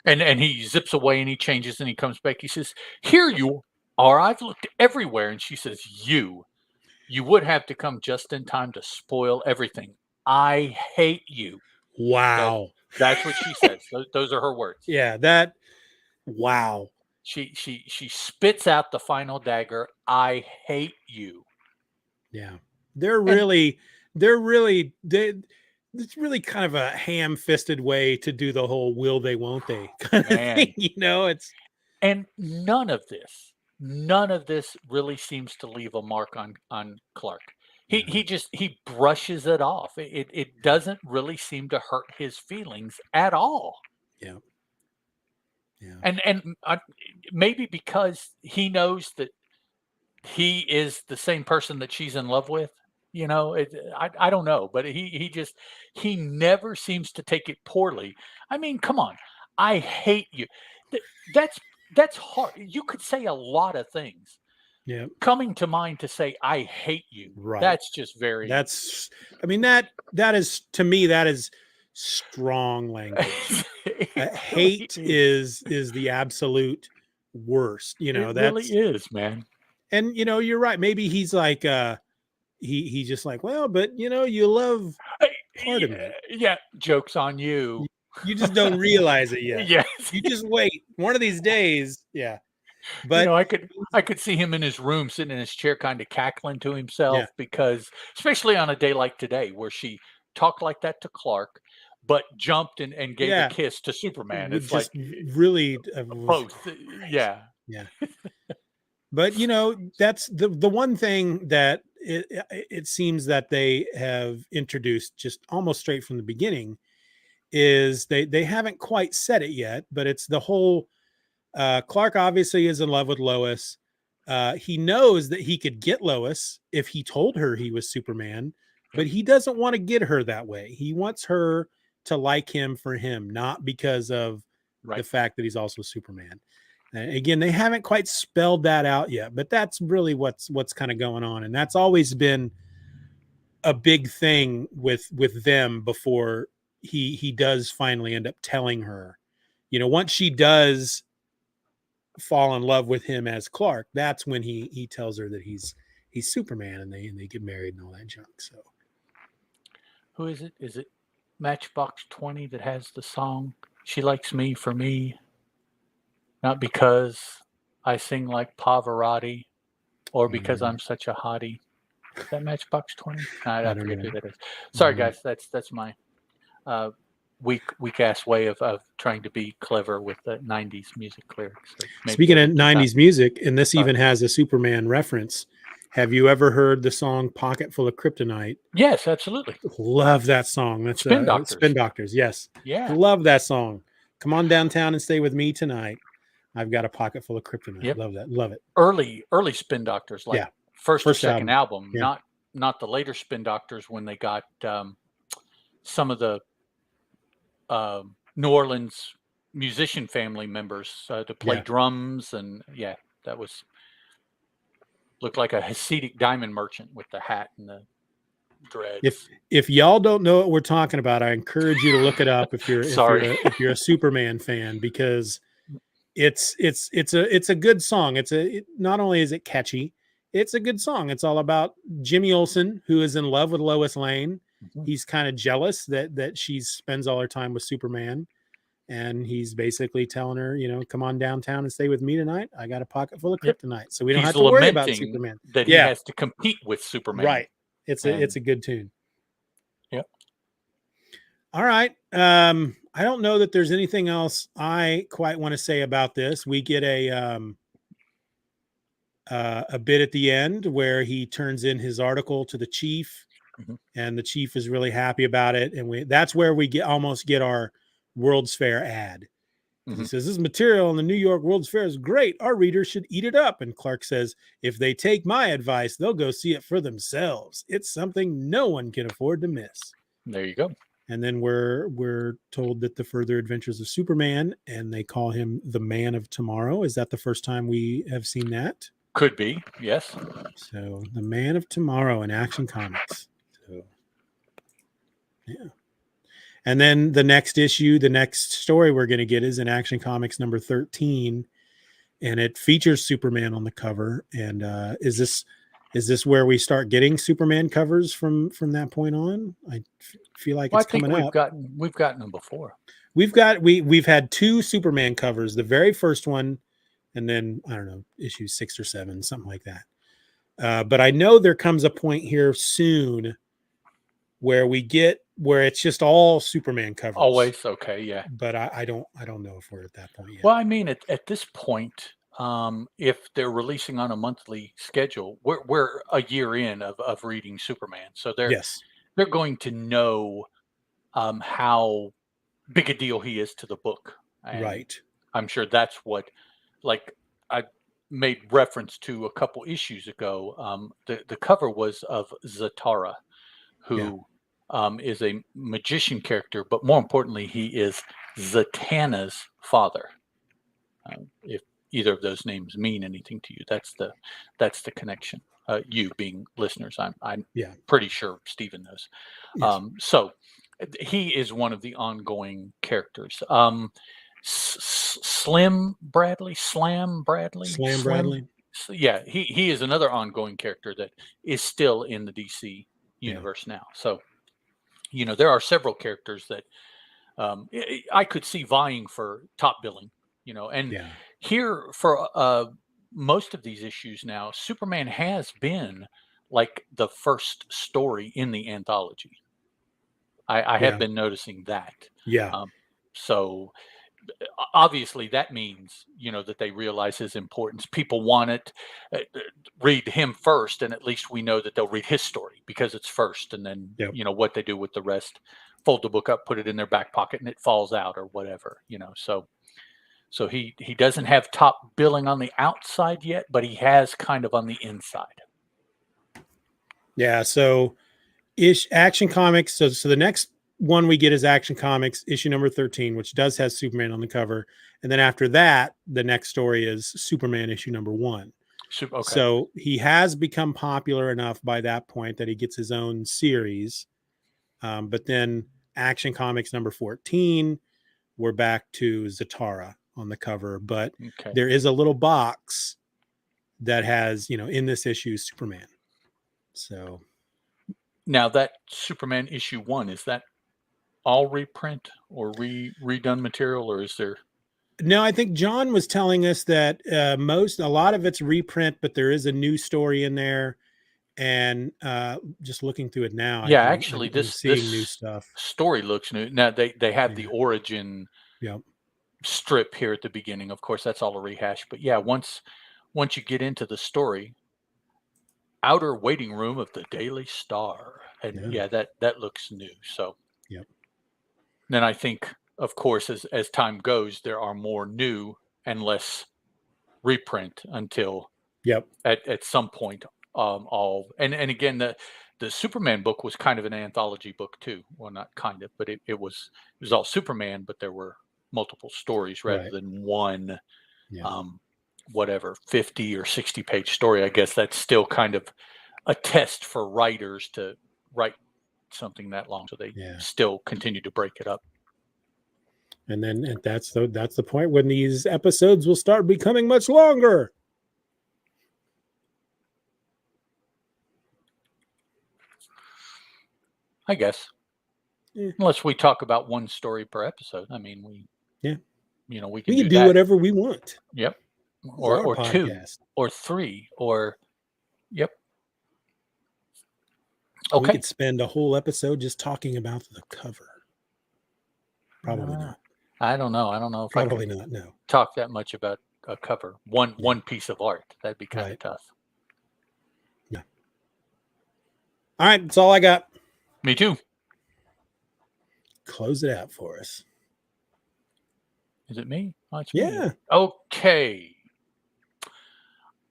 and he zips away and he changes and he comes back. He says, "Here you are. I've looked everywhere." And she says, You would have to come just in time to spoil everything. I hate you." Wow. That's what she says. Those are her words. Yeah, wow. She spits out the final dagger. I hate you. Yeah. It's really kind of a ham-fisted way to do the whole will they, won't they kind of thing, it's. And none of this really seems to leave a mark on Clark. He brushes it off. It doesn't really seem to hurt his feelings at all. Yeah. Yeah. And maybe because he knows that he is the same person that she's in love with. I don't know, but he never seems to take it poorly. I mean, come on, I hate you. That's hard. You could say a lot of things. Yeah. Coming to mind to say I hate you. Right. That's just very. That is, to me, that is strong language. Hate is the absolute worst. It really is, man. And you're right. Maybe he's like he's just like, well, but you love part of me. Yeah, joke's on you. You just don't realize it yet. Yes. You just wait. One of these days, yeah. But I could see him in his room sitting in his chair kind of cackling to himself because, especially on a day like today where she talked like that to Clark, but jumped and gave a kiss to Superman. It's just like really both. Yeah. Yeah. But that's the one thing that it seems that they have introduced just almost straight from the beginning is they haven't quite said it yet, but it's the whole Clark obviously is in love with Lois. He knows that he could get Lois if he told her he was Superman, but he doesn't want to get her that way. He wants her to like him for him, not because of the fact that he's also Superman. And again, they haven't quite spelled that out yet, but that's really what's kind of going on. And that's always been a big thing with them before he does finally end up telling her. Once she does fall in love with him as Clark, that's when he tells her that he's Superman, and they get married and all that junk. So who is it? Is it Matchbox 20 that has the song "She Likes Me for Me"? Not because I sing like Pavarotti or because I'm such a hottie. Is that Matchbox 20? I forget who that is. Sorry, guys. That's my weak ass way of trying to be clever with the 90s music lyrics. Speaking of 90s music, and this even has a Superman reference. Have you ever heard the song "Pocket Full of Kryptonite"? Yes, absolutely. Love that song. That's Spin Doctors. Spin Doctors. Yes. Yeah. Love that song. Come on downtown and stay with me tonight. I've got a pocket full of kryptonite. Yep. Love that. Love it. Early Spin Doctors, like first or second album. Not the later Spin Doctors when they got some of the New Orleans musician family members to play drums, and that was looked like a Hasidic diamond merchant with the hat and the dreads. If y'all don't know what we're talking about, I encourage you to look it up if you're if you're a Superman fan, because it's a good song. Not only is it catchy, it's a good song. It's all about Jimmy Olsen, who is in love with Lois Lane. Mm-hmm. He's kind of jealous that she spends all her time with Superman, and he's basically telling her, come on downtown and stay with me tonight. I got a pocket full of kryptonite, so we don't have to worry about Superman. That he has to compete with Superman. Right. It's a good tune. Yep. All right. I don't know that there's anything else I quite want to say about this. We get a bit at the end where he turns in his article to the chief, and the chief is really happy about it. And that's where we almost get our World's Fair ad. He says, this material on the New York World's Fair is great. Our readers should eat it up. And Clark says, if they take my advice, they'll go see it for themselves. It's something no one can afford to miss. There you go. And then we're told that the further adventures of Superman, and they call him the Man of Tomorrow. Is that the first time we have seen that? Could be, yes. So the Man of Tomorrow in Action Comics. So yeah. And then the next issue, the next story we're going to get is in Action Comics number 13, and it features Superman on the cover. And is this where we start getting Superman covers from that point on? I feel like it's coming up. We've gotten them before. We've had 2 Superman covers. The very first one, and then I don't know, issue 6 or 7, something like that. But I know there comes a point here soon where it's just all Superman covers. Always, okay, yeah. But I don't know if we're at that point yet. Well, I mean, at this point, if they're releasing on a monthly schedule, we're a year in of reading Superman, so they're going to know how big a deal he is to the book. And right. I'm sure that's what, like I made reference to a couple issues ago. The cover was of Zatara, who is a magician character, but more importantly, he is Zatanna's father. If either of those names mean anything to you, that's the connection. You being listeners, I'm pretty sure Steven knows. Yes. So he is one of the ongoing characters. Slam Bradley. Yeah, he is another ongoing character that is still in the DC universe now. So, there are several characters that I could see vying for top billing, and here for most of these issues now, Superman has been like the first story in the anthology. I have been noticing that. So obviously that means, that they realize his importance. People want it. Read him first, and at least we know that they'll read his story because it's first, and then, what they do with the rest, fold the book up, put it in their back pocket, and it falls out or whatever, So he doesn't have top billing on the outside yet, but he has kind of on the inside. Yeah. So Action Comics. So the next one we get is Action Comics issue number 13, which does have Superman on the cover. And then after that, the next story is Superman issue number 1. Okay. So he has become popular enough by that point that he gets his own series. But then Action Comics number 14, we're back to Zatara on the cover, but there is a little box that has, in this issue, Superman. So now that Superman issue 1, is that all reprint or redone material, or is there? No, I think John was telling us that a lot of it's reprint, but there is a new story in there. And just looking through it now, I'm seeing new stuff. Story looks new. Now they have the origin strip here at the beginning. Of course, that's all a rehash. But once you get into the story, outer waiting room of the Daily Star, and that looks new. So then I think, of course, as time goes, there are more new and less reprint until at some point. And again, the Superman book was kind of an anthology book too. Well, not kind of, but it was all Superman, but there were multiple stories rather than one, 50 or 60 page story. I guess that's still kind of a test for writers to write something that long, so they still continue to break it up. And then that's the point when these episodes will start becoming much longer. I guess, unless we talk about one story per episode. I mean, we can do whatever we want. Yep. Or 2 or 3 or Okay. We could spend a whole episode just talking about the cover. Probably not. I don't know. If probably not. No. Talk that much about a cover. One piece of art. That'd be kind of tough. Yeah. All right. That's all I got. Me too. Close it out for us. Is it me? Oh, it's me. Okay.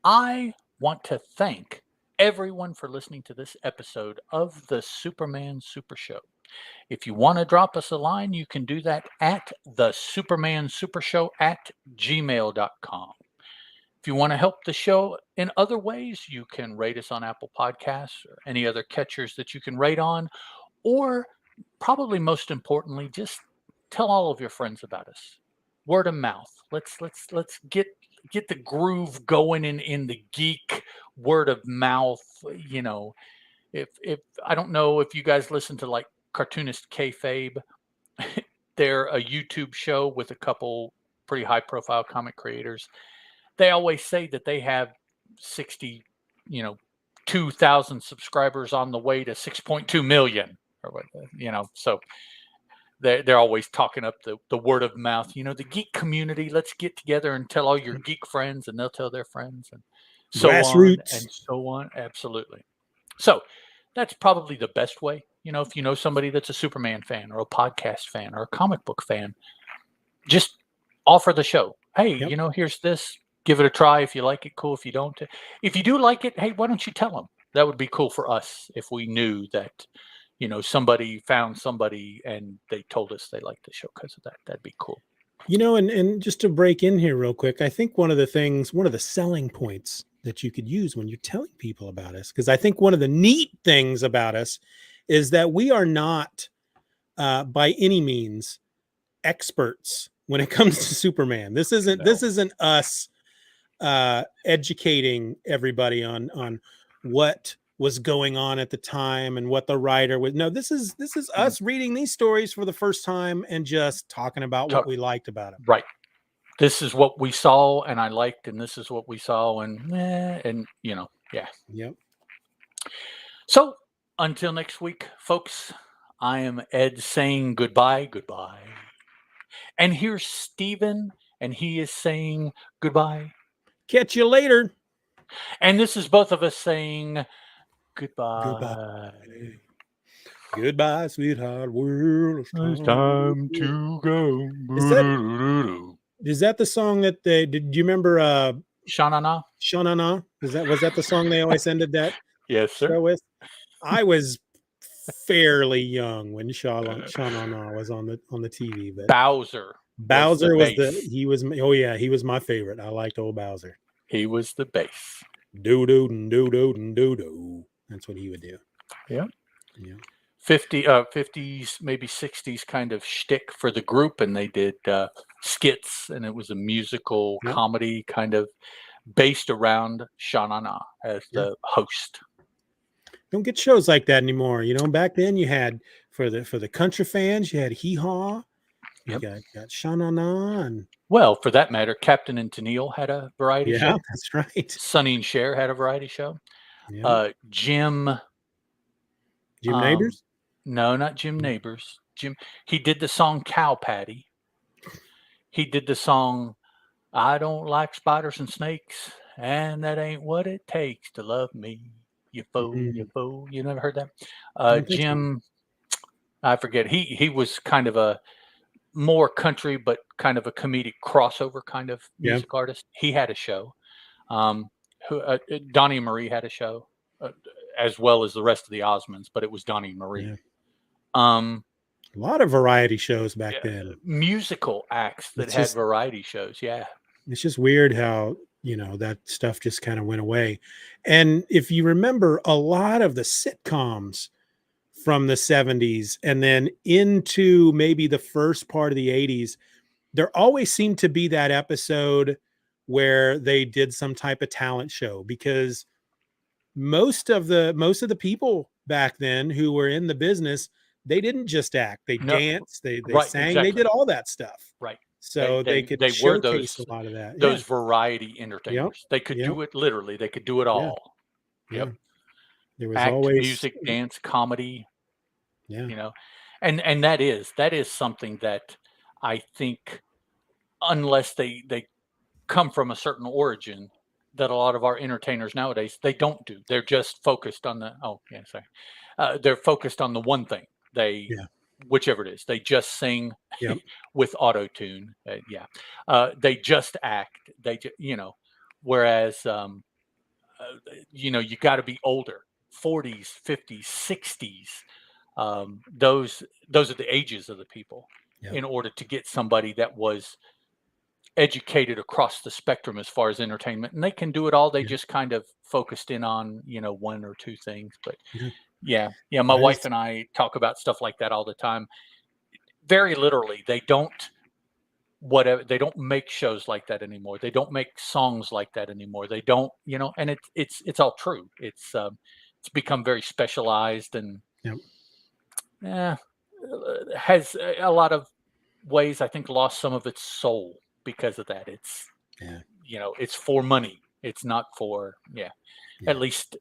I want to thank everyone for listening to this episode of the Superman Super Show. If you want to drop us a line, you can do that at the Superman Super Show at gmail.com. If you want to help the show in other ways, you can rate us on Apple Podcasts or any other catchers that you can rate on, or probably most importantly, just tell all of your friends about us. Word of mouth. Let's get the groove going in the geek word of mouth. You know, if I don't know if you guys listen to like Cartoonist Kayfabe, they're a YouTube show with a couple pretty high profile comic creators. They always say that they have 60, 2,000 subscribers on the way to 6.2 million or what, so they're always talking up the word of mouth, the geek community. Let's get together and tell all your geek friends, and they'll tell their friends, and so on and so on. Absolutely. So that's probably the best way. If you know somebody that's a Superman fan or a podcast fan or a comic book fan, just offer the show. Hey, here's this. Give it a try. If you like it, cool. If you don't, if you do like it, hey, why don't you tell them? That would be cool for us if we knew that, somebody found somebody and they told us they liked the show because of that. That'd be cool. And just to break in here real quick, I think one of the selling points that you could use when you're telling people about us, because I think one of the neat things about us is that we are not by any means experts when it comes to Superman. This isn't us educating everybody on what was going on at the time and what the writer was. No, this is us reading these stories for the first time and just talking about what we liked about it. Right. This is what we saw and I liked, and this is what we saw and yeah. Yep. So until next week, folks, I am Ed saying goodbye. And here's Steven, and he is saying goodbye. Catch you later. And this is both of us saying goodbye. Goodbye, sweetheart. World, it's time to go. Is that the song that did you remember? Sha-na-na? Sha-na-na? Was that the song they always ended that yes, sir. show with? I was fairly young when Sha-na-na was on the TV, but Bowser he was my favorite. I liked old Bowser. He was the bass. Do do do do do do. That's what he would do. Yeah. 50s, maybe 60s kind of shtick for the group, and they did skits, and it was a musical comedy kind of based around Sha-na-na as the host. Don't get shows like that anymore. Back then you had for the country fans, you had Hee Haw. You got Sha-na-na, and well, for that matter, Captain and Tennille had a variety show. Yeah, that's right. Sonny and Cher had a variety show. Jim Neighbors? No, not Jim Neighbors. He did the song Cow Patty. He did the song I don't like spiders and snakes, and that ain't what it takes to love me. You fool, you fool. You never heard that? Jim, I forget. He was kind of a more country, but kind of a comedic crossover kind of music artist. He had a show. Donnie and Marie had a show, as well as the rest of the Osmonds, but it was Donnie and Marie. Yeah. A lot of variety shows back then. Musical acts that had variety shows. Yeah. It's just weird how, that stuff just kind of went away. And if you remember, a lot of the sitcoms from the 70s and then into maybe the first part of the 80s, there always seemed to be that episode where they did some type of talent show, because most of the people back then who were in the business, they didn't just act, they danced, they sang, they did all that stuff. Right. So they could showcase a lot of that. Those variety entertainers. They could do it literally. They could do it all. Yep. There was act, always music, dance, comedy. Yeah. And that is something that I think, unless they come from a certain origin, that a lot of our entertainers nowadays, they don't do. They're just focused on they're focused on the one thing. Whichever it is, they just sing with auto tune. They just act. Whereas you got to be older, 40s, 50s, 60s. Those are the ages of the people in order to get somebody that was educated across the spectrum as far as entertainment, and they can do it all. They just kind of focused in on one or two things, but Yeah. My wife and I talk about stuff like that all the time. Very literally, they don't make shows like that anymore. They don't make songs like that anymore. They don't, and it's all true. It's become very specialized and has a lot of ways, I think, lost some of its soul because of that. It's it's for money. It's not for at least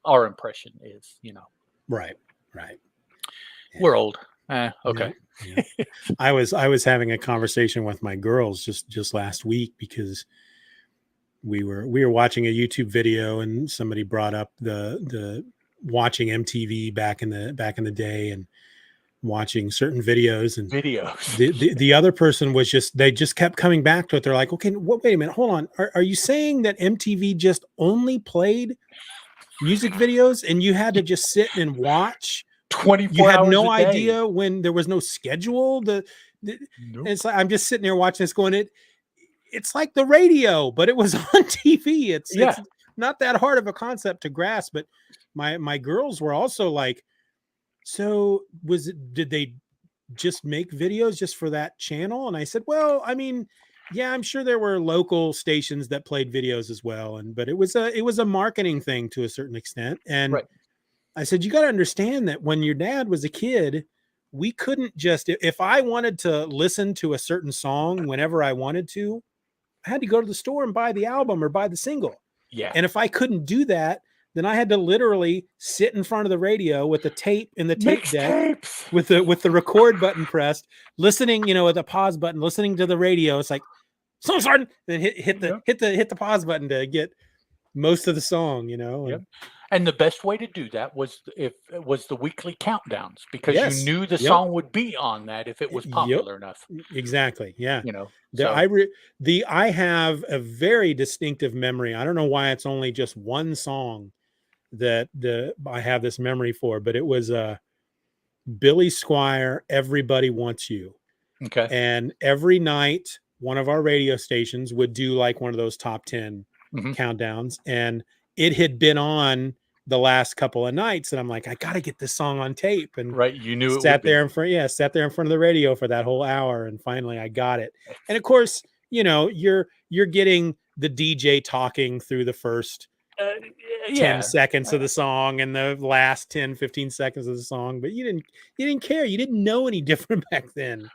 our impression is, Right. We're old. Okay. Yeah. I was having a conversation with my girls just last week because we were watching a YouTube video and somebody brought up the watching MTV back in the day and watching certain videos, and the other person was they just kept coming back to it. They're like, okay, wait a minute, hold on. Are you saying that MTV just only played music videos and you had to just sit and watch 24 you had hours no a day? idea when there was no schedule? Nope. It's like I'm just sitting there watching this going, it's like the radio, but it was on TV. It's not that hard of a concept to grasp. But my girls were also like, so did they just make videos just for that channel? And I said, well, I mean, yeah, I'm sure there were local stations that played videos as well. But it was a marketing thing to a certain extent. And I said, you got to understand that when your dad was a kid, we couldn't just, if I wanted to listen to a certain song whenever I wanted to, I had to go to the store and buy the album or buy the single. Yeah. And if I couldn't do that, then I had to literally sit in front of the radio with the tape in the tape deck with the record button pressed, listening, with a pause button, listening to the radio. It's like, so starting, then hit the pause button to get most of the song, And the best way to do that was the weekly countdowns, because you knew the song would be on that if it was popular enough. Exactly. Yeah. So. I have a very distinctive memory. I don't know why it's only just one song that I have this memory for, but it was Billy Squier, Everybody Wants You. Okay. And every night, one of our radio stations would do like one of those top 10 countdowns, and it had been on the last couple of nights, and I'm like, I got to get this song on tape. And you knew sat there in front of the radio for that whole hour, and finally I got it. And of course, you're getting the DJ talking through the first 10 seconds of the song and the last 10-15 seconds of the song, but you didn't care. You didn't know any different back then.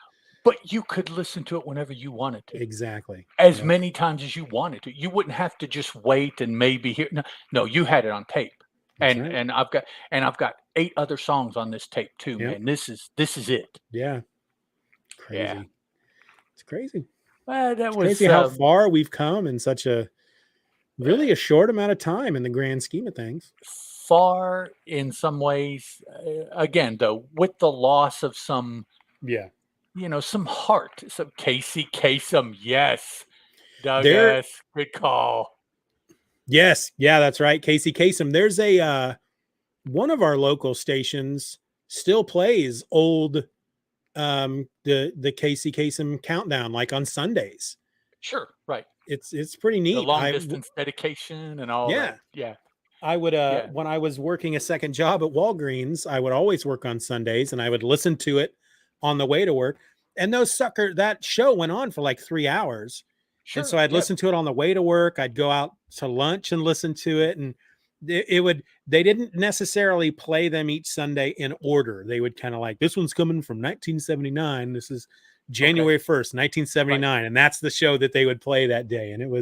But you could listen to it whenever you wanted to. Exactly. As many times as you wanted to. You wouldn't have to just wait and maybe hear. No, you had it on tape. And I've got 8 other songs on this tape too, man. This is it. Yeah. Crazy. Yeah. It's crazy. That was crazy how far we've come in such a short amount of time in the grand scheme of things. Far in some ways, again, though, with the loss of some some heart. So Casey Kasem, yes. Douglas, good call. Yes, yeah, that's right. Casey Kasem. There's one of our local stations still plays old the Casey Kasem countdown, like on Sundays. Sure, right. It's pretty neat. The long distance dedication and all that. Yeah. I would when I was working a second job at Walgreens, I would always work on Sundays, and I would listen to it on the way to work. And that show went on for like 3 hours. Sure, and so I'd listen to it on the way to work. I'd go out to lunch and listen to it. And they didn't necessarily play them each Sunday in order. They would kind of like, this one's coming from 1979. This is January 1st, 1979. Right. And that's the show that they would play that day. And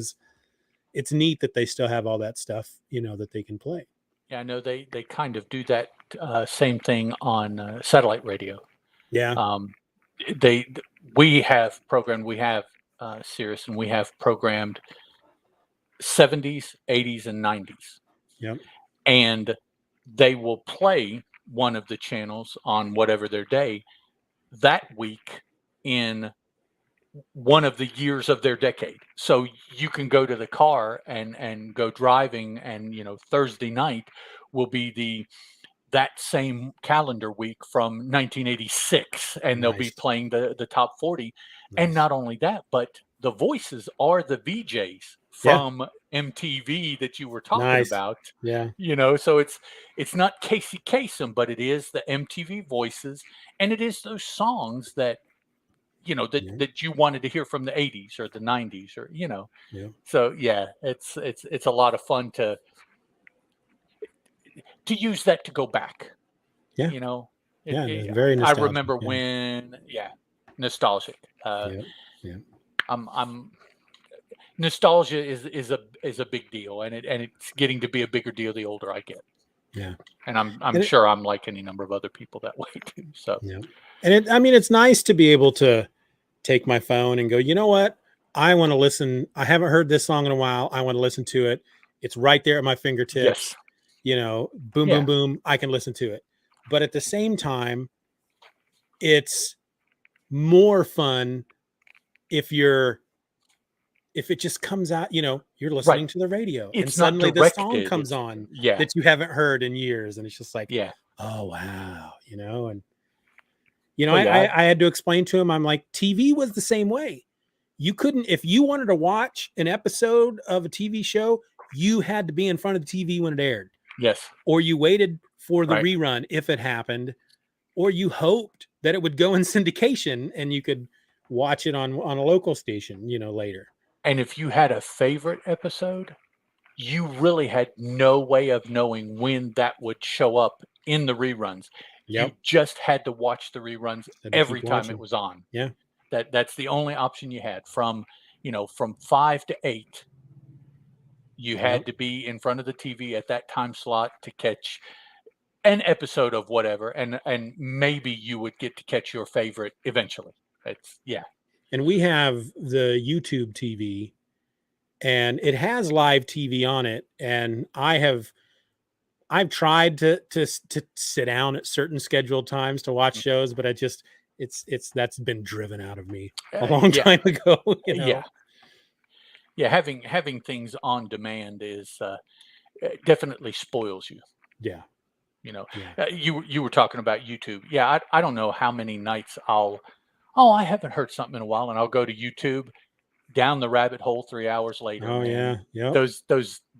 it's neat that they still have all that stuff, that they can play. Yeah, I know they kind of do that same thing on satellite radio. Yeah. We have Sirius, and we have programmed 70s, 80s, and 90s. Yep. And they will play one of the channels on whatever their day that week in one of the years of their decade. So you can go to the car and go driving, and Thursday night will be that same calendar week from 1986, and they'll be playing the top 40. Nice. And not only that, but the voices are the VJs from MTV that you were talking about. Yeah. So it's not Casey Kasem, but it is the MTV voices, and it is those songs that that you wanted to hear from the 80s or the 90s or Yeah. So it's a lot of fun to use that to go back. Yeah. Very nostalgic. I remember when nostalgic. Yeah. I'm nostalgia is a big deal, and it's getting to be a bigger deal the older I get. Yeah. And I'm sure I'm like any number of other people that way too. So yeah. And it's nice to be able to take my phone and go, you know what? I want to listen. I haven't heard this song in a while. I want to listen to it. It's right there at my fingertips. Yes. Boom, boom, boom. I can listen to it. But at the same time, it's more fun if it just comes out, you're listening to the radio and suddenly the song comes on that you haven't heard in years. And it's just like, oh, wow. I had to explain to him, I'm like, TV was the same way. You couldn't, if you wanted to watch an episode of a TV show, you had to be in front of the TV when it aired. Yes. Or you waited for the rerun if it happened, or you hoped that it would go in syndication and you could watch it on a local station, later. And if you had a favorite episode, you really had no way of knowing when that would show up in the reruns. Yep. You just had to watch the reruns every time it was on. Yeah. That's the only option you had from 5 to 8. You had to be in front of the TV at that time slot to catch an episode of whatever, and maybe you would get to catch your favorite eventually. And we have the YouTube TV, and it has live TV on it. And I've tried to sit down at certain scheduled times to watch shows, but that's been driven out of me a long time ago. Yeah. Having things on demand is definitely spoils you. Yeah. You were talking about YouTube. Yeah. I don't know how many nights I haven't heard something in a while, and I'll go to YouTube, down the rabbit hole 3 hours later. Oh, yeah. Yeah. Those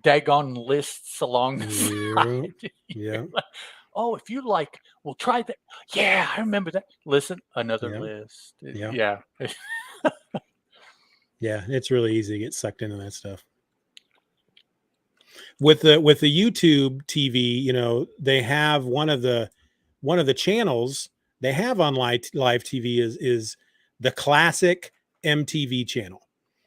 daggone lists along the side. Yeah. If you like, we'll try that. Yeah, I remember that. Listen, another list. Yeah. Yeah, it's really easy to get sucked into that stuff. With the YouTube TV, they have one of the channels they have on live TV is the classic MTV channel.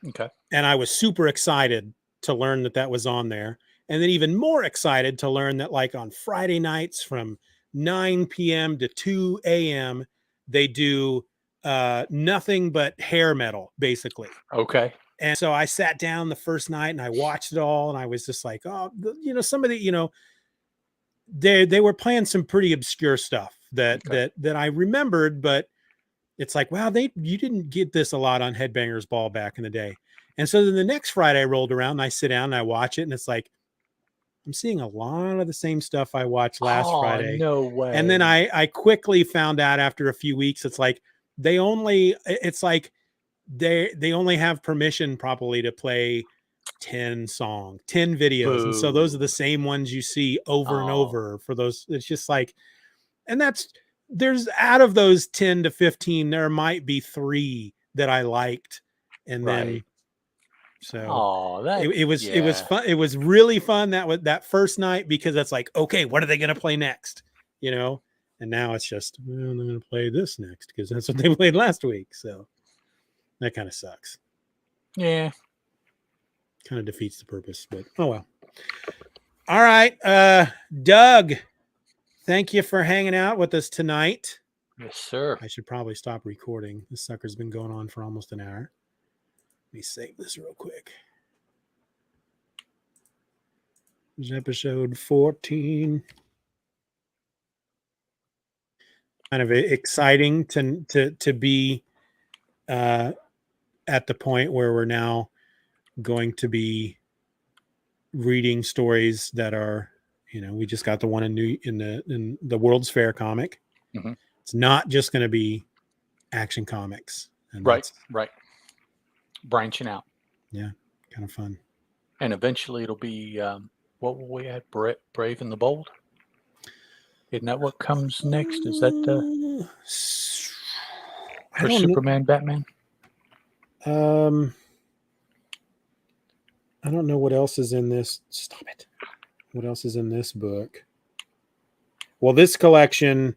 Okay. And I was super excited to learn that was on there. And then even more excited to learn that, like, on Friday nights from 9 p.m. to 2 a.m., they do nothing but hair metal, basically. Okay. And so I sat down the first night and I watched it all, and I was just like, somebody, they were playing some pretty obscure stuff that I remembered, but it's like, wow, you didn't get this a lot on Headbangers Ball back in the day. And so then the next Friday I rolled around and I sit down and I watch it, and it's like, I'm seeing a lot of the same stuff I watched last Friday. No way. And then I quickly found out after a few weeks, it's like they only have permission probably to play 10 videos. Boo. And so those are the same ones you see over and over for those. It's just like, and there's out of those 10 to 15, there might be 3 that I liked. And then, so it was fun. It was really fun that first night, because that's like, okay, what are they going to play next? And now it's just, well, I'm going to play this next because that's what they played last week. So that kind of sucks. Yeah. Kind of defeats the purpose, but oh well. All right. Doug, thank you for hanging out with us tonight. Yes, sir. I should probably stop recording. This sucker's been going on for almost an hour. Let me save this real quick. This is episode 14. Kind of exciting to be at the point where we're now going to be reading stories that are, we just got the one in the World's Fair comic. Mm-hmm. It's not just going to be Action Comics. And right. Branching out. Yeah. Kind of fun. and eventually it'll be what will we add? Brave and the Bold. Isn't that what comes next? Is that for Superman, Batman? I don't know what else is in this. Stop it. What else is in this book? Well, this collection,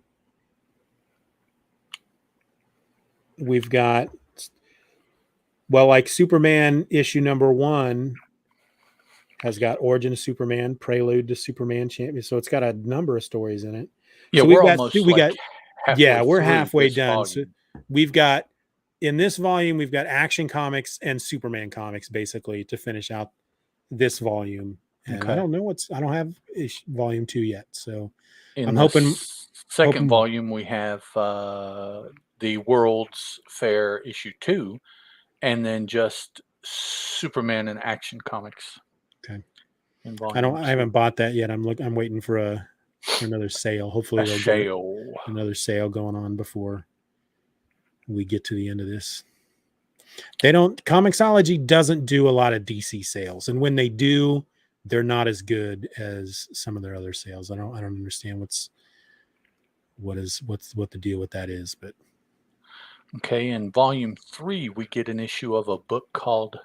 we've got, well, like Superman issue number 1 has got Origin of Superman, Prelude to Superman Champion. So it's got a number of stories in it. Yeah, so we're halfway done. Volume. So we've got, in this volume, we've got Action Comics and Superman comics basically to finish out this volume. And I don't know I don't have volume 2 yet. So I'm hoping. Second volume, we have the World's Fair issue 2, and then just Superman and Action Comics. Okay. I haven't bought that yet. I'm waiting for another sale. Hopefully they'll get another sale going on before we get to the end of this. Comixology doesn't do a lot of DC sales, and when they do, they're not as good as some of their other sales. I don't understand what the deal with that is, but okay. In volume 3, we get an issue of a book called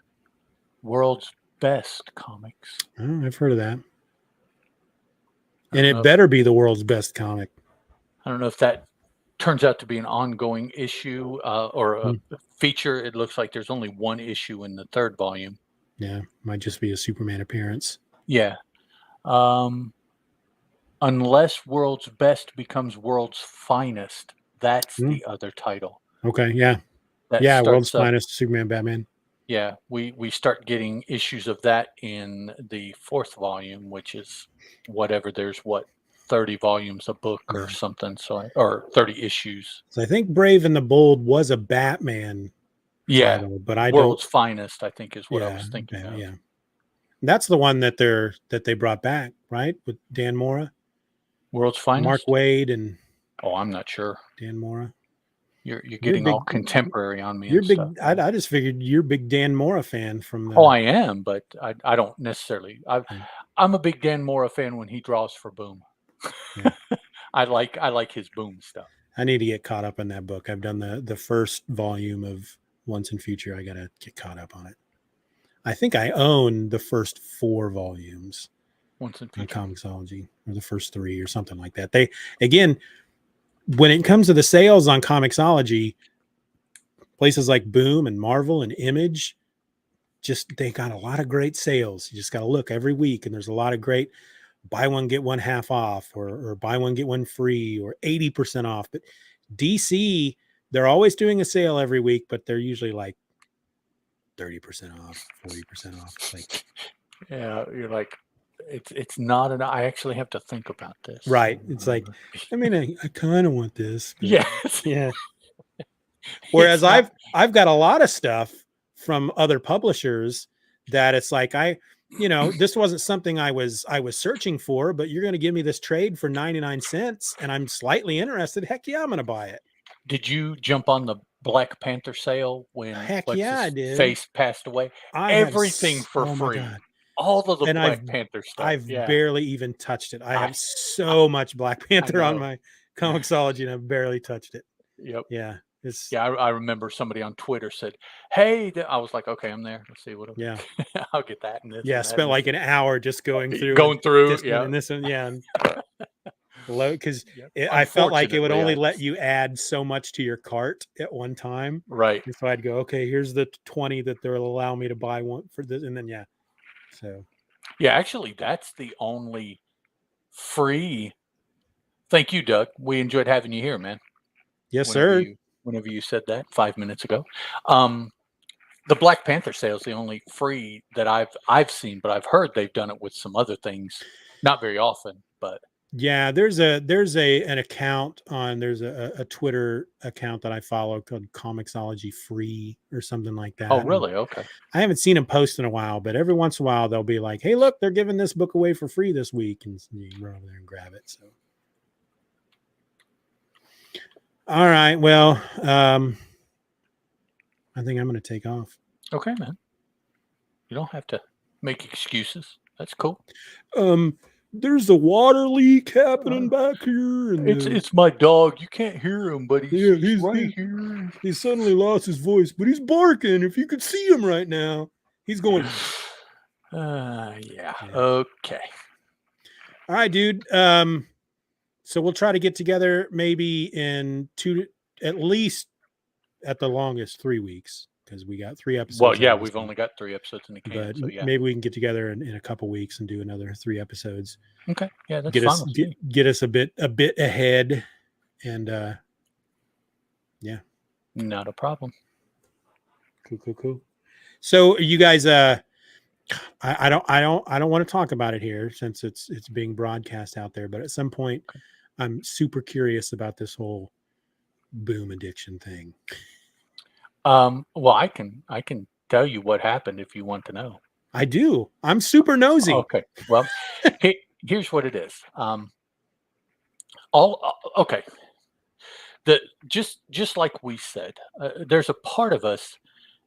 World's Best Comics. Oh, I've heard of that. And it better be the world's best comic. I don't know if that turns out to be an ongoing issue or a feature. It looks like there's only one issue in the 3rd volume. Yeah, might just be a Superman appearance. Yeah. Unless World's Best becomes World's Finest, that's the other title. Okay, yeah. World's Finest, Superman, Batman. Yeah, we start getting issues of that in the 4th volume, which is whatever. There's 30 volumes a book or something, or 30 issues. So I think Brave and the Bold was a Batman title, but World's Finest, I think, is what I was thinking of. Yeah. That's the one that they brought back, right? With Dan Mora. World's Finest? Mark Waid and I'm not sure. Dan Mora. You're getting all contemporary on me. You're big. I just figured you're a big Dan Mora fan from the. I am, but I don't necessarily. I'm a big Dan Mora fan when he draws for Boom. Yeah. I like his Boom stuff. I need to get caught up on that book. I've done the first volume of Once and Future. I gotta get caught up on it. I think I own the first 4 volumes. Once and Future. On Comixology, or the first 3 or something like that. They, again, when it comes to the sales on Comixology, places like Boom and Marvel and Image, they got a lot of great sales. You just got to look every week, and there's a lot of great buy one get one half off, or buy one get one free, or 80% off. But DC, they're always doing a sale every week, but they're usually like 30% off, 40% off. Like, yeah, you're like, it's not I actually have to think about this. Right. It's like, I mean, I kind of want this. Yes. Yeah. Whereas I've got a lot of stuff from other publishers that it's like, this wasn't something I was searching for, but you're going to give me this trade for 99 cents and I'm slightly interested. Heck yeah, I'm going to buy it. Did you jump on the Black Panther sale when I did. Face passed away? Everything for free. God. All of the Black Panther stuff. I've barely even touched it. I have so much Black Panther on my Comixology, and I've barely touched it. Yep. Yeah. I remember somebody on Twitter said, "Hey," I was like, "Okay, I'm there. Let's see what." I'll get that and this. Yeah, spent like an hour just going through. Yeah. And this one, yeah. Because I felt like it would only let you add so much to your cart at one time. Right. And so I'd go, okay, here's the 20 that they'll allow me to buy one for this, and then So, actually, that's the only free. Thank you, Doug. We enjoyed having you here, man. Yes, sir. Whenever you said that 5 minutes ago, the Black Panther sale is the only free that I've seen, but I've heard they've done it with some other things, not very often, but. Yeah, there's an account there's a Twitter account that I follow called Comixology Free or something like that. Oh, really? Okay. I haven't seen them post in a while, but every once in a while they'll be like, "Hey, look, they're giving this book away for free this week," and you can run over there and grab it. So, all right, well, I think I'm going to take off. Okay, man. You don't have to. make excuses. That's cool. There's a water leak happening back here, and it's my dog. You can't hear him, but he's right here. He suddenly lost his voice, but he's barking. If you could see him right now, he's going. Yeah. Okay. All right, dude. So we'll try to get together maybe in at least at the longest 3 weeks, because we got 3 episodes. Well, yeah, we've only got 3 episodes in the can. But so yeah, maybe we can get together in a couple weeks and do another 3 episodes. Okay. Yeah, that's fine with me. Get us a bit ahead, and yeah, not a problem. Cool. So you guys, I don't want to talk about it here since it's being broadcast out there. But at some point, I'm super curious about this whole boom addiction thing. Well, I can tell you what happened if you want to know. I do. I'm super nosy. Okay. Well, here's what it is. Okay. Just like we said, there's a part of us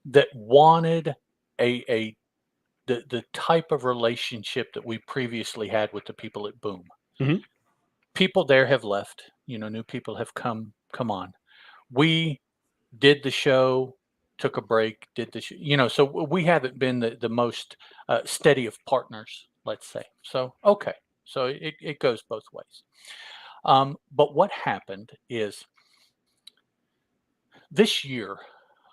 that wanted the type of relationship that we previously had with the people at Boom. Mm-hmm. People there have left. New people have come on. We did the show, took a break, did the show, so we haven't been the most steady of partners, let's say. So, okay. So it goes both ways. But what happened is this year,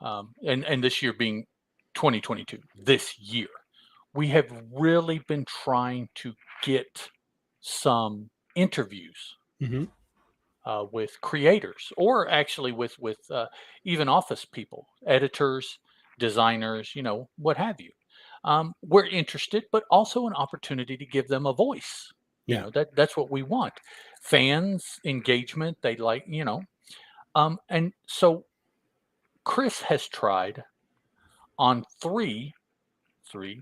and this year being 2022, this year, we have really been trying to get some interviews with creators, or actually with even office people, editors, designers, what have you. We're interested, but also an opportunity to give them a voice. That's what we want. Fans engagement, they like, and so Chris has tried on three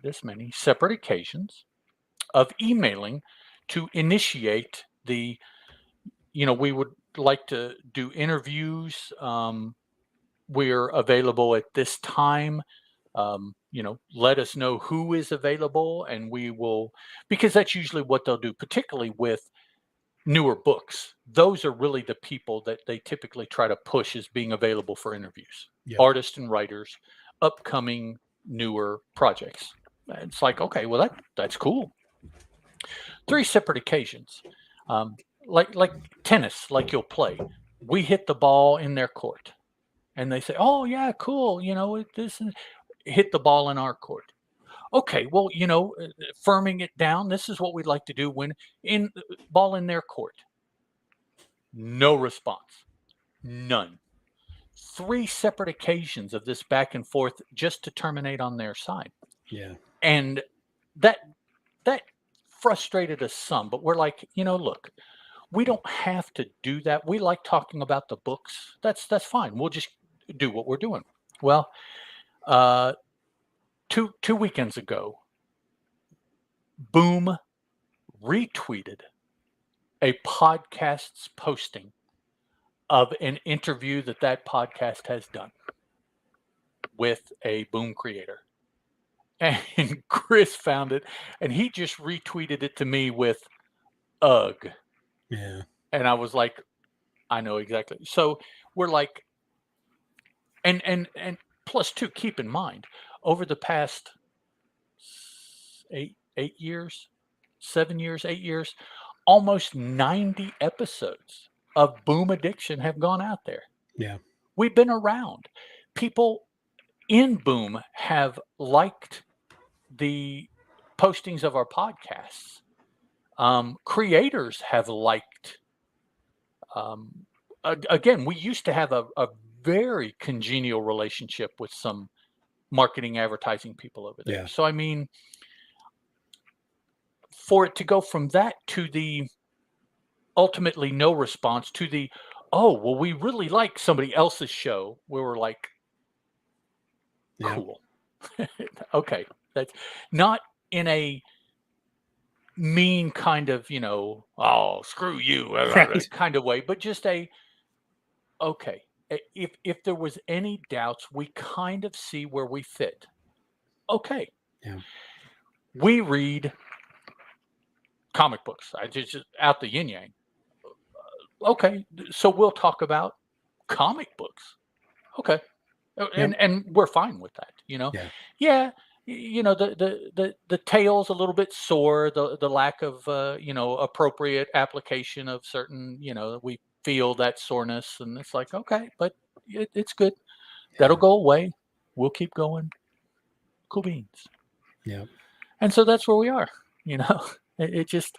this many separate occasions of emailing to initiate the, we would like to do interviews. We're available at this time. Let us know who is available, and we will, because that's usually what they'll do, particularly with newer books. Those are really the people that they typically try to push as being available for interviews. Yep. Artists and writers, upcoming newer projects. It's like, okay, well, that's cool. 3 separate occasions, like tennis, like you'll play. We hit the ball in their court, and they say, "Oh yeah, cool. This hit the ball in our court." Okay, well, firming it down. This is what we'd like to do when ball in their court. No response, none. 3 separate occasions of this back and forth just to terminate on their side. Yeah, and that frustrated us some. But we're like, look, we don't have to do that. We like talking about the books. That's fine. We'll just do what we're doing. Well, 2 weekends ago, Boom retweeted a podcast's posting of an interview that podcast has done with a Boom creator. And Chris found it, and he just retweeted it to me with "ugh." Yeah. And I was like, I know exactly. So we're like, and plus 2, keep in mind, over the past 8 years, 7 years, 8 years, almost 90 episodes of Boom Addiction have gone out there. Yeah. We've been around. People in Boom have liked the postings of our podcasts. Creators have liked. Again, we used to have a very congenial relationship with some marketing advertising people over there. Yeah. So, I mean, for it to go from that to the ultimately no response to the, oh, well, we really like somebody else's show, where we're like, cool. Okay. That's not in a mean kind of, oh, screw you kind of way, but just okay. If there was any doubts, we kind of see where we fit. Okay. Yeah. we read comic books. I just out the yin yang. Okay, so we'll talk about comic books. Okay, and we're fine with that. Yeah. The tail's a little bit sore. The lack of appropriate application of certain we feel that soreness, and it's like okay, but it's good. That'll go away. We'll keep going. Cool beans. Yeah. And so that's where we are. It just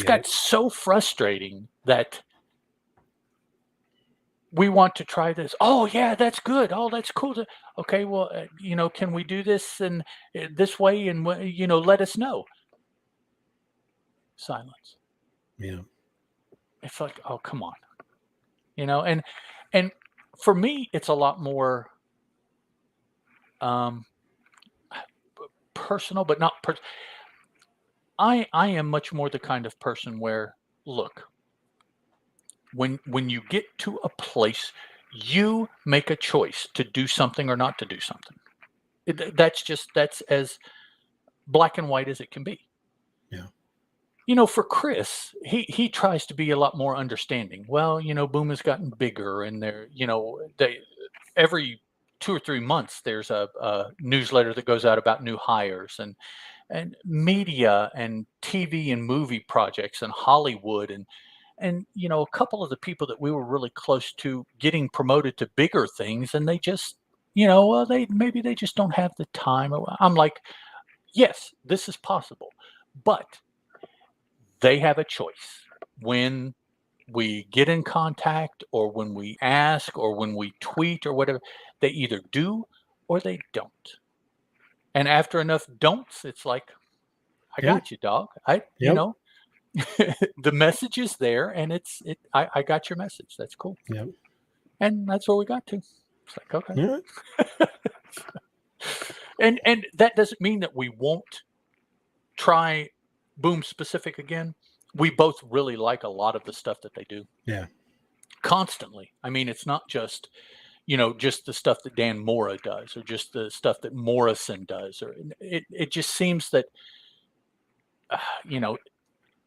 got so frustrating that we want to try this. Oh yeah, that's good. Oh, that's cool. Okay, well, can we do this and this way? And let us know. Silence. Yeah. It's like, oh, come on. And for me, it's a lot more personal, but not I am much more the kind of person where, look, when you get to a place, you make a choice to do something or not to do something. That's as black and white as it can be. Yeah. For Chris, he tries to be a lot more understanding. Well, Boom has gotten bigger, and they every 2 or 3 months there's a newsletter that goes out about new hires and media and TV and movie projects and Hollywood and a couple of the people that we were really close to getting promoted to bigger things, and they just maybe they just don't have the time. I'm like, yes, this is possible, but they have a choice when we get in contact or when we ask or when we tweet or whatever. They either do or they don't. And after enough don'ts, it's like, I got you, dog. The message is there, and I got your message. That's cool. Yep. And that's where we got to. It's like, okay. Yeah. And that doesn't mean that we won't try Boom specific again. We both really like a lot of the stuff that they do. Yeah. Constantly. I mean, it's not just just the stuff that Dan Mora does, or just the stuff that Morrison does, or it just seems that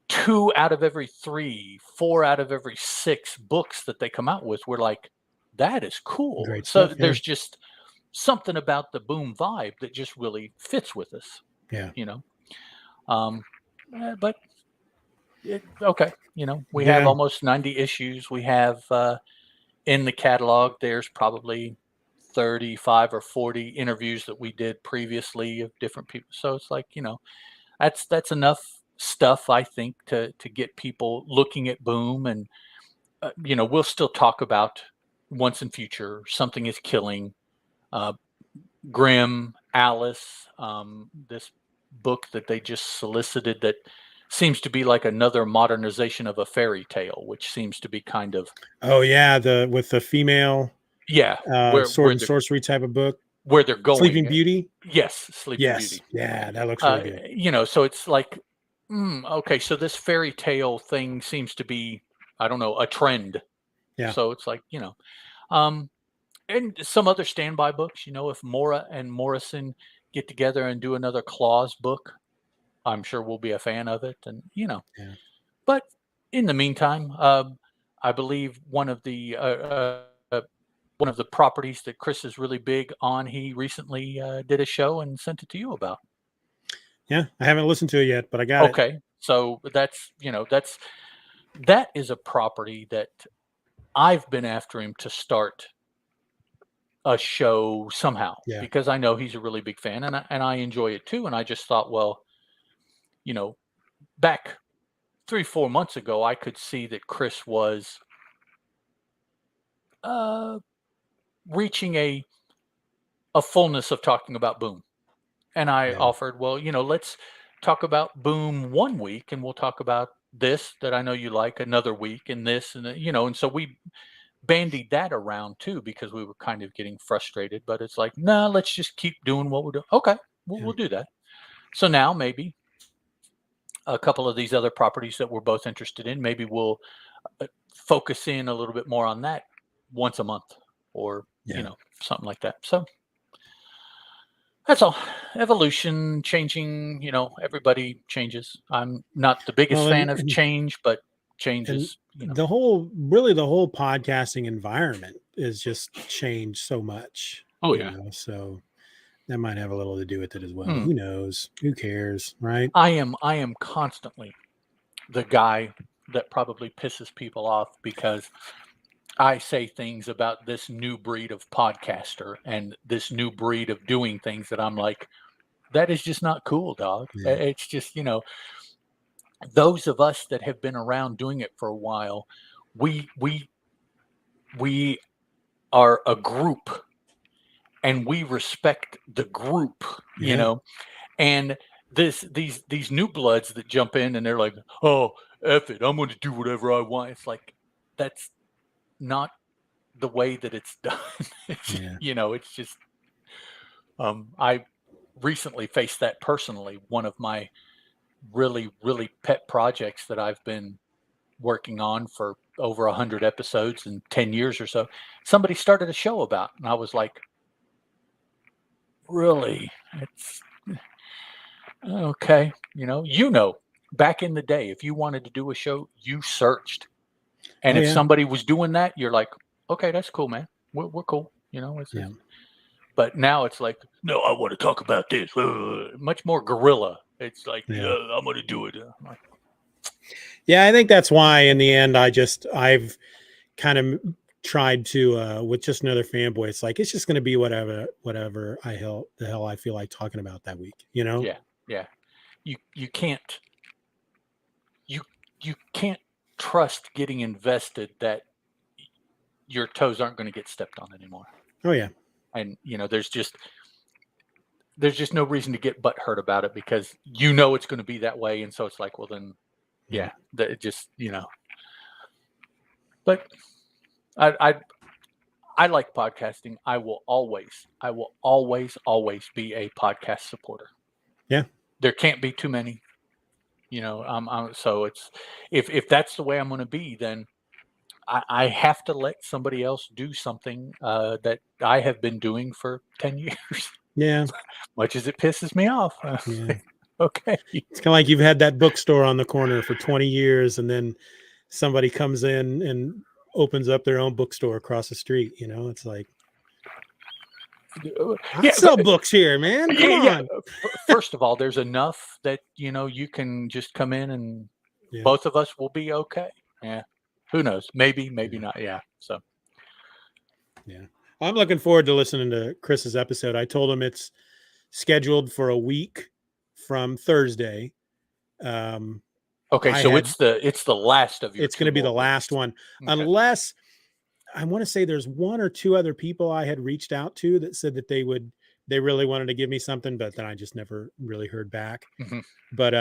2 out of every 3, 4 out of every 6 books that they come out with, we're like, that is cool. Great so stuff, there's just something about the Boom vibe that just really fits with us. Yeah. But okay, we have almost 90 issues. We have in the catalog, there's probably 35 or 40 interviews that we did previously of different people. So it's like, that's enough stuff, I think, to get people looking at Boom. And we'll still talk about Once and Future, Something is Killing, Grimm, Alice, this book that they just solicited that seems to be like another modernization of a fairy tale, which seems to be kind of with the female sword and sorcery type of book where they're going. Sleeping Beauty. Yes, Sleeping Beauty. Yeah, that looks really good. So it's like, okay, so this fairy tale thing seems to be, I don't know, a trend. Yeah. So it's like, and some other standby books, if Mora and Morrison get together and do another Claus book, I'm sure we'll be a fan of it. And, but in the meantime, I believe one of the properties that Chris is really big on, he recently did a show and sent it to you about. Yeah, I haven't listened to it yet, but I got it. Okay, so that is a property that I've been after him to start a show somehow, because I know he's a really big fan, and I enjoy it too. And I just thought, well, back 3-4 months ago, I could see that Chris was reaching a fullness of talking about Boom. And I offered, well, let's talk about Boom one week, and we'll talk about this that I know you like another week, and this, and and so we bandied that around too, because we were kind of getting frustrated. But it's like, no, let's just keep doing what we're doing. Okay, we'll do that. So now maybe a couple of these other properties that we're both interested in, maybe we'll focus in a little bit more on that once a month, or something like that. So that's all. evolution, changing, everybody changes. I'm not the biggest Well, fan of change, but change and is, the whole podcasting environment is just changed so much. Oh, yeah. So that might have a little to do with it as well. Hmm. Who knows? Who cares, right? I am constantly the guy that probably pisses people off because I say things about this new breed of podcaster and this new breed of doing things that I'm like, that is just not cool, dog. Yeah. It's just, those of us that have been around doing it for a while, we are a group and we respect the group, and these new bloods that jump in and they're like, oh, F it, I'm going to do whatever I want. It's like, that's not the way that it's done. It's just, I recently faced that personally. One of my really, really pet projects that I've been working on for over 100 episodes in 10 years or so, somebody started a show about, and I was like, really? It's okay. Back in the day, if you wanted to do a show, you searched. And if somebody was doing that, you're like, okay, that's cool, man. We're cool. But now it's like, no, I want to talk about this. Much more guerrilla. It's like, I'm going to do it. Yeah, I think that's why in the end, I've kind of tried to, with just another fanboy, it's like, it's just going to be whatever the hell I feel like talking about that week, Yeah. Yeah. You can't trust getting invested that your toes aren't going to get stepped on anymore. Oh yeah. And there's just no reason to get butthurt about it because it's going to be that way, and so it's like, well then, that it just But I like podcasting. I will always be a podcast supporter. Yeah, there can't be too many. So it's if that's the way I'm going to be, then I have to let somebody else do something that I have been doing for 10 years. Yeah. Much as it pisses me off. Yeah. Okay. It's kind of like you've had that bookstore on the corner for 20 years and then somebody comes in and opens up their own bookstore across the street. It's like, I sell books here, man. Come on. First of all, there's enough that, you can just come in and both of us will be okay. Yeah. Who knows? Maybe not. Yeah. So. Yeah. I'm looking forward to listening to Chris's episode. I told him it's scheduled for a week from Thursday. Okay. So it's the last of your. It's going to be the last one, unless I want to say there's one or two other people I had reached out to that said that they really wanted to give me something, but then I just never really heard back. Mm-hmm. But,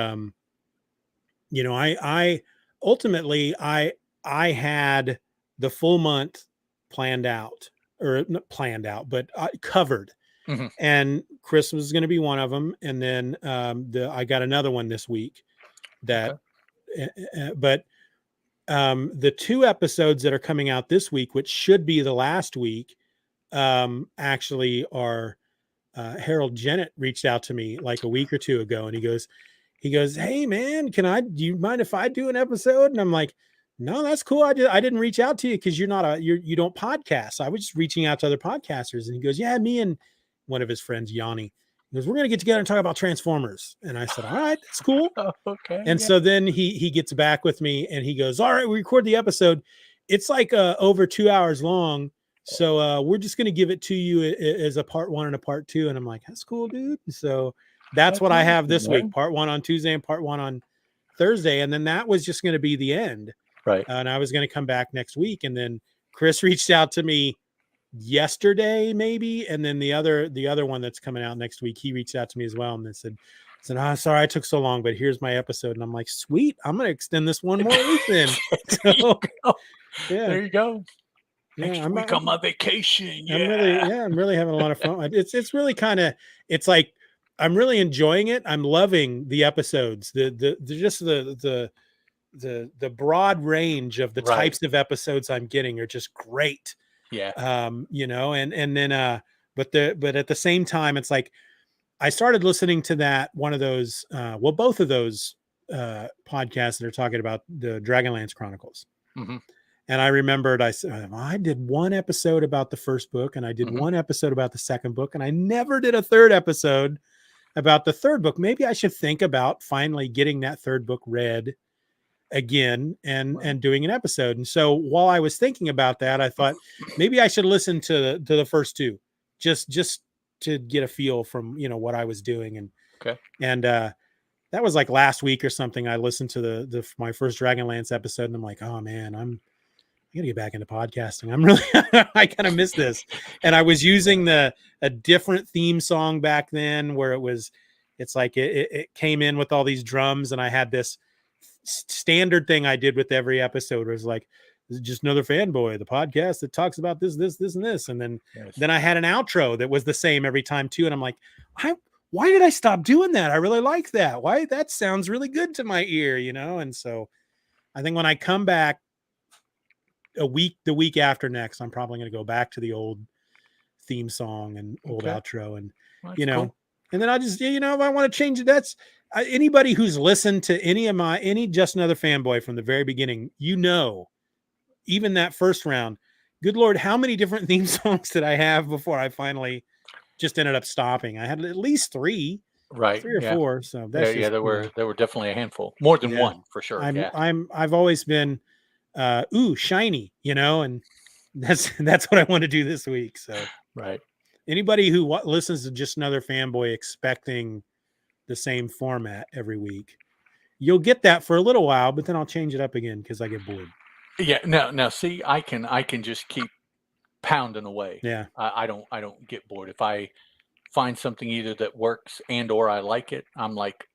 I ultimately, I had the full month planned out, or not planned out, but covered. Mm-hmm. And Christmas is going to be one of them. And then I got another one this week that, but the two episodes that are coming out this week, which should be the last week, actually are Harold Jennett reached out to me like a week or two ago, and he goes, hey man, do you mind if I do an episode? And I'm like, no, that's cool. I didn't reach out to you because you don't podcast. I was just reaching out to other podcasters. And he goes, yeah, me and one of his friends, Yanni. He goes, we're going to get together and talk about Transformers. And I said, all right, that's cool. Okay. And so then he gets back with me and he goes, all right, we record the episode. It's like over 2 hours long. So we're just going to give it to you as a part 1 and a part 2. And I'm like, that's cool, dude. So that's what I have this week, part 1 on Tuesday and part 1 on Thursday. And then that was just going to be the end. Right. And I was going to come back next week. And then Chris reached out to me yesterday, maybe. And then the other one that's coming out next week, he reached out to me as well. And they said, oh, sorry I took so long, but here's my episode. And I'm like, sweet, I'm going to extend this one more week then. So, there you go. Yeah, I'm on my vacation. Yeah. I'm really having a lot of fun. It's really kind of, it's like, I'm really enjoying it. I'm loving the episodes, the broad range of the types of episodes I'm getting are just great. Yeah. And then, but at the same time, it's like, I started listening to that one of those, both of those podcasts that are talking about the Dragonlance Chronicles. Mm-hmm. And I remembered I said, I did one episode about the first book, and I did one episode about the second book, and I never did a third episode about the third book. Maybe I should think about finally getting that third book read again and doing an episode. And so while I was thinking about that, I thought maybe I should listen to the first two, just to get a feel from, what I was doing. And that was like last week or something. I listened to my first Dragonlance episode, and I'm like, oh man, I gotta get back into podcasting. I'm really, I kind of miss this. And I was using a different theme song back then, where it's like it came in with all these drums, and I had this standard thing I did with every episode. It was like, this is just another fanboy, the podcast that talks about this, and this. And then I had an outro that was the same every time too. And I'm like, why did I stop doing that? I really like that. Why? That sounds really good to my ear, And so I think when I come back the week after next, I'm probably going to go back to the old theme song and old outro, and cool. And then I'll just, if I want to change it, that's anybody who's listened to any Just Another Fanboy from the very beginning, even that first round, good Lord, how many different theme songs did I have before I finally just ended up stopping? I had at least three or four. So that's there were definitely a handful, more than one for sure. I've always been, shiny, and that's what I want to do this week. So, right. Anybody who listens to Just Another Fanboy expecting the same format every week, you'll get that for a little while, but then I'll change it up again because I get bored. Yeah. Now, see, I can just keep pounding away. Yeah. I don't get bored. If I find something either that works or I like it, I'm like,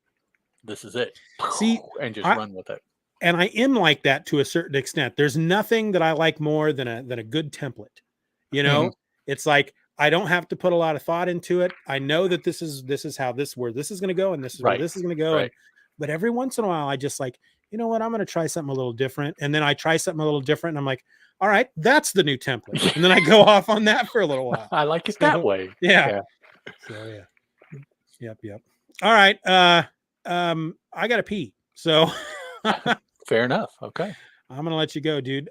this is it. See, and just run with it. And I am like that to a certain extent. There's nothing that I like more than a good template. It's like, I don't have to put a lot of thought into it. I know that this is how this is going to go, and this is where this is going to go. Right. But every once in a while, I just like, you know what? I'm going to try something a little different. And then I try something a little different, and I'm like, all right, that's the new template. And then I go off on that for a little while. I like it that way. Yeah. So Yep. All right. I got to pee. So fair enough. Okay. I'm going to let you go, dude.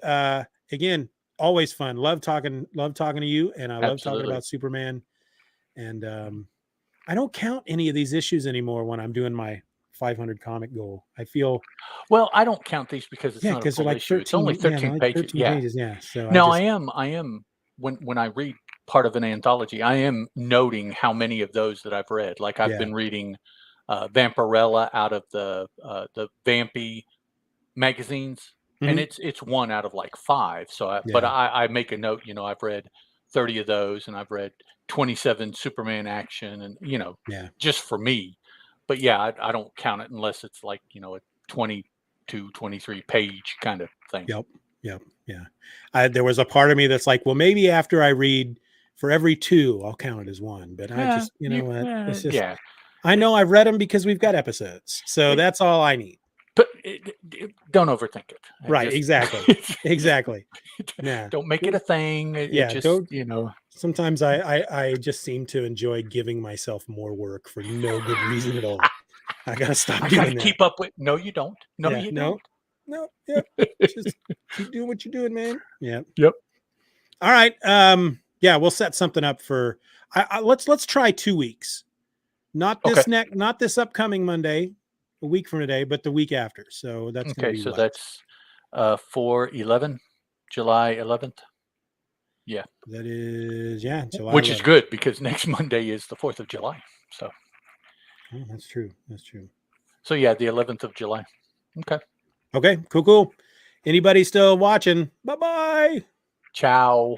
Again, always fun. Love talking to you. And I love talking about Superman. And I don't count any of these issues anymore when I'm doing my 500 comic goal. I feel I don't count these because it's not a full like issue. 13, it's only 13 pages. 13 pages. Yeah. So no, I am when I read part of an anthology, I am noting how many of those that I've read. Like I've been reading Vampirella out of the Vampy magazines, and it's one out of like 5. So, but I make a note. I've read 30 of those, and I've read 27 Superman action, and just for me. But I don't count it unless it's like a 22, 23 page kind of thing. Yep. Yeah. There was a part of me that's like, well, maybe after I read for every 2, I'll count it as 1. But I just, what? It's just, I know I've read them because we've got episodes. So that's all I need. But don't overthink it. Right. Exactly. Yeah. Don't make it a thing. Sometimes I just seem to enjoy giving myself more work for no good reason at all. I got to stop doing that. Keep up with. No, you don't. No, you don't. No. Yeah. Just keep doing what you're doing, man. Yeah. Yep. All right. We'll set something up for, let's try 2 weeks. Not this upcoming Monday, a week from today, but the week after. So that's okay. So that's 4/11, July 11th. Yeah, that is July. Which 11th. Is good because next Monday is the 4th of July. So that's true. So the 11th of July. Okay. Cool. Anybody still watching? Bye-bye. Ciao.